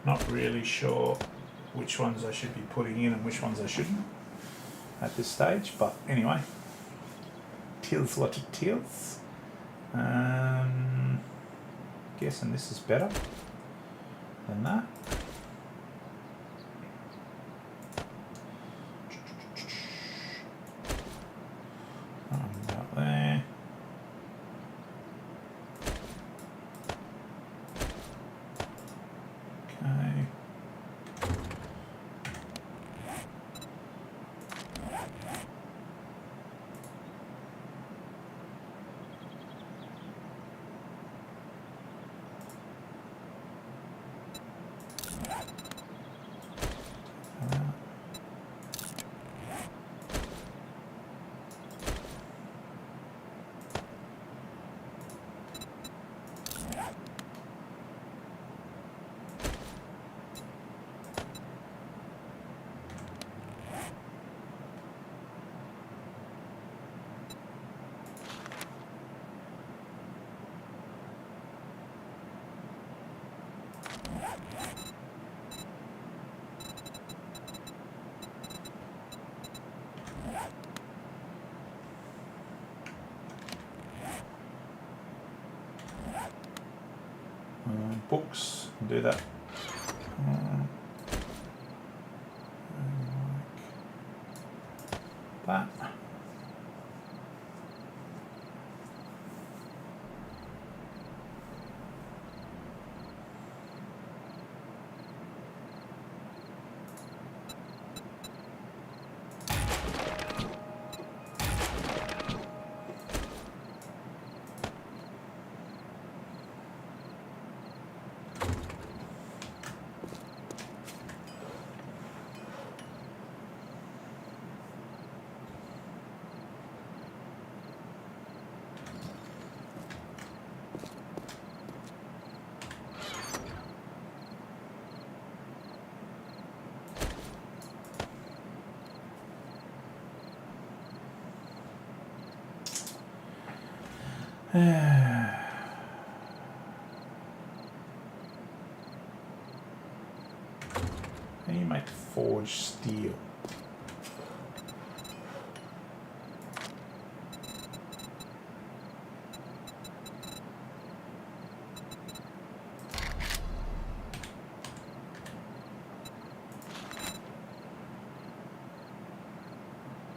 Not really sure which ones I should be putting in and which ones I shouldn't at this stage, but anyway, tills what it tills. Guessing this is better than that. About there. Okay. Books, do that. Like that. How do you make forged steel?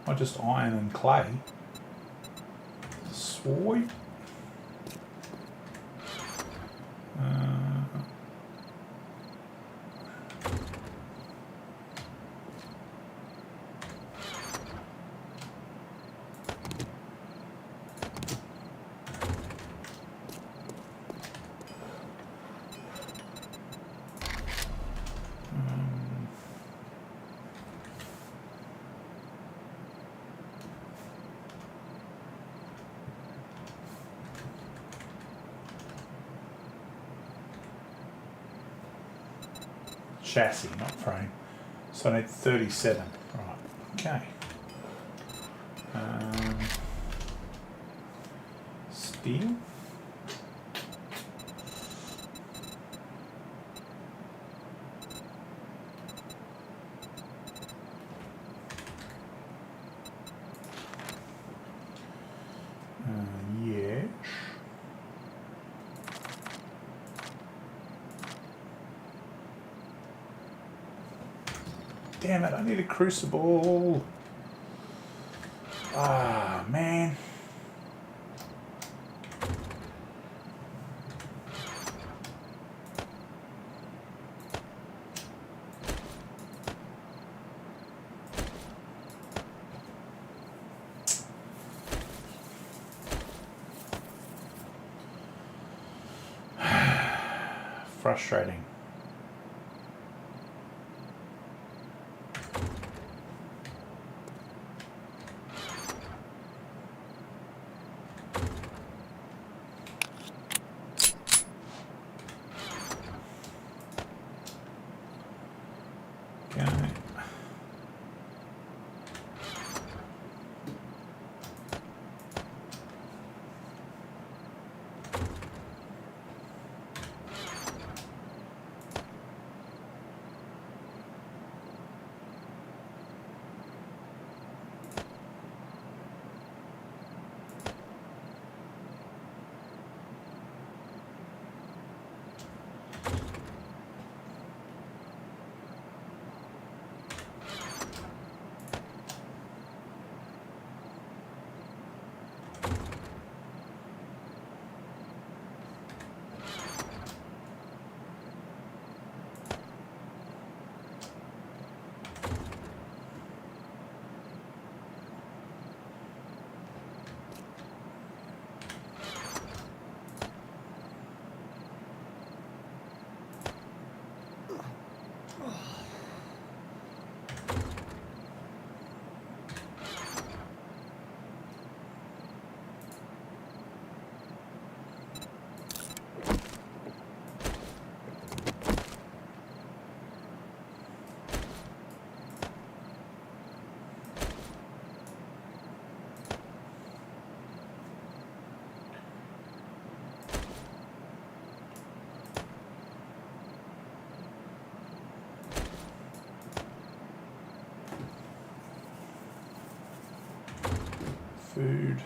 Not just iron and clay. Sweet. Chassis, not frame. So I need 37. Right. Okay. Steel. Yes. Damn it, I need a crucible. Ah, man. Frustrating. Okay. food.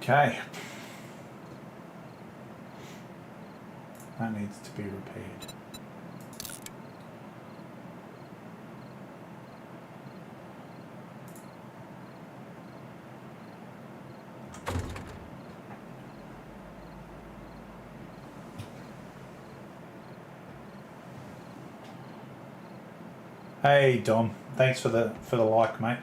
Okay. That needs to be repaired. Hey Dom, thanks for the like, mate.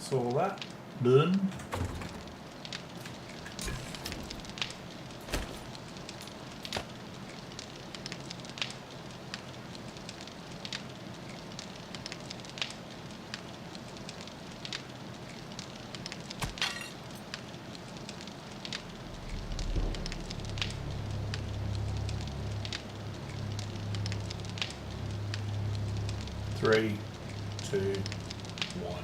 So all that done. Three, two, one.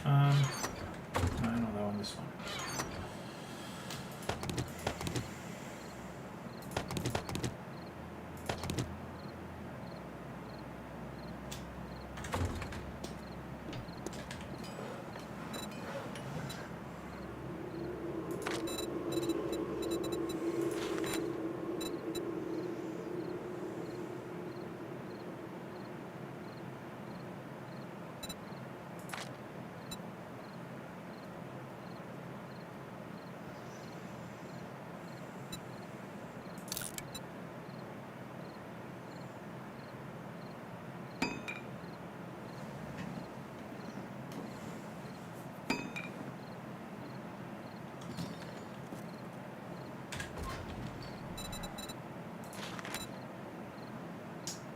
No, not that one, this one.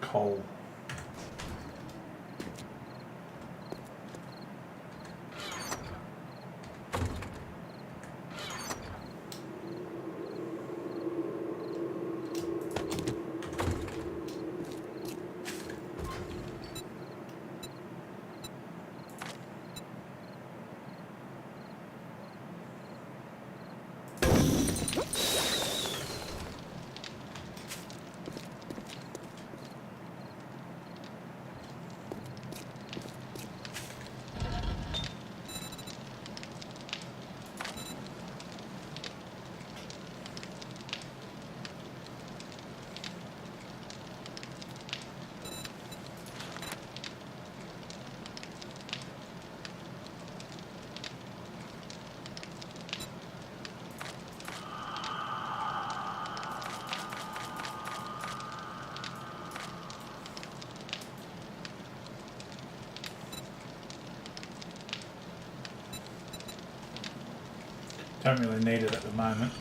Coal. Don't really need it at the moment.